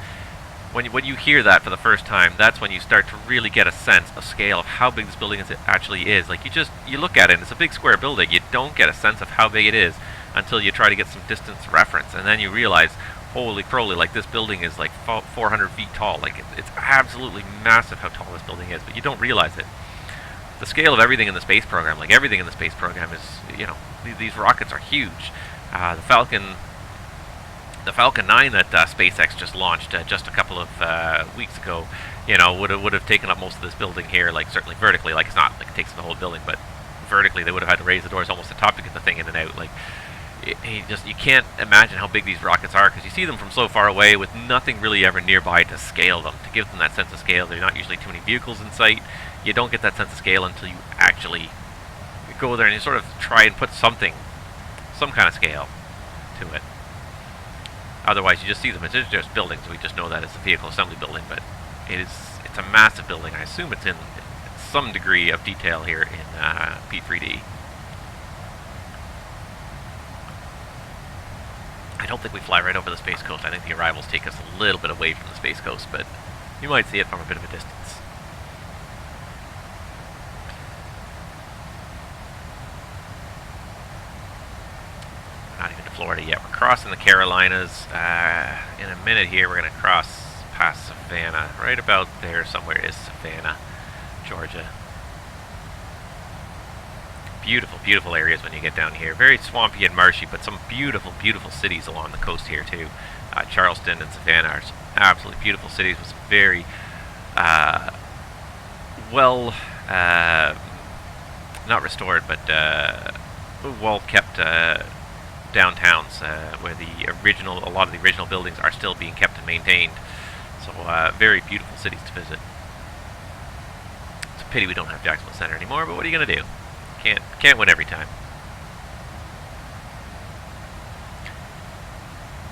When you hear that for the first time, that's when you start to really get a sense of scale of how big this building actually is. Like you look at it, and it's a big square building. You don't get a sense of how big it is until you try to get some distance reference, and then you realize, holy crowley, like this building is like 400 feet tall. Like it's absolutely massive how tall this building is, but you don't realize it. The scale of everything in the space program, like everything in the space program is, these rockets are huge. The Falcon 9 that SpaceX just launched just a couple of weeks ago, would have taken up most of this building here, like certainly vertically. Like it's not like it takes up the whole building, but vertically they would have had to raise the doors almost to the top to get the thing in and out. Like you can't imagine how big these rockets are because you see them from so far away with nothing really ever nearby to scale them, to give them that sense of scale. There's not usually too many vehicles in sight. You don't get that sense of scale until you actually go there and you sort of try and put some kind of scale to it. Otherwise, you just see them as just buildings. We just know that it's a vehicle assembly building, but it's a massive building. I assume it's in some degree of detail here in P3D. I don't think we fly right over the Space Coast. I think the arrivals take us a little bit away from the Space Coast, but you might see it from a bit of a distance. Not even to Florida yet. We're crossing the Carolinas. In a minute here, we're going to cross past Savannah. Right about there somewhere is Savannah, Georgia. Beautiful, beautiful areas when you get down here. Very swampy and marshy, but some beautiful, beautiful cities along the coast here too. Charleston and Savannah are absolutely beautiful cities with some very not restored, but well-kept downtowns where a lot of the original buildings are still being kept and maintained. So very beautiful cities to visit. It's a pity we don't have Jacksonville Center anymore, but what are you going to do? Can't win every time.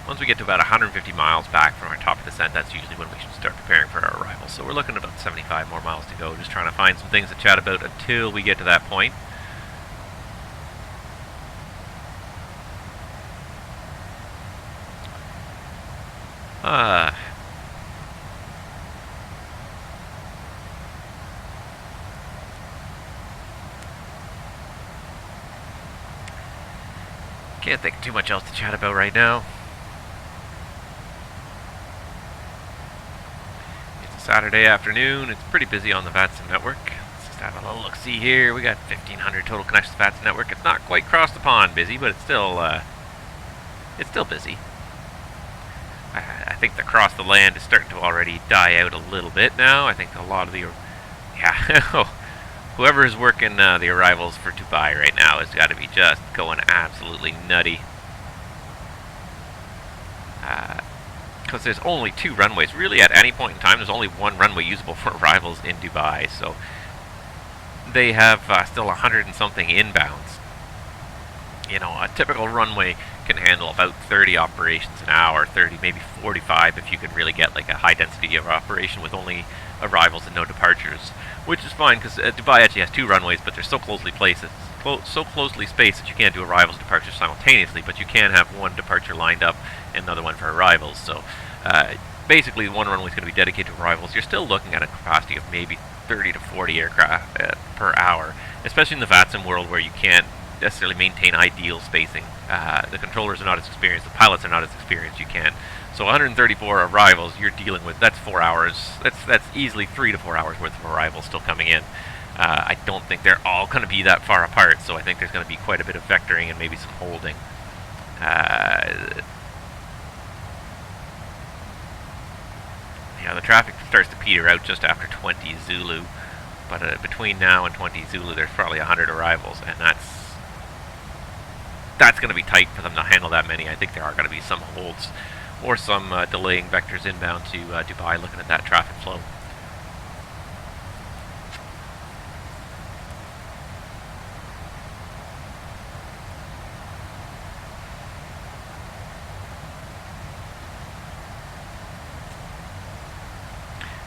Once we get to about 150 miles back from our top of descent, that's usually when we should start preparing for our arrival. So we're looking at about 75 more miles to go, just trying to find some things to chat about until we get to that point. Can't think too much else to chat about right now. It's a Saturday afternoon. It's pretty busy on the VATSIM network. Let's just have a little look-see here. We got 1,500 total connections to the VATSIM network. It's not quite across the pond busy, but it's still busy. I think the cross the land is starting to already die out a little bit now. I think a lot of the whoever is working the arrivals for Dubai right now has got to be just going absolutely nutty. Because there's only 2 runways. Really, at any point in time, there's only 1 runway usable for arrivals in Dubai. So they have still 100 and something inbounds. You know, a typical runway can handle about 30 operations an hour, 30, maybe 45 if you can really get like a high density of operation with only arrivals and no departures, which is fine because Dubai actually has 2 runways, but they're so closely placed, so closely spaced that you can't do arrivals and departures simultaneously, but you can have 1 departure lined up and another one for arrivals. So basically 1 runway is going to be dedicated to arrivals. You're still looking at a capacity of maybe 30 to 40 aircraft per hour, especially in the VATSIM world where you can't necessarily maintain ideal spacing. The controllers are not as experienced, the pilots are not as experienced. You can. So 134 arrivals you're dealing with, that's 4 hours. That's easily 3 to 4 hours worth of arrivals still coming in. I don't think they're all going to be that far apart, so I think there's going to be quite a bit of vectoring and maybe some holding. The traffic starts to peter out just after 20 Zulu, but between now and 20 Zulu there's probably 100 arrivals, and that's going to be tight for them to handle that many. I think there are going to be some holds or some delaying vectors inbound to Dubai looking at that traffic flow.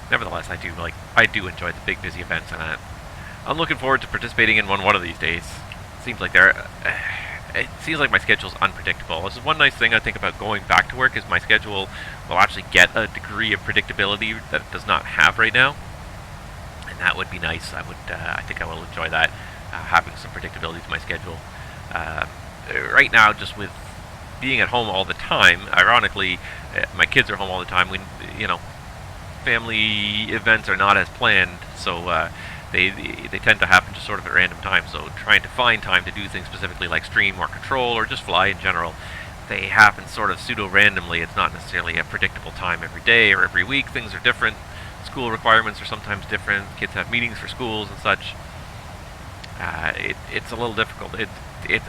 Nevertheless, I do enjoy the big busy events, and I'm looking forward to participating in one of these days. It seems like my schedule's unpredictable. This is one nice thing I think about going back to work, is my schedule will actually get a degree of predictability that it does not have right now, and that would be nice. I think I will enjoy that, having some predictability to my schedule. Right now, just with being at home all the time, ironically, my kids are home all the time. Family events are not as planned, so they tend to happen just sort of at random times. So trying to find time to do things specifically like stream or control or just fly in general, they happen sort of pseudo-randomly. It's not necessarily a predictable time every day or every week. Things are different. School requirements are sometimes different. Kids have meetings for schools and such. It's a little difficult.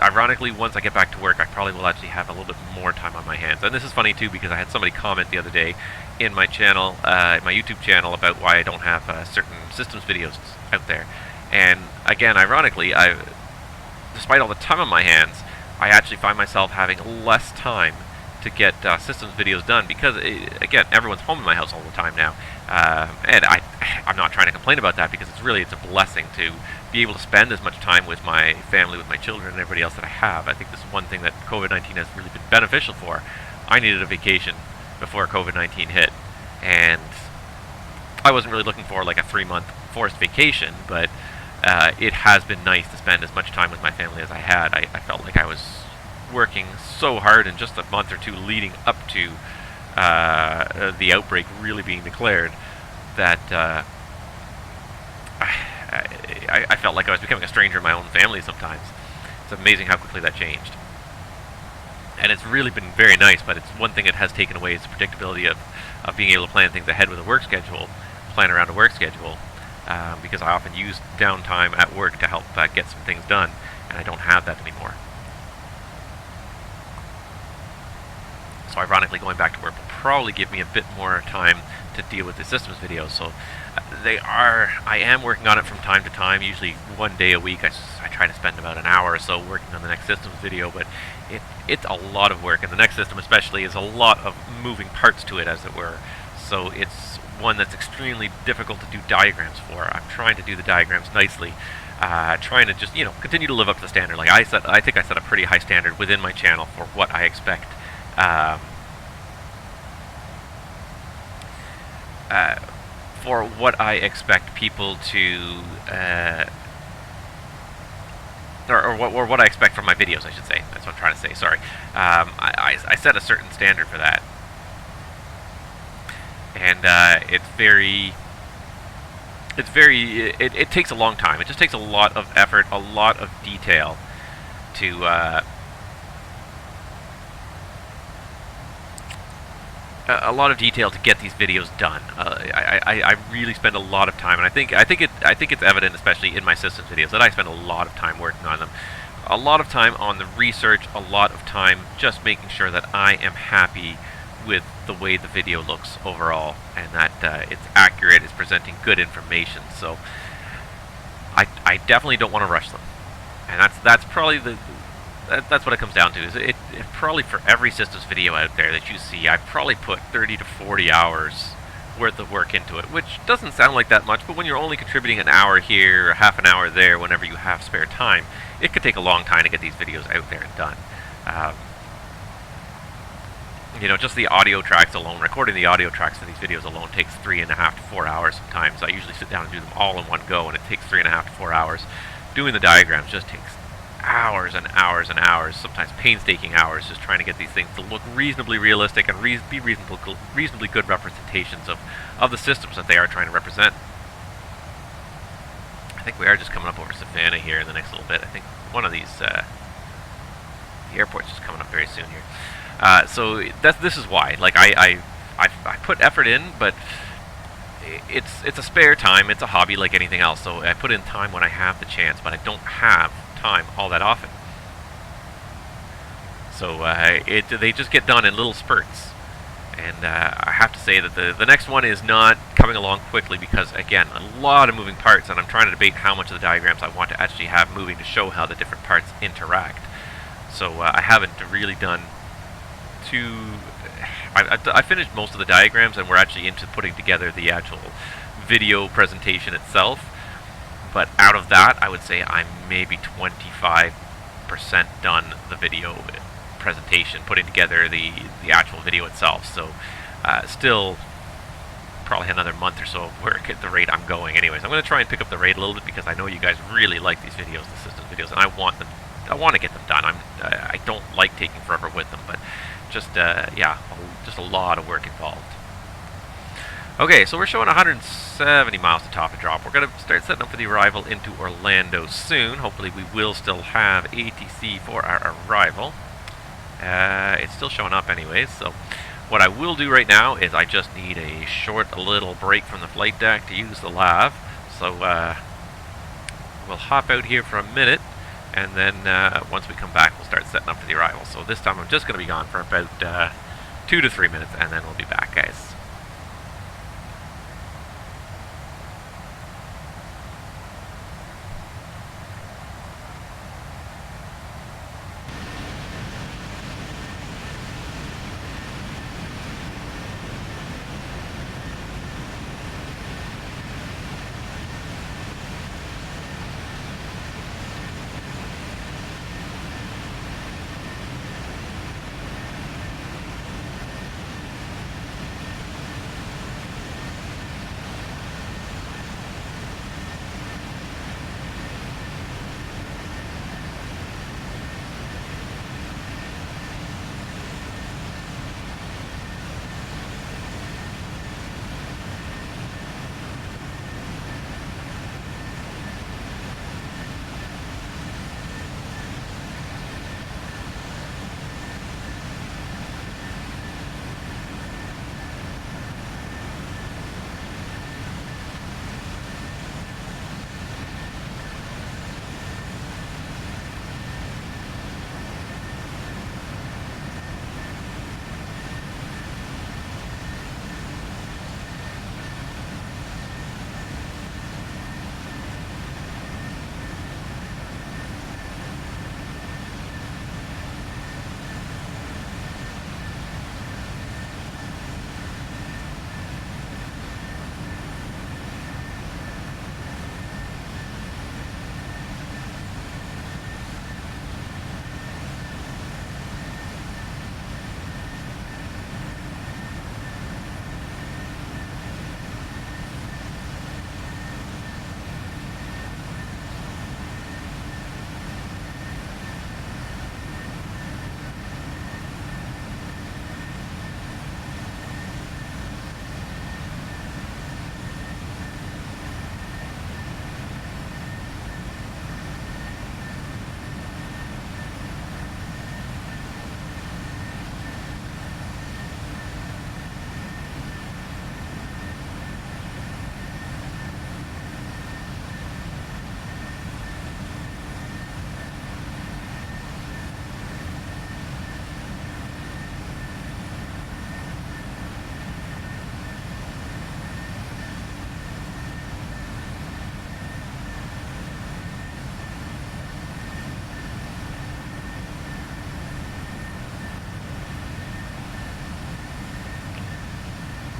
Ironically, once I get back to work, I probably will actually have a little bit more time on my hands. And this is funny too, because I had somebody comment the other day in my channel, my YouTube channel, about why I don't have certain systems videos out there. And again, ironically, despite all the time on my hands, I actually find myself having less time to get systems videos done because, again, everyone's home in my house all the time now. And I'm not trying to complain about that, because it's a blessing to be able to spend as much time with my family, with my children, and everybody else that I have. I think this is one thing that COVID-19 has really been beneficial for. I needed a vacation before COVID-19 hit, and I wasn't really looking for like a 3-month forced vacation, but it has been nice to spend as much time with my family as I had. I felt like I was working so hard in just a month or 2 leading up to the outbreak really being declared that I felt like I was becoming a stranger in my own family sometimes. It's amazing how quickly that changed. And it's really been very nice, but it's one thing it has taken away is the predictability of being able to plan things ahead with a work schedule, plan around a work schedule. because I often use downtime at work to help get some things done, and I don't have that anymore. So ironically, going back to work will probably give me a bit more time to deal with the systems videos. So I am working on it from time to time, usually one day a week. I try to spend about an hour or so working on the next systems video, but it's a lot of work, and the next system especially is a lot of moving parts to it, as it were. So it's one that's extremely difficult to do diagrams for. I'm trying to do the diagrams nicely, trying to just, continue to live up to the standard. Like I think I set a pretty high standard within my channel for what I expect people to or what I expect from my videos, I should say. That's what I'm trying to say. Sorry. I set a certain standard for that, and it takes a long time. It just takes a lot of effort, a lot of detail to get these videos done. I really spend a lot of time, and I think it's evident, especially in my systems videos, that I spend a lot of time working on them. A lot of time on the research, a lot of time just making sure that I am happy with the way the video looks overall, and that it's accurate, it's presenting good information. So I definitely don't want to rush them, and that's probably that's what it comes down to. Is it probably for every systems video out there that you see, I probably put 30 to 40 hours worth of work into it, which doesn't sound like that much, but when you're only contributing an hour here or half an hour there whenever you have spare time, it could take a long time to get these videos out there and done. Just the audio tracks alone, recording the audio tracks for these videos alone takes 3.5 to 4 hours sometimes. I usually sit down and do them all in one go, and it takes 3.5 to 4 hours. Doing the diagrams just takes hours and hours and hours, sometimes painstaking hours, just trying to get these things to look reasonably realistic and be reasonably good representations of the systems that they are trying to represent. I think we are just coming up over Savannah here in the next little bit. I think one of these, the airport's just coming up very soon here. So this is why. Like I put effort in, but it's a spare time. It's a hobby like anything else. So I put in time when I have the chance, but I don't have time all that often. So they just get done in little spurts. And I have to say that the next one is not coming along quickly because, again, a lot of moving parts, and I'm trying to debate how much of the diagrams I want to actually have moving to show how the different parts interact. So I haven't really done too... I finished most of the diagrams, and we're actually into putting together the actual video presentation itself. But out of that, I would say I'm maybe 25% done the video presentation, putting together the actual video itself. So still probably another month or so of work at the rate I'm going. Anyways, I'm going to try and pick up the rate a little bit because I know you guys really like these videos, the systems videos, and I want to get them done. I don't like taking forever with them, but just just a lot of work involved. Okay, so we're showing 170 miles to top and drop. We're going to start setting up for the arrival into Orlando soon. Hopefully we will still have ATC for our arrival. It's still showing up anyways, so what I will do right now is I just need a short little break from the flight deck to use the lav. So we'll hop out here for a minute, and then once we come back we'll start setting up for the arrival. So this time I'm just going to be gone for about 2 to 3 minutes, and then we'll be back, guys.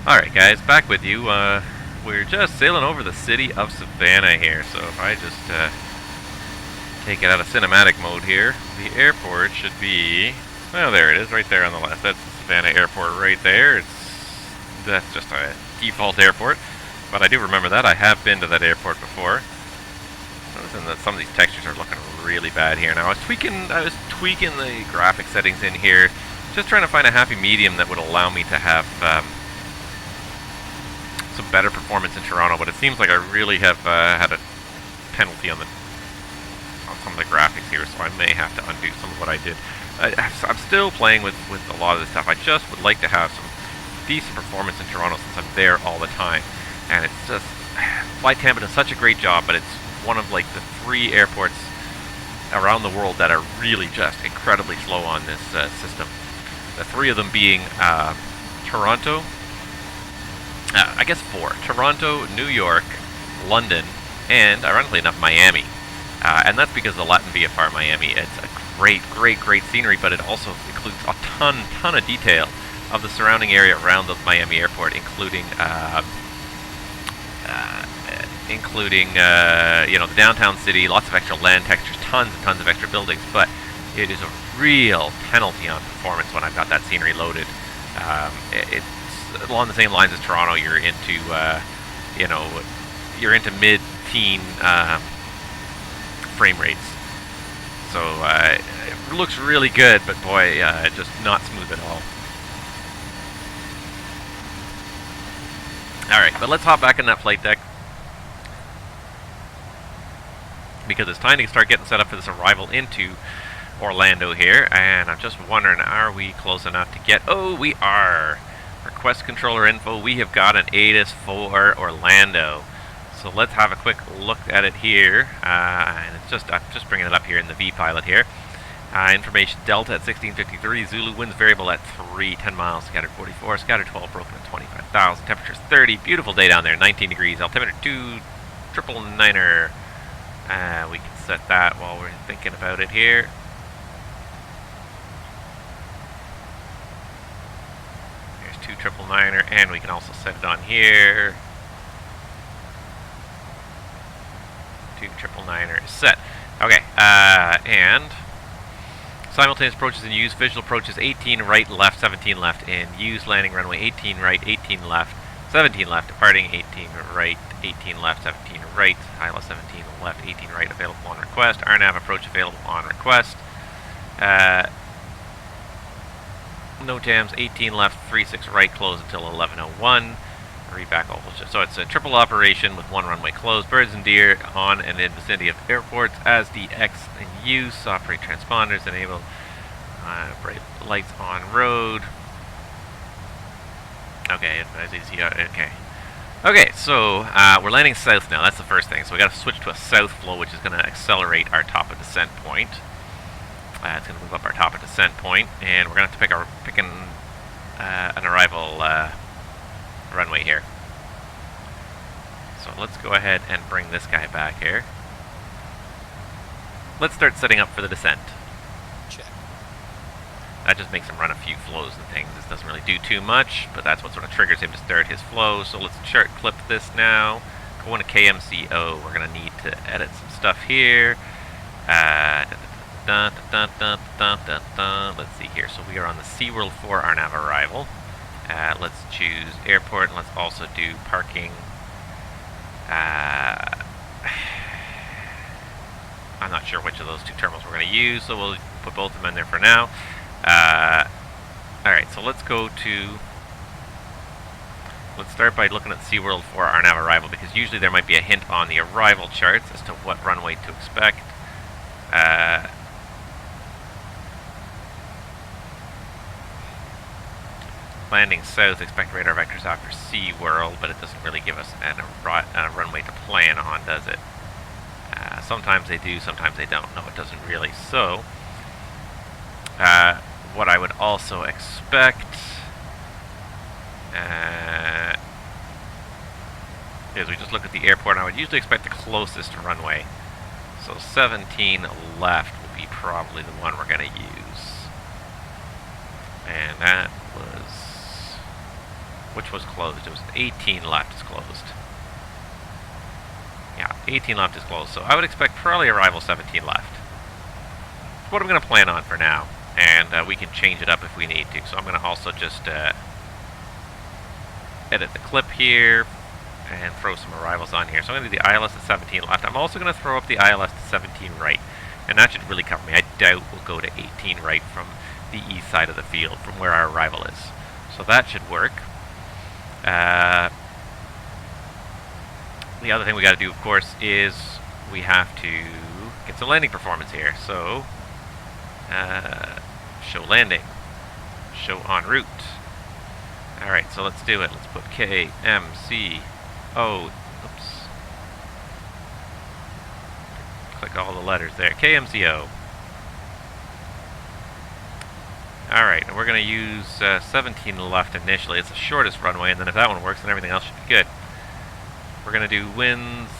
Alright guys, back with you. We're just sailing over the city of Savannah here, so if I just take it out of cinematic mode here, the airport should be, well, there it is, right there on the left. That's the Savannah airport right there. That's just a default airport, but I do remember that. I have been to that airport before. Noticing that some of these textures are looking really bad here. Now I was tweaking the graphic settings in here, just trying to find a happy medium that would allow me to have some better performance in Toronto, but it seems like I really have had a penalty on some of the graphics here, so I may have to undo some of what I did. I'm still playing with a lot of this stuff. I just would like to have some decent performance in Toronto since I'm there all the time, and it's just, Flight Tampa does such a great job, but it's one of like the 3 airports around the world that are really just incredibly slow on this system. The 3 of them being Toronto, I guess 4. Toronto, New York, London, and ironically enough, Miami. And that's because of the Latin VFR Miami. It's a great scenery, but it also includes a ton of detail of the surrounding area around the Miami airport, including you know, the downtown city, lots of extra land textures, tons and tons of extra buildings, but it is a real penalty on performance when I've got that scenery loaded. It's along the same lines as Toronto. You're into, you know, you're into mid-teen frame rates. So it looks really good, but boy, just not smooth at all. Alright, but let's hop back in that flight deck, because it's time to start getting set up for this arrival into Orlando here, and I'm just wondering, are we close enough to get... Oh, we are! Request controller info, we have got an ATIS for Orlando. So let's have a quick look at it here, and it's just, I'm just bringing it up here in the V-pilot here. Information, Delta at 1653, Zulu, winds variable at 3, 10 miles, scattered 44, scattered 12, broken at 25,000, temperatures 30, beautiful day down there, 19 degrees, altimeter 2, 999er. We can set that while we're thinking about it here. There's 2999er, and we can also set it on here. 2999er is set. Okay, and simultaneous approaches in use, visual approaches 18 right, left, 17 left in use, landing runway 18 right, 18 left, 17 left, departing 18 right, 18 left, 17 right, ILS 17 left, 18 right, available on request, RNAV approach available on request, NOTAMs 18 left, 36 right, close until 11:01, reback all shift. So it's a triple operation with 1 runway closed, birds and deer on and in vicinity of airports, as DX in use, operate transponders, enable bright lights on road. Okay, okay. Okay, so we're landing south now. That's the first thing. So we got to switch to a south flow, which is going to accelerate our top of descent point. It's going to move up our top of descent point, and we're going to have to pick an arrival runway here. So let's go ahead and bring this guy back here. Let's start setting up for the descent. Check. That just makes him run a few flows and things. This doesn't really do too much, but that's what sort of triggers him to start his flow. So let's chart clip this now. Go into KMCO. We're going to need to edit some stuff here. Let's see here. So we are on the SeaWorld 4 RNAV arrival. Let's choose airport, and let's also do parking. I'm not sure which of those 2 terminals we're going to use, so we'll put both of them in there for now. Alright, so let's start by looking at SeaWorld 4 RNAV arrival, because usually there might be a hint on the arrival charts as to what runway to expect. Landing south, expect radar vectors after SeaWorld, but it doesn't really give us a runway to plan on, does it? Sometimes they do, sometimes they don't. No, it doesn't really. So, what I would also expect is we just look at the airport, and I would usually expect the closest runway. So 17 left will be probably the one we're going to use. And that was which was closed. It was 18 left is closed. Yeah, 18 left is closed. So I would expect probably arrival 17 left. That's what I'm going to plan on for now. And we can change it up if we need to. So I'm going to also just edit the clip here and throw some arrivals on here. So I'm going to do the ILS to 17 left. I'm also going to throw up the ILS to 17 right. And that should really cover me. I doubt we'll go to 18 right from the east side of the field, from where our arrival is. So that should work. The other thing we got to do, of course, is we have to get some landing performance here. So, show landing. Show en route. Alright, so let's do it. Let's put KMCO. Oops. Click all the letters there. KMCO. Alright, and we're going to use 17 left initially. It's the shortest runway, and then if that one works, then everything else should be good. We're going to do winds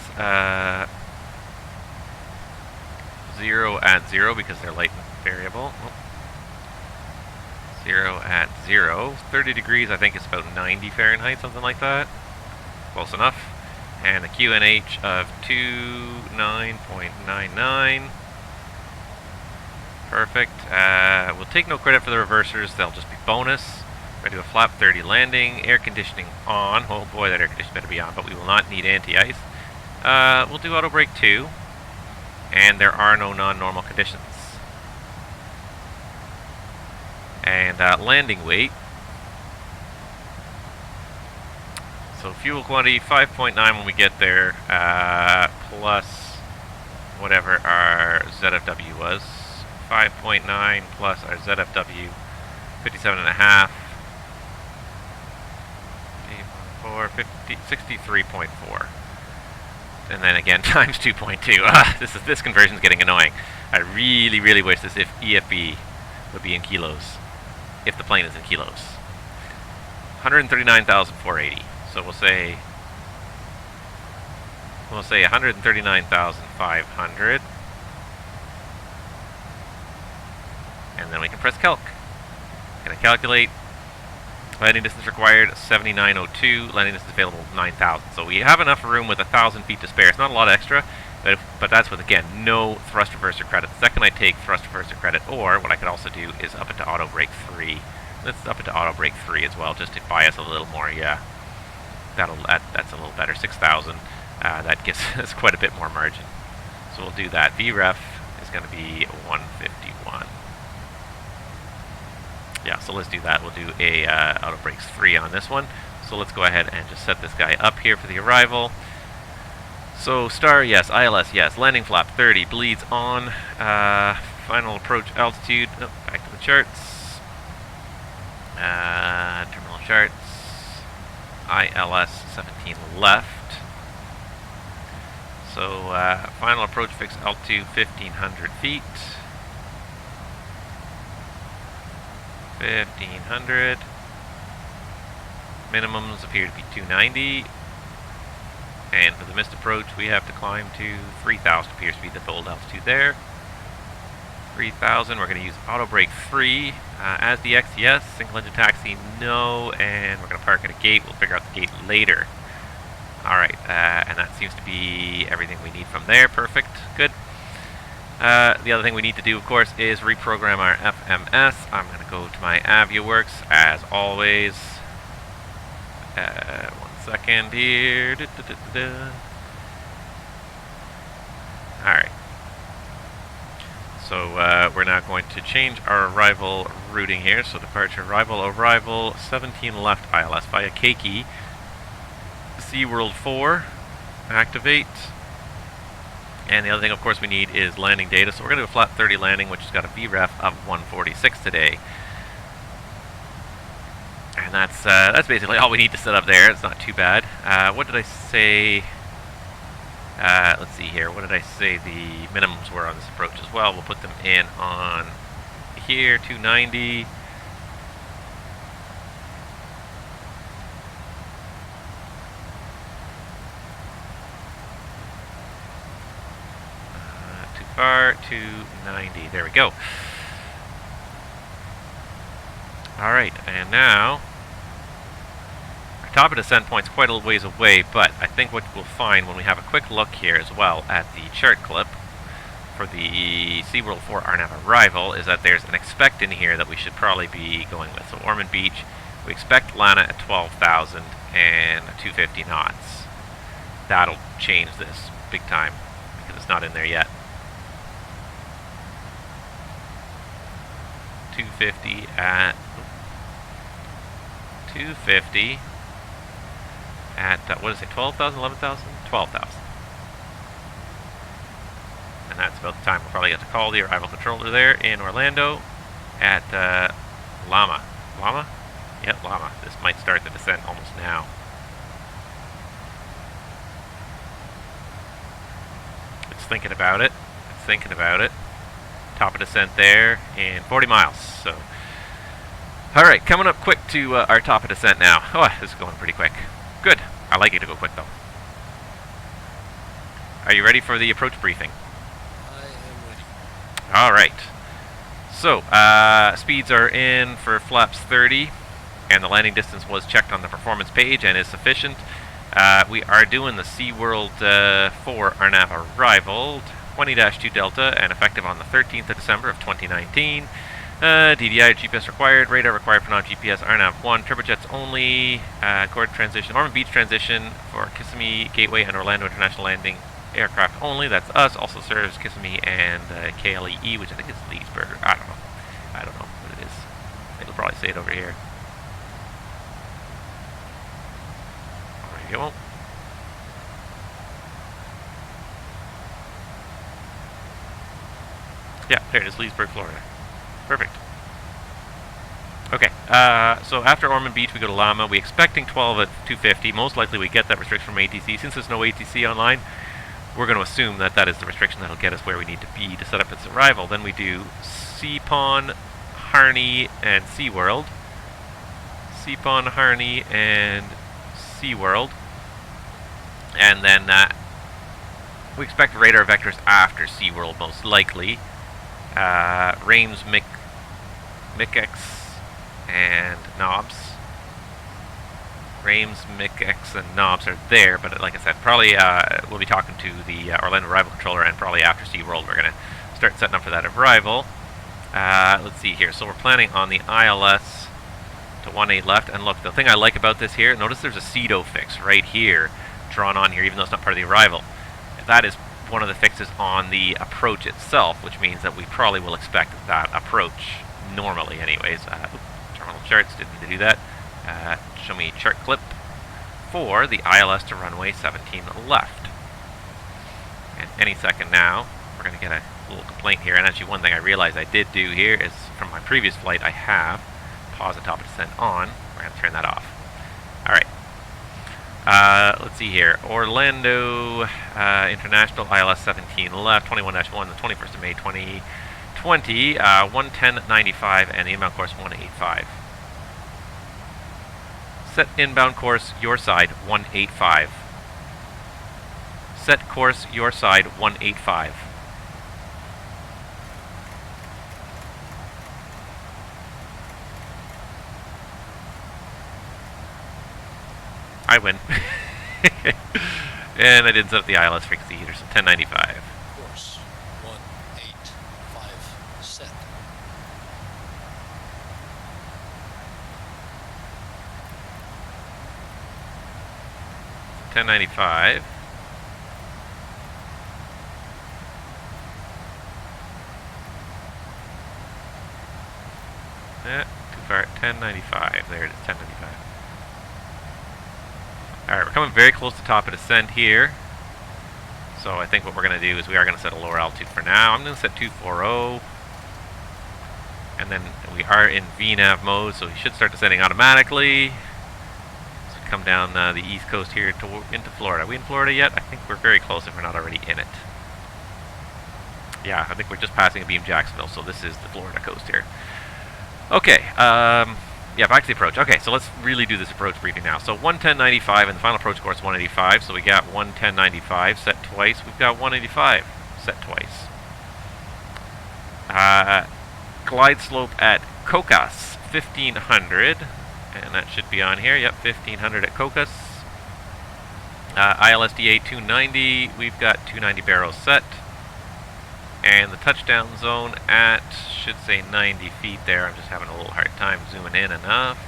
0 at 0 because they're light and variable. Oh. 0 at 0. 30 degrees, I think it's about 90 Fahrenheit, something like that. Close enough. And a QNH of 29.99. Perfect. We'll take no credit for the reversers. They'll just be bonus. We're going to do a flap 30 landing. Air conditioning on. Oh boy, that air conditioning better be on, but we will not need anti-ice. We'll do auto brake 2. And there are no non-normal conditions. And landing weight. So fuel quantity 5.9 when we get there, plus whatever our ZFW was. 5.9 plus our ZFW 57.5. 63.4. And then again times 2.2. This conversion is getting annoying. I really, really wish this EFB would be in kilos. If the plane is in kilos. 139,480. So we'll say 139,500. And then we can press calc. Gonna calculate. Landing distance required 7902. Landing distance available 9,000. So we have enough room with 1,000 feet to spare. It's not a lot extra, but that's with, again, no thrust reverser credit. The second I take thrust reverser credit, or what I could also do is up it to auto brake 3. Let's up it to auto brake 3 as well, just to buy us a little more. Yeah, that's a little better. 6,000. That gives us quite a bit more margin. So we'll do that. VREF is going to be 151. Yeah, so let's do that. We'll do a auto brakes 3 on this one. So let's go ahead and just set this guy up here for the arrival. So star, yes. ILS, yes. Landing flap 30. Bleeds on. Final approach altitude. Oh, back to the charts. Terminal charts. ILS 17 left. So final approach fixed altitude 1,500 feet. 1,500. Minimums appear to be 290. And for the missed approach, we have to climb to 3,000. Appears to be the bold altitude there. 3,000. We're going to use auto brake 3 as the XCS. Single engine taxi, no. And we're going to park at a gate. We'll figure out the gate later. Alright, and that seems to be everything we need from there. Perfect. Good. The other thing we need to do, of course, is reprogram our FMS. I'm going to go to my AviaWorks, as always. 1 second here. Alright. So we're now going to change our arrival routing here. So departure, arrival, 17 left ILS via Keiki. SeaWorld 4, activate. And the other thing, of course, we need is landing data. So we're going to do a flat 30 landing, which has got a VREF of 146 today. And that's basically all we need to set up there. It's not too bad. What did I say? Let's see here. What did I say the minimums were on this approach as well? We'll put them in on here, 290. Too far, 290. There we go. Alright, and now top of descent point's quite a ways away, but I think what we'll find when we have a quick look here as well at the chart clip for the SeaWorld 4 RNAV arrival is that there's an expect in here that we should probably be going with. So Ormond Beach, we expect Lana at 12,000 and 250 knots. That'll change this big time because it's not in there yet. 250 at 250 at what is it? 12,000, 11,000, 12,000. And that's about the time we'll probably get to call the arrival controller there in Orlando at Llama. Llama? Yeah, Llama. This might start the descent almost now. It's thinking about it. It's thinking about it. Top of descent there in 40 miles. So, all right, coming up quick to our top of descent now. Oh, this is going pretty quick. Good. I like it to go quick though. Are you ready for the approach briefing? I am ready. All right. So, speeds are in for flaps 30, and the landing distance was checked on the performance page and is sufficient. We are doing the SeaWorld 4 RNAV arrival, 20-2 Delta, and effective on the 13th of December of 2019. DDI GPS required, radar required for non-GPS, RNAV 1, turbojets only, chord transition, Ormond Beach transition for Kissimmee, Gateway, and Orlando International Landing aircraft only. That's us. Also serves Kissimmee and KLEE, which I think is Leesburg. I don't know. I don't know what it is. It'll probably say it over here. There you go. Yeah, there it is, Leesburg, Florida. Perfect. Okay, so after Ormond Beach, we go to Llama. We're expecting 12 at 250. Most likely we get that restriction from ATC. Since there's no ATC online, we're going to assume that that is the restriction that will get us where we need to be to set up its arrival. Then we do Seapon, Harney, and SeaWorld. Seapon, Harney, and SeaWorld. And then we expect radar vectors after SeaWorld, most likely. Rames, MIC-X, and knobs. Rames, MIC-X, and knobs are there, but like I said, probably we'll be talking to the Orlando arrival controller, and probably after SeaWorld we're going to start setting up for that arrival. Let's see here. So we're planning on the ILS to 18 left, and look, the thing I like about this here, notice there's a CEDO fix right here, drawn on here, even though it's not part of the arrival. That is one of the fixes on the approach itself, which means that we probably will expect that approach normally anyways. Terminal charts, didn't need to do that. Show me chart clip for the ILS to runway 17 left. And any second now, we're going to get a little complaint here. And actually one thing I realized I did do here is from my previous flight, I have pause and top of descent on. We're going to turn that off. All right. Let's see here. Orlando International ILS 17 left, 21-1, the 21st of May 2020, 110.95, and the inbound course 185. Set inbound course your side 185. Set course your side 185. I win. And I didn't set up the ILS frequency either, so 1095. Course 185 set. $10.95. Too far. $10.95. There it is. $10.95. Alright, we're coming very close to top of descent here. So I think what we're going to do is we are going to set a lower altitude for now. I'm going to set 240. And then we are in VNAV mode, so we should start descending automatically. So we come down the east coast here into Florida. Are we in Florida yet? I think we're very close if we're not already in it. Yeah, I think we're just passing a beam Jacksonville, so this is the Florida coast here. Okay, yeah, back to the approach. Okay, so let's really do this approach briefing now. So 110.95 and the final approach course 185. So we got 110.95 set twice. We've got 185 set twice. Glide slope at Cocos 1500. And that should be on here. Yep, 1500 at Cocos. ILSDA 290. We've got 290 barrels set. And the touchdown zone at, should say 90 feet there. I'm just having a little hard time zooming in enough.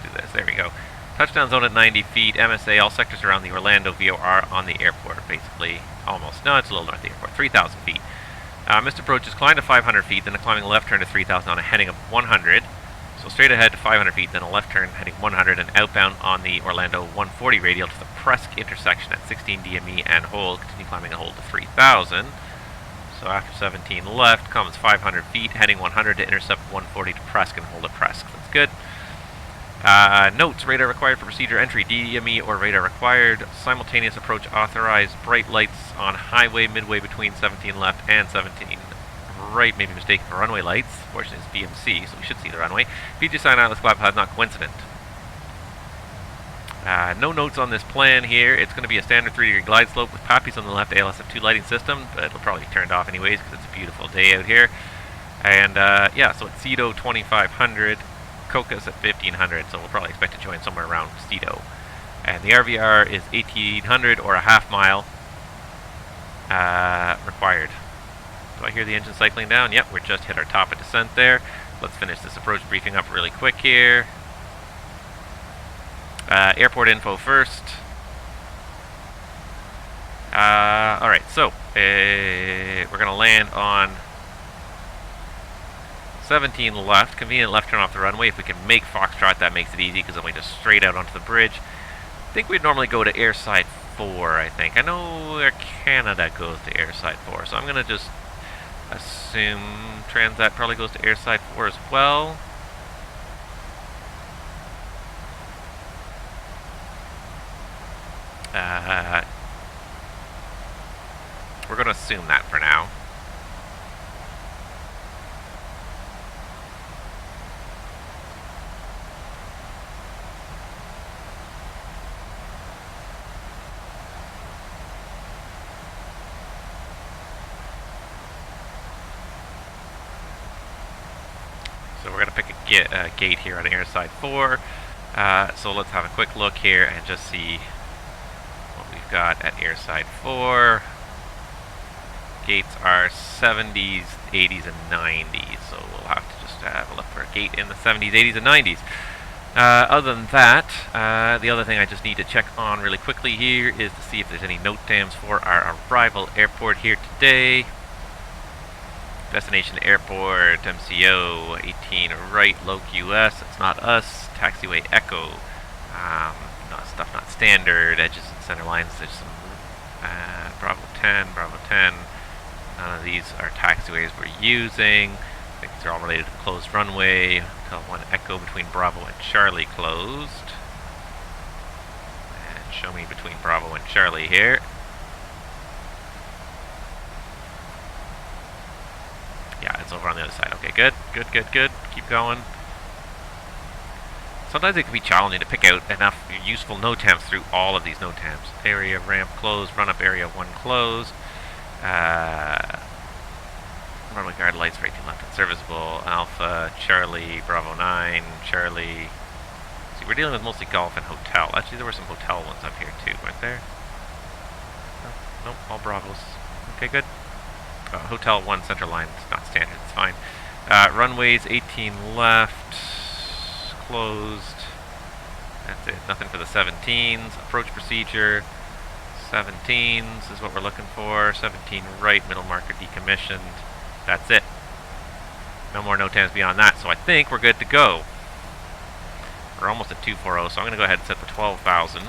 Let's do this. There we go. Touchdown zone at 90 feet. MSA, all sectors around the Orlando VOR on the airport, basically. Almost. No, it's a little north of the airport. 3,000 feet. Missed approach is climb to 500 feet, then a climbing left turn to 3,000 on a heading of 100. So straight ahead to 500 feet, then a left turn heading 100 and outbound on the Orlando 140 radial to the Presque intersection at 16 DME and hold. Continue climbing and hold to 3,000. So after 17 left comes 500 feet, heading 100 to intercept 140 to Presque and hold at Presque. That's good. Notes, radar required for procedure entry, DME or radar required. Simultaneous approach authorized. Bright lights on highway midway between 17 left and 17 right. Maybe mistaken for runway lights. Fortunately, it's BMC, so we should see the runway. PG sign out, glide path, not coincident. No notes on this plan here. It's going to be a standard 3-degree glide slope with poppies on the left, ALSF2 lighting system, but it'll probably be turned off anyways because it's a beautiful day out here. And yeah, so it's Cedo 2500, Cocos at 1500, so we'll probably expect to join somewhere around Cedo. And the RVR is 1800 or a half mile required. Do I hear the engine cycling down? Yep, we're just hit our top of descent there. Let's finish this approach briefing up really quick here. Airport info first. Alright, so we're going to land on 17 left. Convenient left turn off the runway. If we can make Foxtrot, that makes it easy because then we just straight out onto the bridge. I think we'd normally go to airside 4, I think. I know Air Canada goes to airside 4, so I'm going to just assume Transat probably goes to airside 4 as well. We're going to assume that for now. So we're going to pick a gate here on airside 4. So let's have a quick look here and just see what we've got at airside 4. Gates are 70s, 80s, and 90s. So we'll have to just have a look for a gate in the 70s, 80s, and 90s. Other than that, the other thing I just need to check on really quickly here is to see if there's any note dams for our arrival airport here today. Destination airport, MCO, 18 right, low QS, it's not us, taxiway echo, stuff not standard, edges and center lines, there's some Bravo 10, none of these are taxiways we're using. I think these are all related to the closed runway. Hotel 1 echo between Bravo and Charlie closed. And show me between Bravo and Charlie here. Yeah, it's over on the other side. Okay, good. Keep going. Sometimes it can be challenging to pick out enough useful NOTAMs through all of these NOTAMs. Area ramp closed, run up area 1 closed. Runway guard lights for 18 left and serviceable. Alpha, Charlie, Bravo 9, Charlie. See, we're dealing with mostly golf and hotel. Actually, there were some hotel ones up here too, weren't there? No, nope, all Bravos. Okay, good. Hotel 1 center line, it's not standard, it's fine. Runways 18 left, closed. That's it, nothing for the 17s. Approach procedure, 17s is what we're looking for. 17 right, middle marker decommissioned. That's it. No more NOTAMs beyond that, so I think we're good to go. We're almost at 240, so I'm going to go ahead and set the 12,000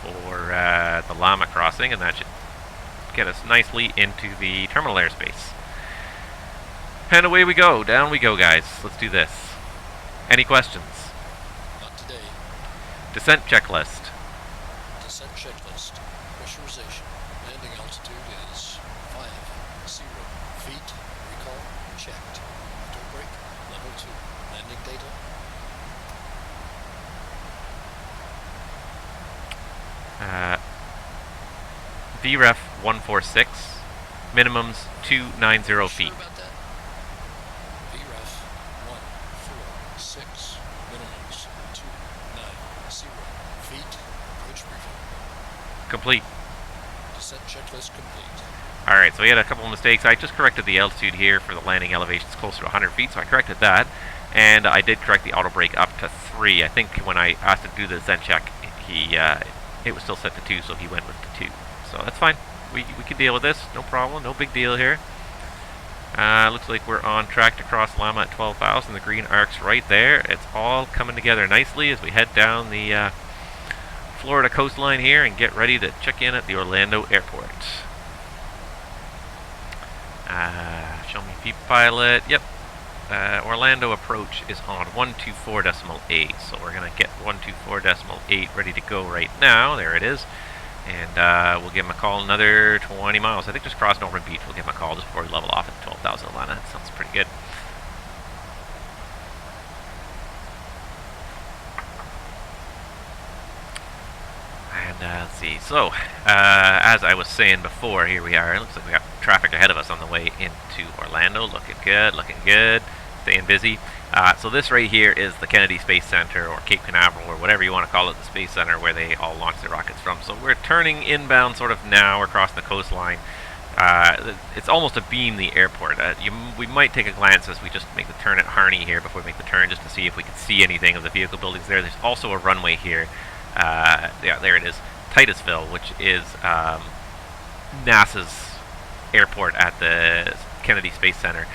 for the Llama crossing, and that should get us nicely into the terminal airspace. And away we go. Down we go, guys. Let's do this. Any questions? Not today. Descent checklist. Descent checklist. Pressurization. Landing altitude is 50 feet. Recall checked. Auto brake. Level 2. Landing data. VREF 146. Minimums 290 feet. Sure about that? VREF 146. Complete. Descent checklist complete. Alright, so we had a couple of mistakes. I just corrected the altitude here for the landing elevations closer to 100 feet, so I corrected that. And I did correct the auto brake up to 3. I think when I asked him to do the descent check, it was still set to 2, so he went with the 2. So that's fine. We can deal with this. No problem. No big deal here. Looks like we're on track to cross Lama at 12,000. The green arc's right there. It's all coming together nicely as we head down the Florida coastline here and get ready to check in at the Orlando airport. Show me VP pilot. Yep. Orlando approach is on 124.8. So we're going to get 124.8 ready to go right now. There it is. And we'll give him a call another 20 miles. I think just crossing over Beach. We'll give him a call just before we level off at 12,000 Atlanta. That sounds pretty good. And let's see. So, as I was saying before, here we are. It looks like we got traffic ahead of us on the way into Orlando. Looking good. Staying busy. So this right here is the Kennedy Space Center, or Cape Canaveral, or whatever you want to call it, the Space Center, where they all launch their rockets from. So we're turning inbound sort of now. We're crossing the coastline. It's almost a beam the airport. We might take a glance as we just make the turn at Harney here before we make the turn, just to see if we can see anything of the vehicle buildings there. There's also a runway here. Yeah, there it is. Titusville, which is NASA's airport at the Kennedy Space Center.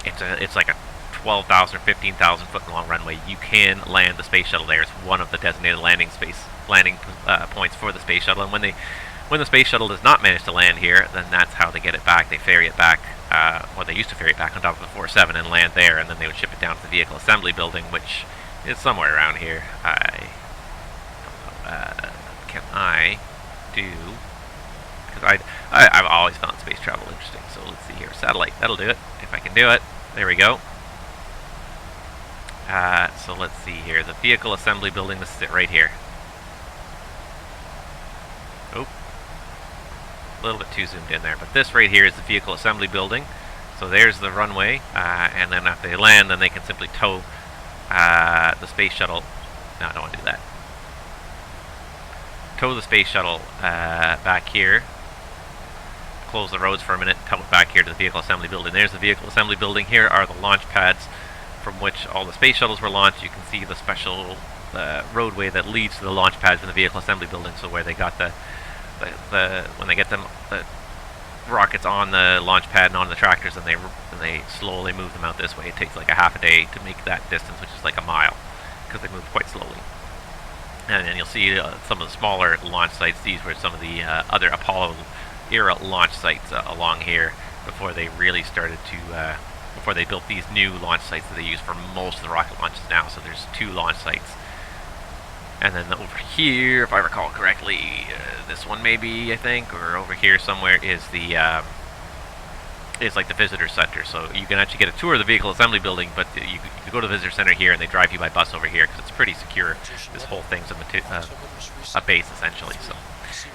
It's like a 12,000 or 15,000 foot long runway. You can land the space shuttle there. It's one of the designated landing points for the space shuttle. And when the space shuttle does not manage to land here, then that's how they get it back. They ferry it back. Well, they used to ferry it back on top of the 47 and land there, and then they would ship it down to the vehicle assembly building, which is somewhere around here. I don't know. Can I do? Because I've always found space travel interesting. So let's see here. Satellite. That'll do it. If I can do it. There we go. So let's see here. The vehicle assembly building. This is it right here. Oh. A little bit too zoomed in there. But this right here is the vehicle assembly building. So there's the runway. And then after they land, then they can simply tow the space shuttle. No, I don't want to do that. Tow the space shuttle back here. Close the roads for a minute, tow it back here to the vehicle assembly building. There's the vehicle assembly building. Here are the launch pads from which all the space shuttles were launched. You can see the special roadway that leads to the launch pads from the vehicle assembly building. So where they got when they get them the rockets on the launch pad and on the tractors, and they slowly move them out this way. It takes like a half a day to make that distance, which is like a mile, because they move quite slowly. And then you'll see some of the smaller launch sites. These were some of the other Apollo era launch sites along here before they really started to before they built these new launch sites that they use for most of the rocket launches now. So there's 2 launch sites, and then over here, if I recall correctly, this one maybe, I think, or over here somewhere is the is like the visitor center. So you can actually get a tour of the vehicle assembly building, but you go to the visitor center here and they drive you by bus over here because it's pretty secure. This whole thing's a base essentially. So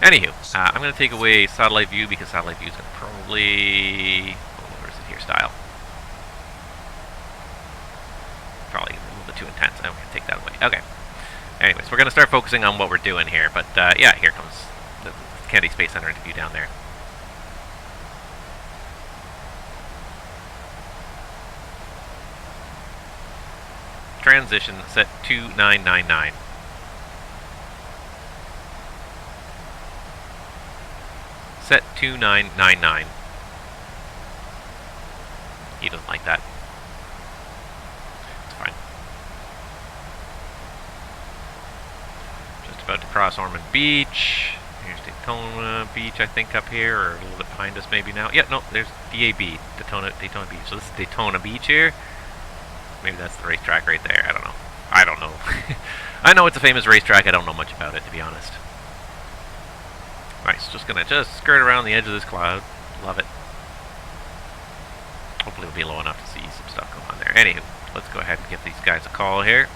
anywho, I'm going to take away satellite view because satellite view is going to probably, where is it here, style? Probably a little bit too intense. I'm going to take that away. Okay. Anyways, we're going to start focusing on what we're doing here. But yeah, here comes the Kennedy Space Center interview down there. Transition set 2999. Set 2999. He doesn't like that. It's fine. Just about to cross Ormond Beach. Here's Daytona Beach, I think, up here, or a little bit behind us maybe now. Yeah, no, there's DAB, Daytona Beach. So this is Daytona Beach here. Maybe that's the racetrack right there. I don't know. I know it's a famous racetrack. I don't know much about it, to be honest. Nice. Just gonna skirt around the edge of this cloud. Love it. Hopefully it'll be low enough to see some stuff going on there. Anywho, let's go ahead and give these guys a call here.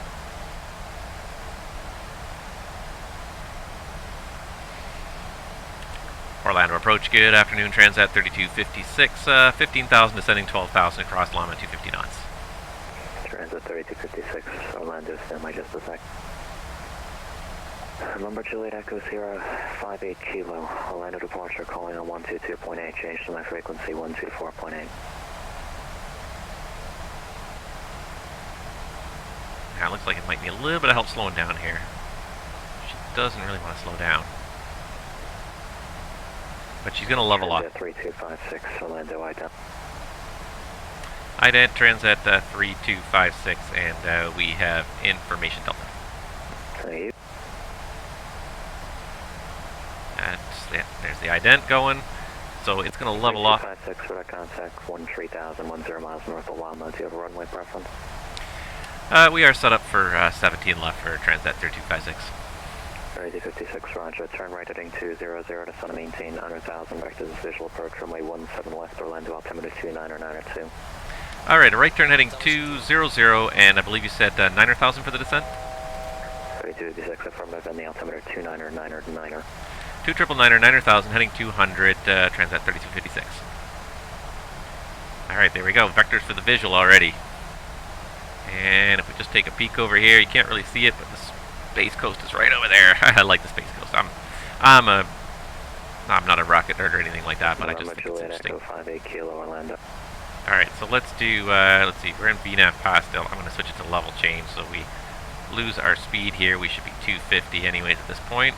Orlando approach, good afternoon, Transat 3256, 15,000 descending 12,000 across Lama 250 knots. Transat 3256, Orlando, stand by just a sec. Number Juliet Echo Sierra 58 Kilo, Orlando departure calling on 122.8, change to my frequency 124.8. Now it looks like it might be a little bit of help slowing down here. She doesn't really want to slow down. But she's going to level up. 3256, Orlando ident. Ident, Transat 3256, and we have information Delta. Thank you. There's the ident going. So it's going to level off. 3256 for contact 13,000, 10 miles north of Lama. Do you have a runway preference? We are set up for 17 left for Transat 3256. 3256, roger. Turn right heading 200 to Sun maintain 100,000. Back to this visual approach, runway 17 left, Orlando altimeter 29902. Alright, a right turn heading 200, and I believe you said 9,000 for the descent? 3256, affirmative, and the altimeter 29999. 2,999, 9,000, heading 200, Transat 3256. Alright, there we go. Vectors for the visual already. And if we just take a peek over here, you can't really see it, but the Space Coast is right over there. I like the Space Coast. I'm not a rocket nerd or anything like that, but I just think it's interesting. 58 Kilo, Orlando. Alright, so let's do, let's see, we're in VNAV pass still. I'm going to switch it to level change, so we lose our speed here. We should be 250 anyways at this point.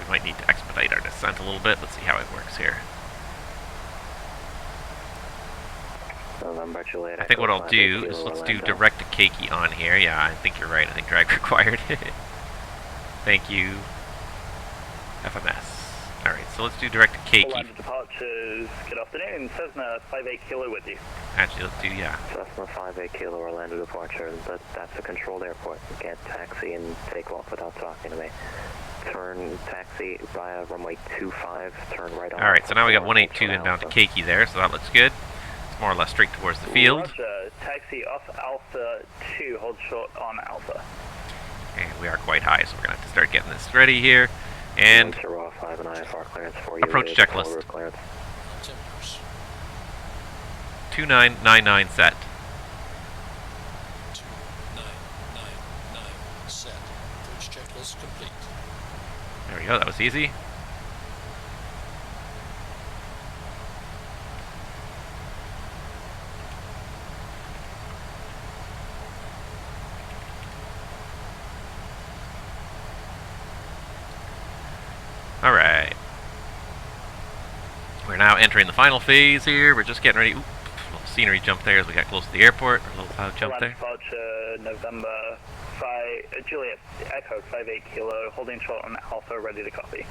We might need to expedite our descent a little bit. Let's see how it works here. I think what I'll do is let's do direct to Keiki on here. Yeah, I think you're right. I think drag required. Thank you. FMS. Alright, so let's do direct to Keiki. Departures, good afternoon. Cessna 58 Kilo with you. Actually, let's do, yeah. Cessna 58 Kilo, Orlando departure. That's a controlled airport. You can't taxi and take off without talking to me. Turn taxi via runway 25, turn right on. Alright, so now we got 182 inbound to Keiki there, so that looks good. It's more or less straight towards the field. Roger, taxi off Alpha 2, hold short on Alpha. And we are quite high, so we're going to have to start getting this ready here. And approach checklist. 2999 set. 2999 set. Approach checklist complete. There we go, that was easy. Alright. We're now entering the final phase here. We're just getting ready. Oop, a little scenery jump there as we got close to the airport. A little cloud jump there. Departure November 5, Juliet Echo 58 Kilo, holding short on Alpha, ready to copy.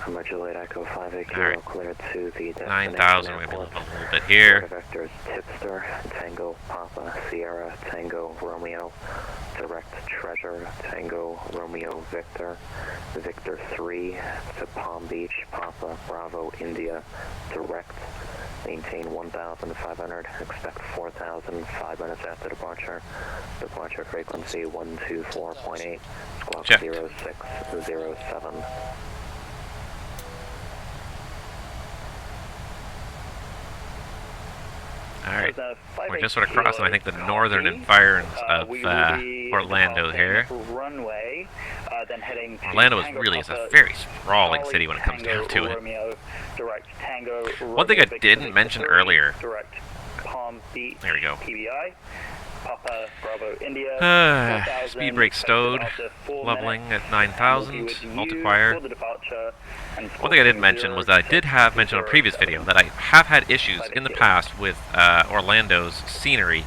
Number Juliet Echo 58 Kilo, right. Cleared to the 9,000, we're going to be a little bit here. Vectors Tipster, Tango, Papa, Sierra, Tango, Romeo, Direct Treasure, Tango, Romeo, Victor, Victor 3 to Palm Beach, Papa, Bravo, India, Direct, maintain 1,500, expect 4,000, 5 minutes after departure, departure frequency 124.8, squawk 0607. Alright, we're just sort of crossing, I think, the northern environs of Orlando here. Runway, then heading Orlando is a very sprawling city when it comes down to it. One thing I didn't mention earlier. There we go. Papa, Bravo, India, speed brake stowed, leveling at 9,000, multiplier. One thing I didn't mention was that I did have mentioned on a previous video that I have had issues in the past with Orlando's scenery.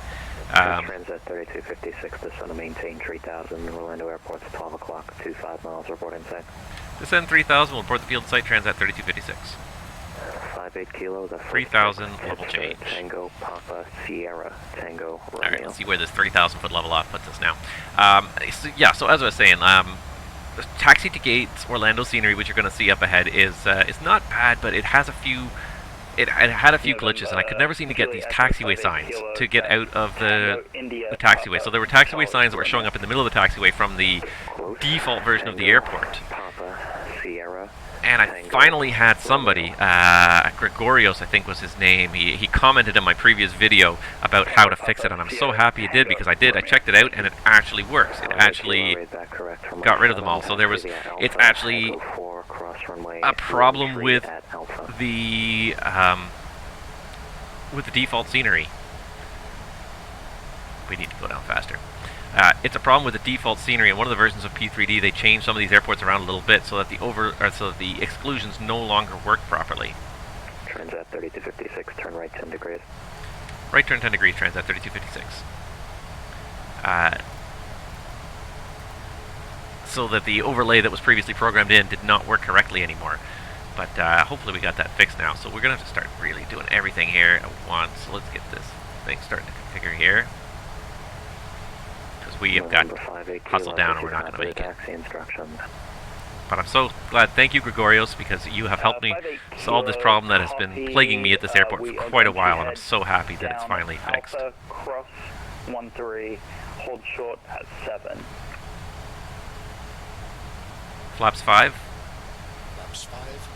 Transat 3256 to Sun maintain 3,000, Orlando Airport's 12 o'clock, 25 miles, reporting site. Descend 3,000, we'll board the field site, Transat 3256. 58 Kilo, the 3,000, level change. Tango, Papa, Sierra, Tango, Romeo. Alright, let's see where this 3,000 foot level off puts us now. So as I was saying, the Taxi2Gate Orlando scenery, which you're going to see up ahead, is not bad, but it has a few... It had a few glitches, and I could never seem to get these taxiway signs to get out of the taxiway. So there were taxiway signs that were showing up in the middle of the taxiway from the default version of the airport. And I finally had somebody, Gregorious I think was his name, he commented in my previous video about how to fix it, and I'm so happy it did, because I checked it out and it actually works. It actually got rid of them all. So it's actually a problem with the default scenery. We need to go down faster. It's a problem with the default scenery. In one of the versions of P3D, they changed some of these airports around a little bit so that the exclusions no longer work properly. Transat 3256, turn right 10 degrees. Right turn 10 degrees, Transat 3256. So that the overlay that was previously programmed in did not work correctly anymore. But hopefully we got that fixed now. So we're going to have to start really doing everything here at once. So let's get this thing starting to configure here. Because we have got hustled down and we're not going to make it. But I'm so glad. Thank you, Gregorious, because you have helped me solve this problem that has been plaguing me at this airport for quite a while, and I'm so happy that it's finally fixed. Alpha, cross 13, hold short at 7. Flaps 5. Flaps 5.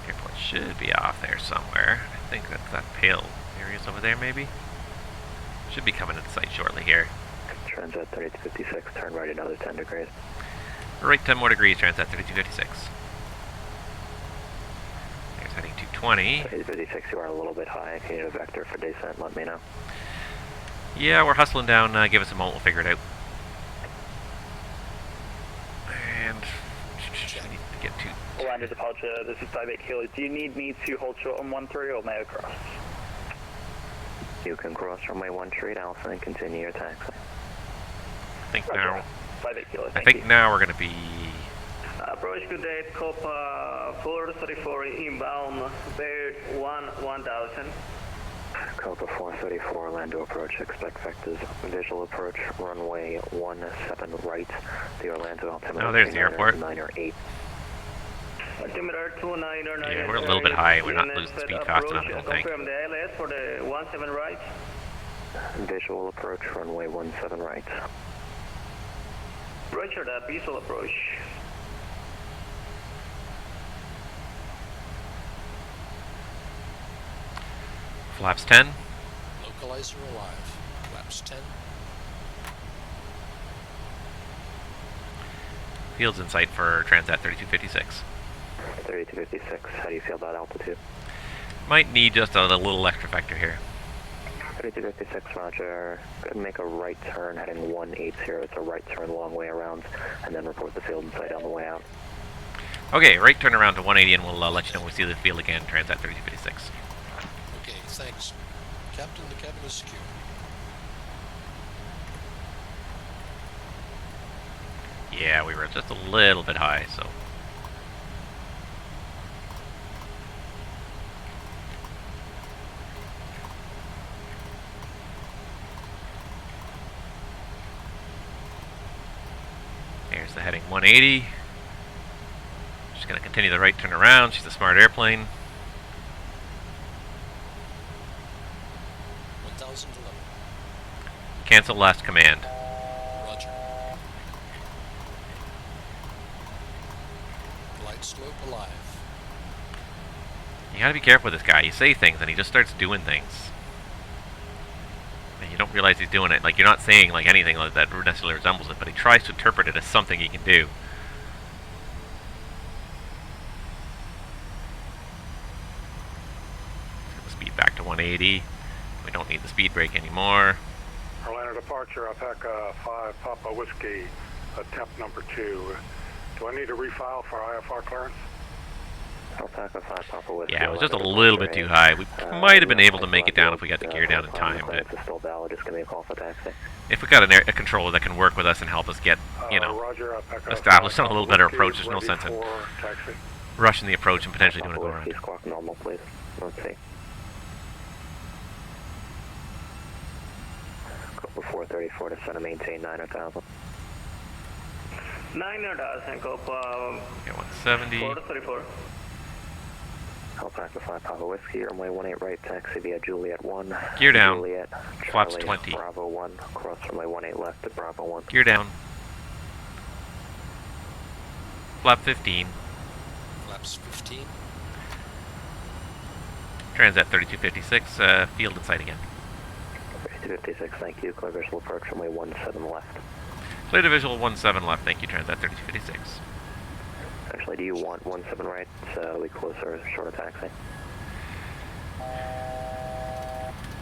Airport should be off there somewhere. I think that's that pale area's over there, maybe? Should be coming to the site shortly here. Transat 3256, turn right another 10 degrees. Right 10 more degrees, Transat 3256. There's heading 220. 3256, you are a little bit high. If you need a vector for descent, let me know. Yeah, we're hustling down. Give us a moment, we'll figure it out. And we need to get to... Orlando departure, this is 58 Kilo. Do you need me to hold short on 13 or may I cross? You can cross runway 13 Alpha and continue your taxi. I think now... 58 Kilo, I think now we're going to be... Approach good day, Copa 434 inbound, bear 1000. Copa 434 Orlando approach, expect vectors, visual approach, runway 17 right, the Orlando altimeter. Oh, there's the airport. 9 or 8. Altimeter 2909. Yeah, we're a little bit high. We're not losing speed fast enough, I don't think. Confirm the LS for the 17 right. Visual approach, runway 17 right. Roger that, visual approach. Flaps 10. Localizer alive. Flaps 10. Fields in sight for Transat 3256. 3256, how do you feel about altitude? Might need just a little extra vector here. 3256, roger. Go ahead and make a right turn heading 180. It's a right turn long way around, and then report the field in sight on the way out. Okay, right turn around to 180 and we'll let you know when we see the field again, Transat 3256. Okay, thanks. Captain, the cabin is secure. Yeah, we were just a little bit high, so... There's the heading 180. She's going to continue the right turn around. She's a smart airplane. 1011. Cancel last command. Roger. Glide slope alive. You gotta be careful with this guy. You say things and he just starts doing things. And you don't realize he's doing it. Like, you're not saying like anything like that necessarily resembles it, but he tries to interpret it as something he can do. Speed back to 180. We don't need the speed brake anymore. Orlando departure, Alpaca 5 Papa Whiskey, attempt number 2. Do I need to refile for IFR clearance? Alpaca 5 Papa Whiskey. Yeah, it was just a little bit too high. We might have been able to make it down if we got the gear down in time, but Still valid. Just give me a call for taxi. if we got a controller that can work with us and help us get, you know, Roger, Alpaca established 5 on a little Papa better Whiskey, approach, there's no ready sense in for taxi. rushing the approach and potentially doing a go around. Squawk normal, please. Let's see. Copa 434 to center, maintain 9,000. 9,000, Copa Okay, 170. 434. Alpaca 5 Papa Whiskey, runway 18 right, taxi via Juliet 1. Gear down. Juliet, Flaps Charlie, 20. Bravo 1, cross runway 18 left at Bravo 1. Gear down. Flap 15. Flaps 15. Transat 3256, field in sight again. 3256, thank you. Clear visual approach runway 17 left. Clear to visual 17 left, thank you, Transat 3256. Actually, do you want 17 right? We closer, shorter taxi.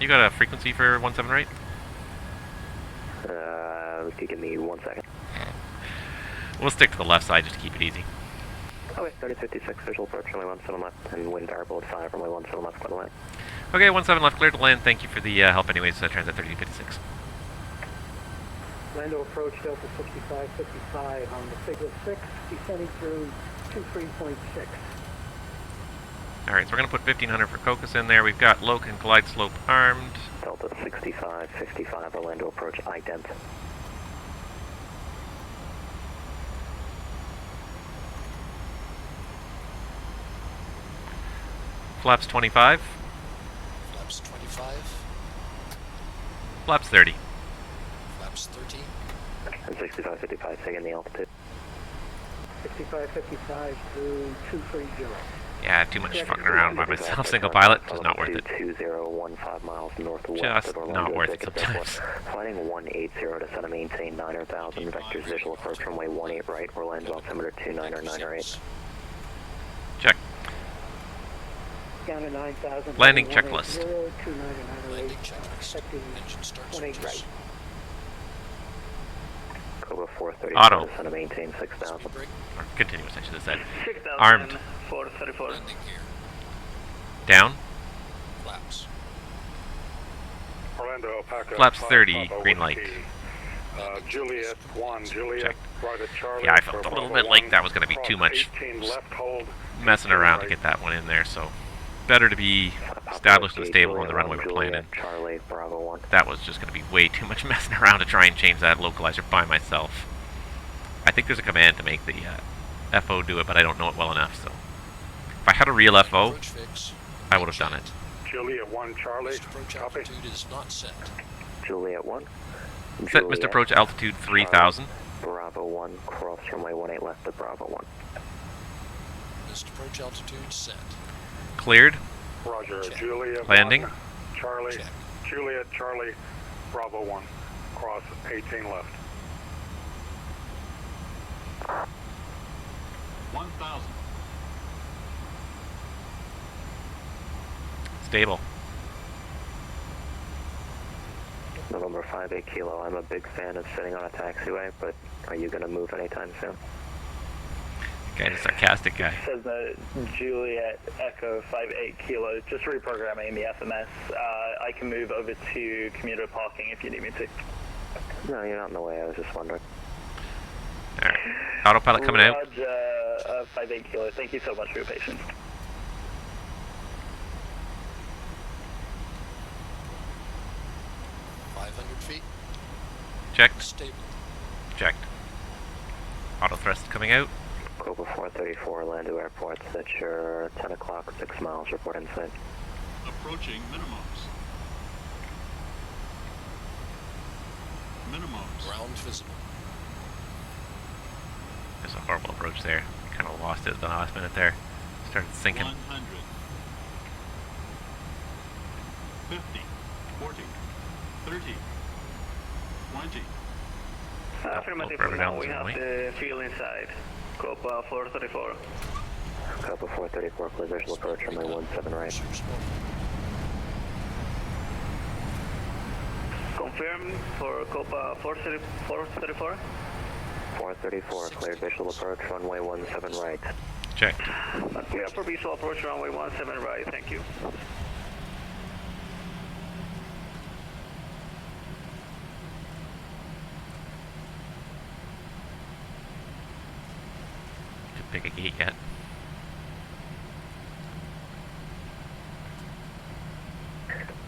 You got a frequency for 17 right? If you give me 1 second. We'll stick to the left side just to keep it easy. Okay, 3056, visual approach, runway 17 left, and wind variable at 5, runway 17 left, clear to land. Okay, 17 left, clear to land. Thank you for the help anyways, Transat 3256. Orlando approach Delta 6555 on the Figure 6, descending through 23.6. Alright, so we're going to put 1500 for Cocos in there. We've got Loc and Glide Slope armed. Delta 6555, Orlando approach, ident. Flaps 25. Flaps 25. Flaps 30. Flaps 30. And 6555, taking the altitude. 6555 through 230. Yeah, too much fucking around by myself. Single pilot, just not worth it. 2015 miles northwest Just of Orlando. not worth it sometimes. Flighting 180 to center maintain 9,000, vectors visual approach runway 18 right, Orlando altimeter 2998. Check. Down to 9,000. Landing checklist. Landing checklist. Engine starts. 18 right. Cobra 430 Auto. to center maintain 6,000. Speed brake. Or continuous, I should have said. 6,000. Armed. 434. Landing gear. Down. Flaps. Orlando, Alpaca. Flaps 5 30, Papa green Whiskey. light. Juliet 1, Juliet, Check. right at Charlie. Yeah, I for felt a little Bravo bit like 1, that was going to be cross too much 18 left hold. messing around to get that one in there, so better to be established and stable on the runway we're planning. Charlie, Bravo 1. That was just going to be way too much messing around to try and change that localizer by myself. I think there's a command to make the FO do it, but I don't know it well enough, so. If I had a real FO, Approach fix. I would have done it. Juliet 1, Charlie. Missed approach Copy. altitude is not set. Juliet 1. Set Missed Approach altitude 3000. Bravo 1, cross runway 18 left at Bravo 1. Missed approach altitude set. Cleared. Roger. Check. Juliet Landing. 1, Charlie. Check. Juliet, Charlie, Bravo 1, cross 18 left. 1,000. Stable. November 58 Kilo, I'm a big fan of sitting on a taxiway, but are you going to move anytime soon? Kind of sarcastic guy. Cessna Juliet Echo 58 Kilo, just reprogramming the FMS. I can move over to commuter parking if you need me to. No, you're not in the way, I was just wondering. Alright. Autopilot coming out. Roger, 58 Kilo, thank you so much for your patience. Feet. Checked. Stable. Checked. Auto thrust coming out. Cobra 434 Orlando Airport, that's your 10 o'clock, 6 miles, report inside. Approaching minimums. Minimums. Ground visible. There's a horrible approach there. Kind of lost it at the last minute there. Started sinking. 100. 50. 40. 30. 20. Affirmative, further down we the have runway. the fuel inside. Copa 434. Cobra 434, clear visual approach, runway 17 right. Pressure's normal. Confirm for Copa 434. 434, clear visual approach, runway 17 right. Checked. Clear for visual approach runway 17 right, thank you. Didn't pick a gate yet.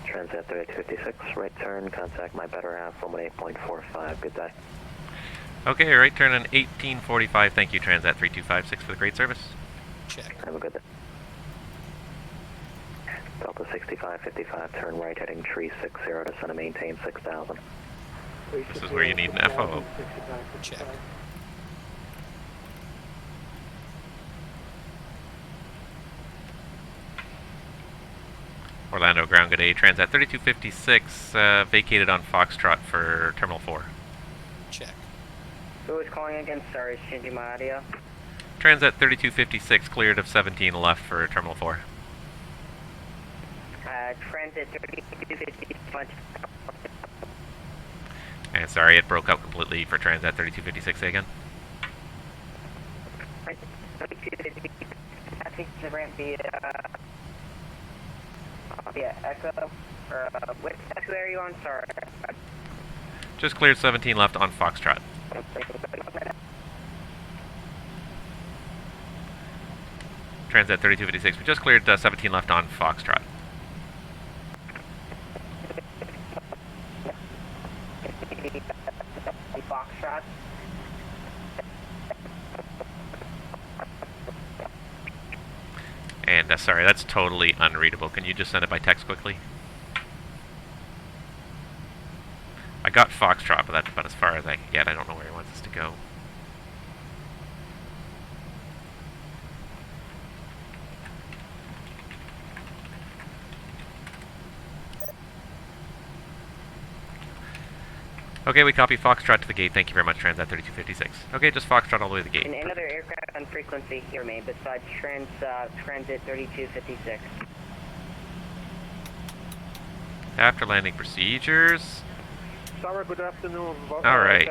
Transat 3856, right turn, contact my better half, 18.45, good day. Okay, right turn on 1845. Thank you, Transat 3256 for the great service. Check. Have a good day. Delta 6555, turn right heading tree 60 to center maintain 6000. This is where you need an FO. Check. Orlando, ground good A, Transat 3256, vacated on Foxtrot for Terminal 4. Check. Who is calling again? Sorry, changing my audio. Transat 3256, cleared of 17 left for Terminal 4. Transit 3256. And sorry, it broke up completely for Transat 3256 again. I think the ramp via Echo, or which area are you on? Sorry. Just cleared 17 left on Foxtrot. Transat 3256, we just cleared 17 left on Foxtrot. Foxtrot. And sorry, that's totally unreadable. Can you just send it by text quickly? I got Foxtrot, but that's about as far as I can get. I don't know where he wants us to go. Okay, we copy Foxtrot to the gate. Thank you very much, Transat 3256. Okay, just Foxtrot all the way to the gate. And another aircraft on frequency here, mate, besides Transit 3256. After landing procedures. Summer, good afternoon. All right.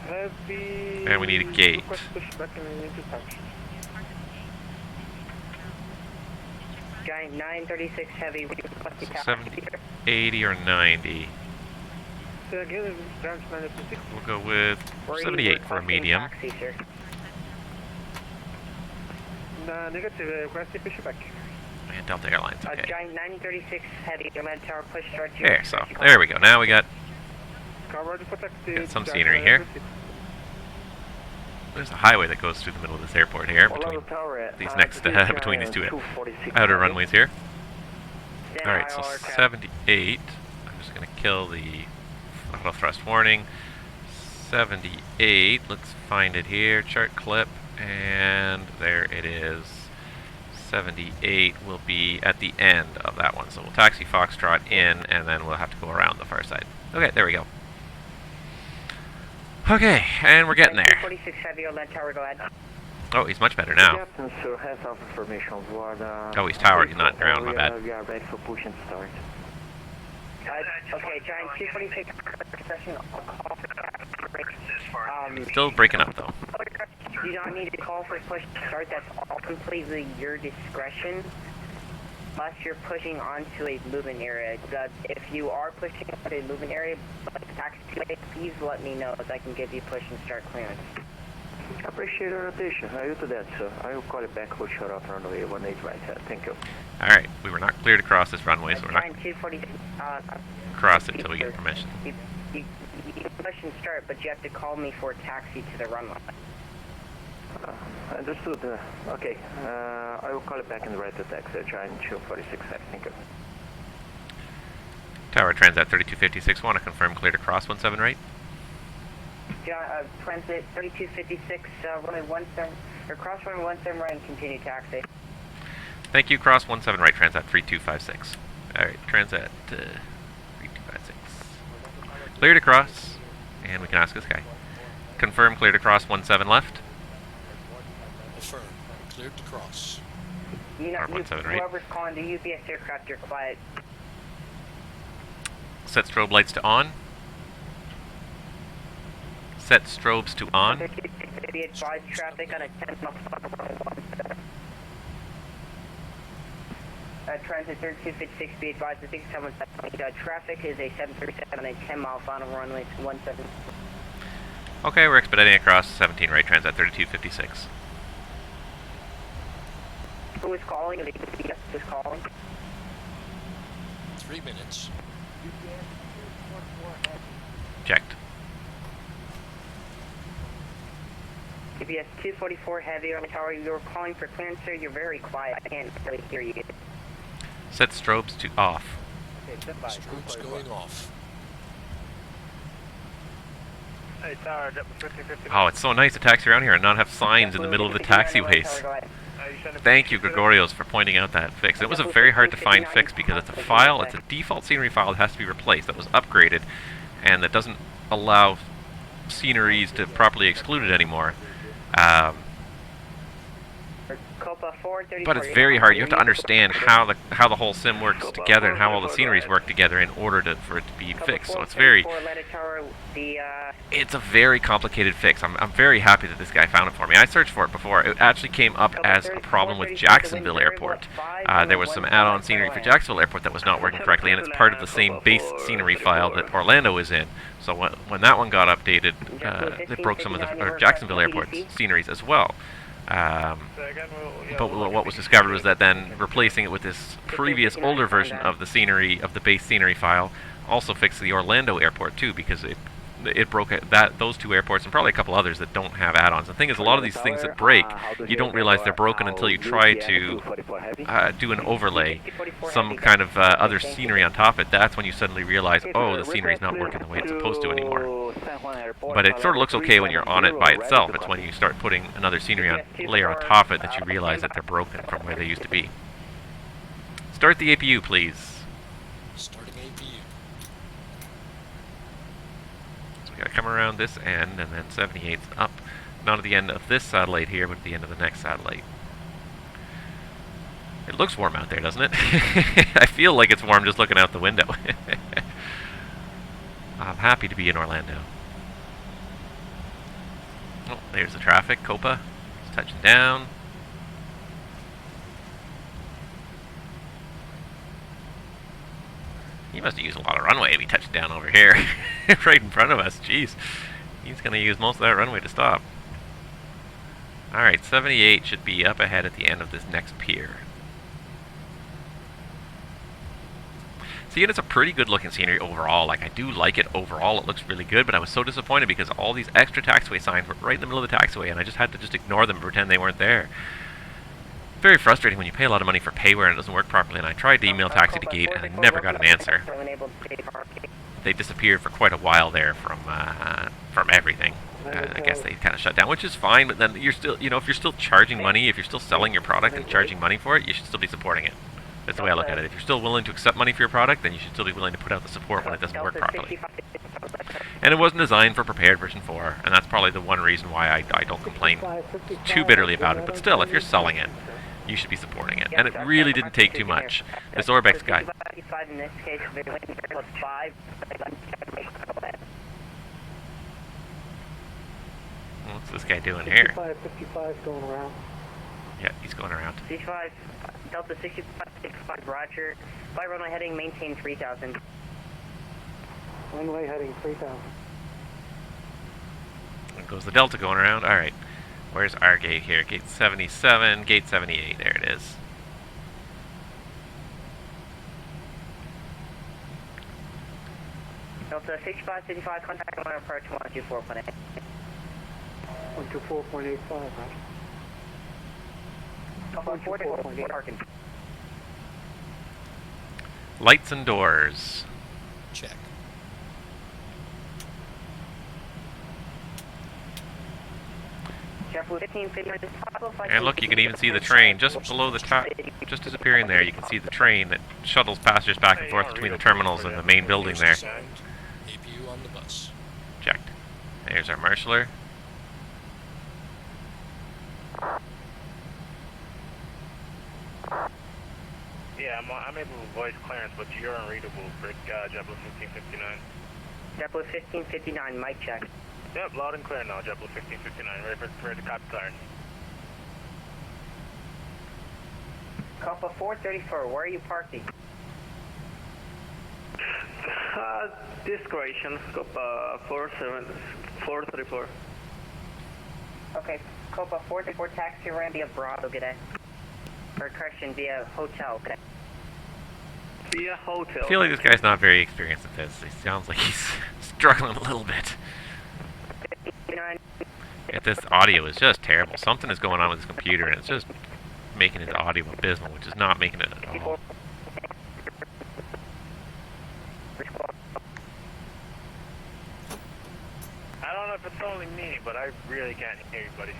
Heavy. And we need a gate. Giant 936 heavy. So 70, 80, or 90. We'll go with 78 for a medium. Taxi, sir. And Delta Airlines, okay. Giant 936 heavy, Command Tower push start. There, so there we go. Now we got some scenery here. There's a highway that goes through the middle of this airport here, between these next between these two outer runways here. All right, so 78. I'm just going to kill the auto thrust warning. 78. Let's find it here. Chart clip, and there it is. 78 will be at the end of that one. So we'll taxi Foxtrot in, and then we'll have to go around the far side. Okay, there we go. Okay, and we're getting there. 46 heavy on that tower, go ahead. Oh, he's much better now. Captain, sir, has some information on board. Oh, he's tower, he's not ground, my bad. We are ready for push and start. Okay, Giant 246 session. Still breaking up, though. You don't need to call for push to start. That's all completely your discretion. Unless you're pushing onto a moving area. If you are pushing onto a moving area, Taxi2Gate, please let me know, so I can give you push and start clearance. Appreciate your notation. I will do that, sir. I will call you back. We'll shut off runway 18 right here. Thank you. Alright, we were not cleared across this runway, so we're not Giant 246. cross it until we get permission. You can push and start, but you have to call me for a taxi to the runway. Understood. Okay. I will call you back in the right to taxi. Giant 246. Thank you. Tower Transat 3256, want to confirm cleared across 17 right? Transit 3256, runway 17, or cross runway 17 right and continue taxi. Thank you, cross 17 right, Transat 3256. Alright, Transat 3256. Cleared across, and we can ask this guy. Confirm cleared across 17 left. Affirm. Cleared to cross. You know, Or 17 right. whoever's calling the UPS aircraft, you're quiet. Set strobe lights to on. Set strobes to on. Be advised, traffic on a 10 mile Transit 3256, be advised, I think someone's traffic is a 737 on a 10 mile final runway 17. Okay, we're expediting across 17 right, Transat 3256. Who is calling? Who is calling? 3 minutes. Checked. UPS 244 heavy on the tower. You're calling for clearance, sir. You're very quiet. I can't really hear you. Set strobes to off. Strobes going off. Hey, Tower, JetBlue 1559. Oh, it's so nice to taxi around here and not have signs in the middle of the taxiways. Thank you, Gregorious, for pointing out that fix. It was a very hard to find fix because it's a file, it's a default scenery file that has to be replaced, that was upgraded, and that doesn't allow sceneries to properly exclude it anymore. But it's very hard. You have to understand how the whole sim works together and how all the sceneries work together in order for it to be fixed. So it's a very complicated fix. I'm very happy that this guy found it for me. I searched for it before. It actually came up as a problem with Jacksonville Airport. There was some add-on scenery for Jacksonville Airport that was not working correctly, and it's part of the same base scenery file that Orlando is in. So when that one got updated, it broke some of the Jacksonville Airport's sceneries as well. But what was discovered was that then replacing it with this previous older version of the scenery, of the base scenery file, also fixed the Orlando airport too, because it broke those two airports and probably a couple others that don't have add-ons. The thing is, a lot of these things that break, you don't realize they're broken until you try to do an overlay, some kind of other scenery on top of it. That's when you suddenly realize, oh, the scenery's not working the way it's supposed to anymore. But it sort of looks okay when you're on it by itself. It's when you start putting another scenery layer on top of it that you realize that they're broken from where they used to be. Start the APU, please. Starting APU. So we gotta come around this end, and then 78's up. Not at the end of this satellite here, but at the end of the next satellite. It looks warm out there, doesn't it? I feel like it's warm just looking out the window. I'm happy to be in Orlando. Oh, there's the traffic. Copa is touching down. He must have used a lot of runway to be touching down over here. Right in front of us. Jeez. He's going to use most of that runway to stop. Alright, 78 should be up ahead at the end of this next pier. See, and it's a pretty good looking scenery overall. Like, I do like it overall. It looks really good, but I was so disappointed because all these extra taxiway signs were right in the middle of the taxiway, and I just had to just ignore them and pretend they weren't there. Very frustrating when you pay a lot of money for payware and it doesn't work properly, and I tried to email Taxi2Gate and I never got an answer. They disappeared for quite a while there from everything. I guess they kind of shut down, which is fine, but then you're still, you know, if you're still charging money, if you're still selling your product and charging money for it, you should still be supporting it. That's the way I look at it. If you're still willing to accept money for your product, then you should still be willing to put out the support when it doesn't work properly. And it wasn't designed for prepared version 4, and that's probably the one reason why I don't complain too bitterly about it. But still, if you're selling it, you should be supporting it. And it really didn't take too much. This Orbex guy. What's this guy doing here? 55 going around. Yeah, he's going around. C5, Delta 65, Roger. Fly runway heading, maintain 3000. Runway heading 3000. There goes the Delta going around. Alright. Where's our gate here? Gate 77, gate 78. There it is. Delta 65, contact line approach 124.8. 124.85, right? 124.8. Lights and doors. Check. And look, you can even see the train just below the top, just disappearing there. You can see the train that shuttles passengers back and forth between the terminals and the main building there. APU on the bus. Checked. There's our marshaller. Yeah, I'm able to voice clearance, but you're unreadable for JetBlue 1559. JetBlue 1559, mic check. Yep, loud and clear now, JetBlue 1559. Ready to copy clearance. Copa 434, where are you parking? Discretion, Copa 434. Okay, Copa 434, taxi ran via Bravo, good day. Or correction, via hotel, okay. Via hotel. I feel like this guy's not very experienced at this. He sounds like he's struggling a little bit. Yet this audio is just terrible. Something is going on with this computer and it's just making his audio abysmal, which is not making it at all. know if it's only me, but I really can't hear you, buddy.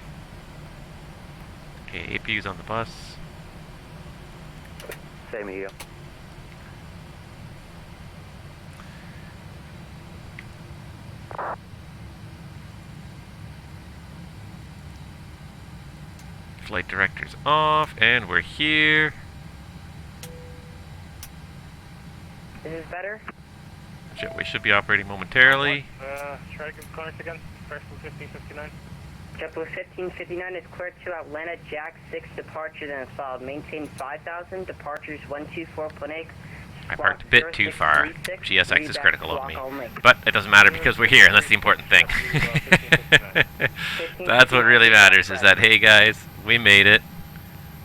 Okay, APU's on the bus. Same here. Flight director's off, and we're here. Is this better? Jetway should be operating momentarily. Try to give clearance again. First 1559. JetBlue 1559 is cleared to Atlanta, Jack 6 departures and installed. Maintain 5,000, departures 124.8. I parked a bit too far. GSX is critical of me. But it doesn't matter because we're here, and that's the important thing. That's what really matters, is that, hey guys, we made it.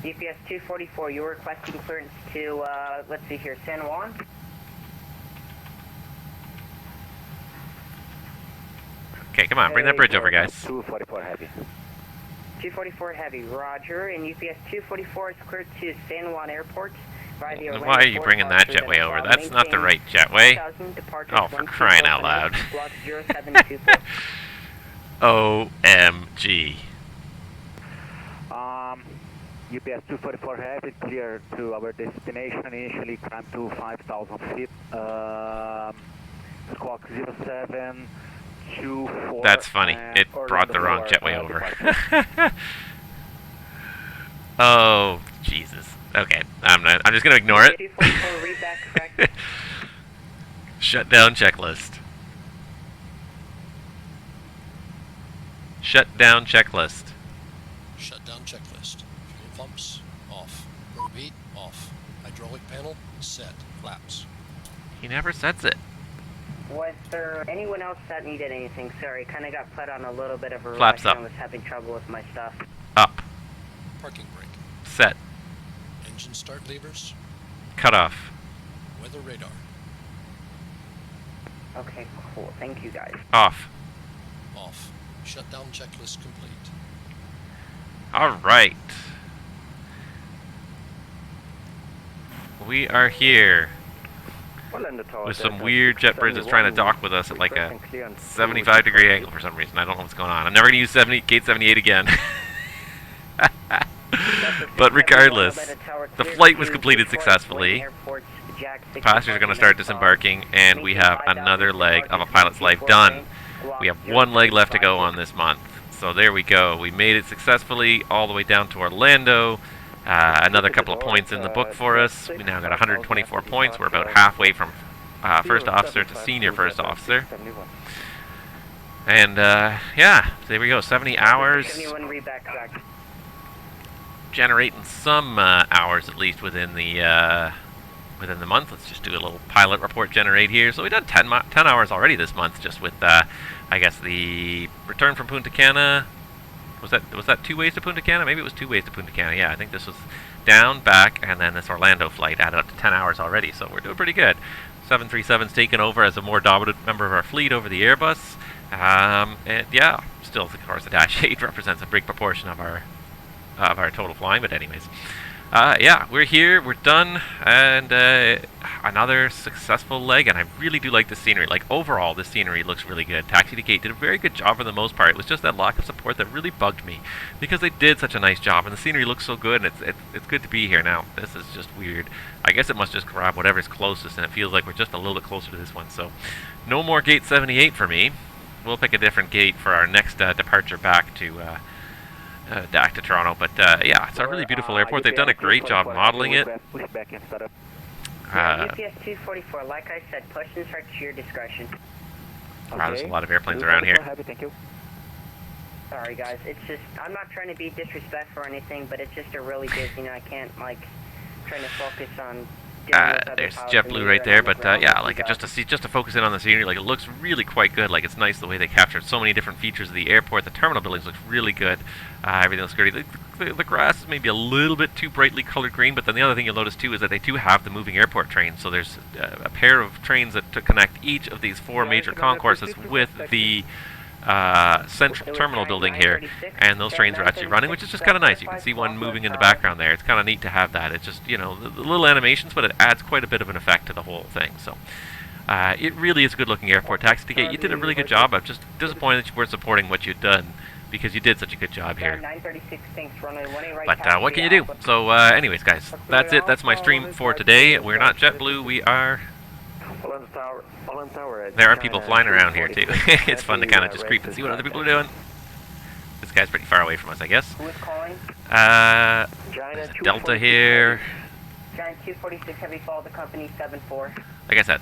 UPS 244, you're requesting clearance to, let's see here, San Juan? Okay, come on, bring that bridge over, guys. 244 heavy. 244 heavy, roger. And UPS 244 is cleared to San Juan Airport. By the Why are you bringing that jetway over? That's not the right jetway. Oh, for crying out loud. OMG. UPS 244 heavy, clear to our destination, initially climb to 5,000 feet. Squawk 0724. That's funny. It brought the wrong jetway over. Oh, Jesus. Okay, I'm just gonna ignore it. Shutdown checklist. Shutdown checklist. Shutdown checklist. Fuel pumps, off. Probe heat, off. Hydraulic panel, set. Flaps. He never sets it. Was there anyone else that needed anything? Sorry, kind of got put on a little bit of a Flaps rush. up. I was having trouble with my stuff. Up. Parking brake. Set. Engine start levers. Cut off. Weather radar. Okay, cool. Thank you, guys. Off. Off. Shutdown checklist complete. Alright. We are here with some weird jetbirds that's trying to dock with us at like a 75-degree angle for some reason. I don't know what's going on. I'm never going to use Gate 78 again. But regardless, the flight was completed successfully. Passengers are going to start disembarking, and we have another leg of a pilot's life done. We have one leg left to go on this month. So there we go. We made it successfully all the way down to Orlando. Another couple of points in the book for us. We now got 124 points. We're about halfway from first officer to senior first officer. And yeah, there we go. 70 hours. Generating some hours at least within the month. Let's just do a little pilot report generate here. So we've done 10 hours already this month, just with I guess the return from Punta Cana. Was that 2 ways to Punta Cana? Maybe it was 2 ways to Punta Cana. Yeah, I think this was down, back, and then this Orlando flight added up to 10 hours already. So we're doing pretty good. 737's taken over as a more dominant member of our fleet over the Airbus. And yeah, still, of course, the Dash 8 represents a big proportion of our total flying. But anyways, yeah, we're here, we're done, and another successful leg, and I really do like the scenery. Like, overall, the scenery looks really good. Taxi2Gate did a very good job for the most part. It was just that lack of support that really bugged me, because they did such a nice job, and the scenery looks so good, and it's good to be here now. This is just weird. I guess it must just grab whatever's closest, and it feels like we're just a little bit closer to this one, so no more Gate 78 for me. We'll pick a different gate for our next departure back to Toronto, but yeah, it's a really beautiful airport. They've done a great job modeling it. UPS 244, like I said, push and start to your discretion. Wow, there's a lot of airplanes around here. Thank you. Sorry guys, it's just, I'm not trying to be disrespectful or anything, but it's just a really busy, you know, I can't, like, trying to focus on there's JetBlue right there, but yeah, like just to focus in on the scenery, like it looks really quite good. Like it's nice the way they captured so many different features of the airport. The terminal buildings look really good. Everything looks great. The grass is maybe a little bit too brightly colored green, but then the other thing you'll notice too is that they do have the moving airport trains. So there's a pair of trains that to connect each of these 4 major concourses with the central terminal building here, and those trains are actually running, which is just kind of nice. You can see one moving in the background there. It's kind of neat to have that. It's just, you know, the little animations, but it adds quite a bit of an effect to the whole thing. So It really is a good-looking airport. Taxi2Gate, you did a really good job. I'm just disappointed that you weren't supporting what you'd done, because you did such a good job here. 936, thanks, runway 18 right. But what can you do? So anyways, guys, that's it. That's my stream for today. We're not JetBlue. We are... There are people flying around here, too. It's fun to kind of just creep and see what other people are doing. This guy's pretty far away from us, I guess. Who is calling? There's a Delta here. Giant 246, heavy fall to company 74. Like I said,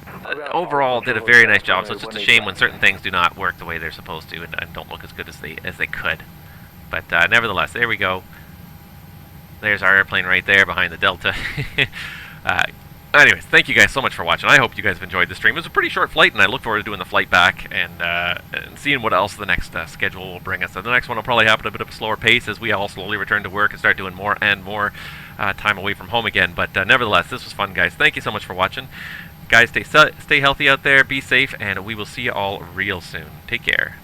overall did a very nice job, so it's just a shame when certain things do not work the way they're supposed to and don't look as good as they could. But nevertheless, there we go. There's our airplane right there behind the Delta. Anyways, thank you guys so much for watching. I hope you guys have enjoyed the stream. It was a pretty short flight, and I look forward to doing the flight back and seeing what else the next schedule will bring us. So the next one will probably happen at a bit of a slower pace as we all slowly return to work and start doing more and more time away from home again. But nevertheless, this was fun, guys. Thank you so much for watching. Guys, stay healthy out there, be safe, and we will see you all real soon. Take care.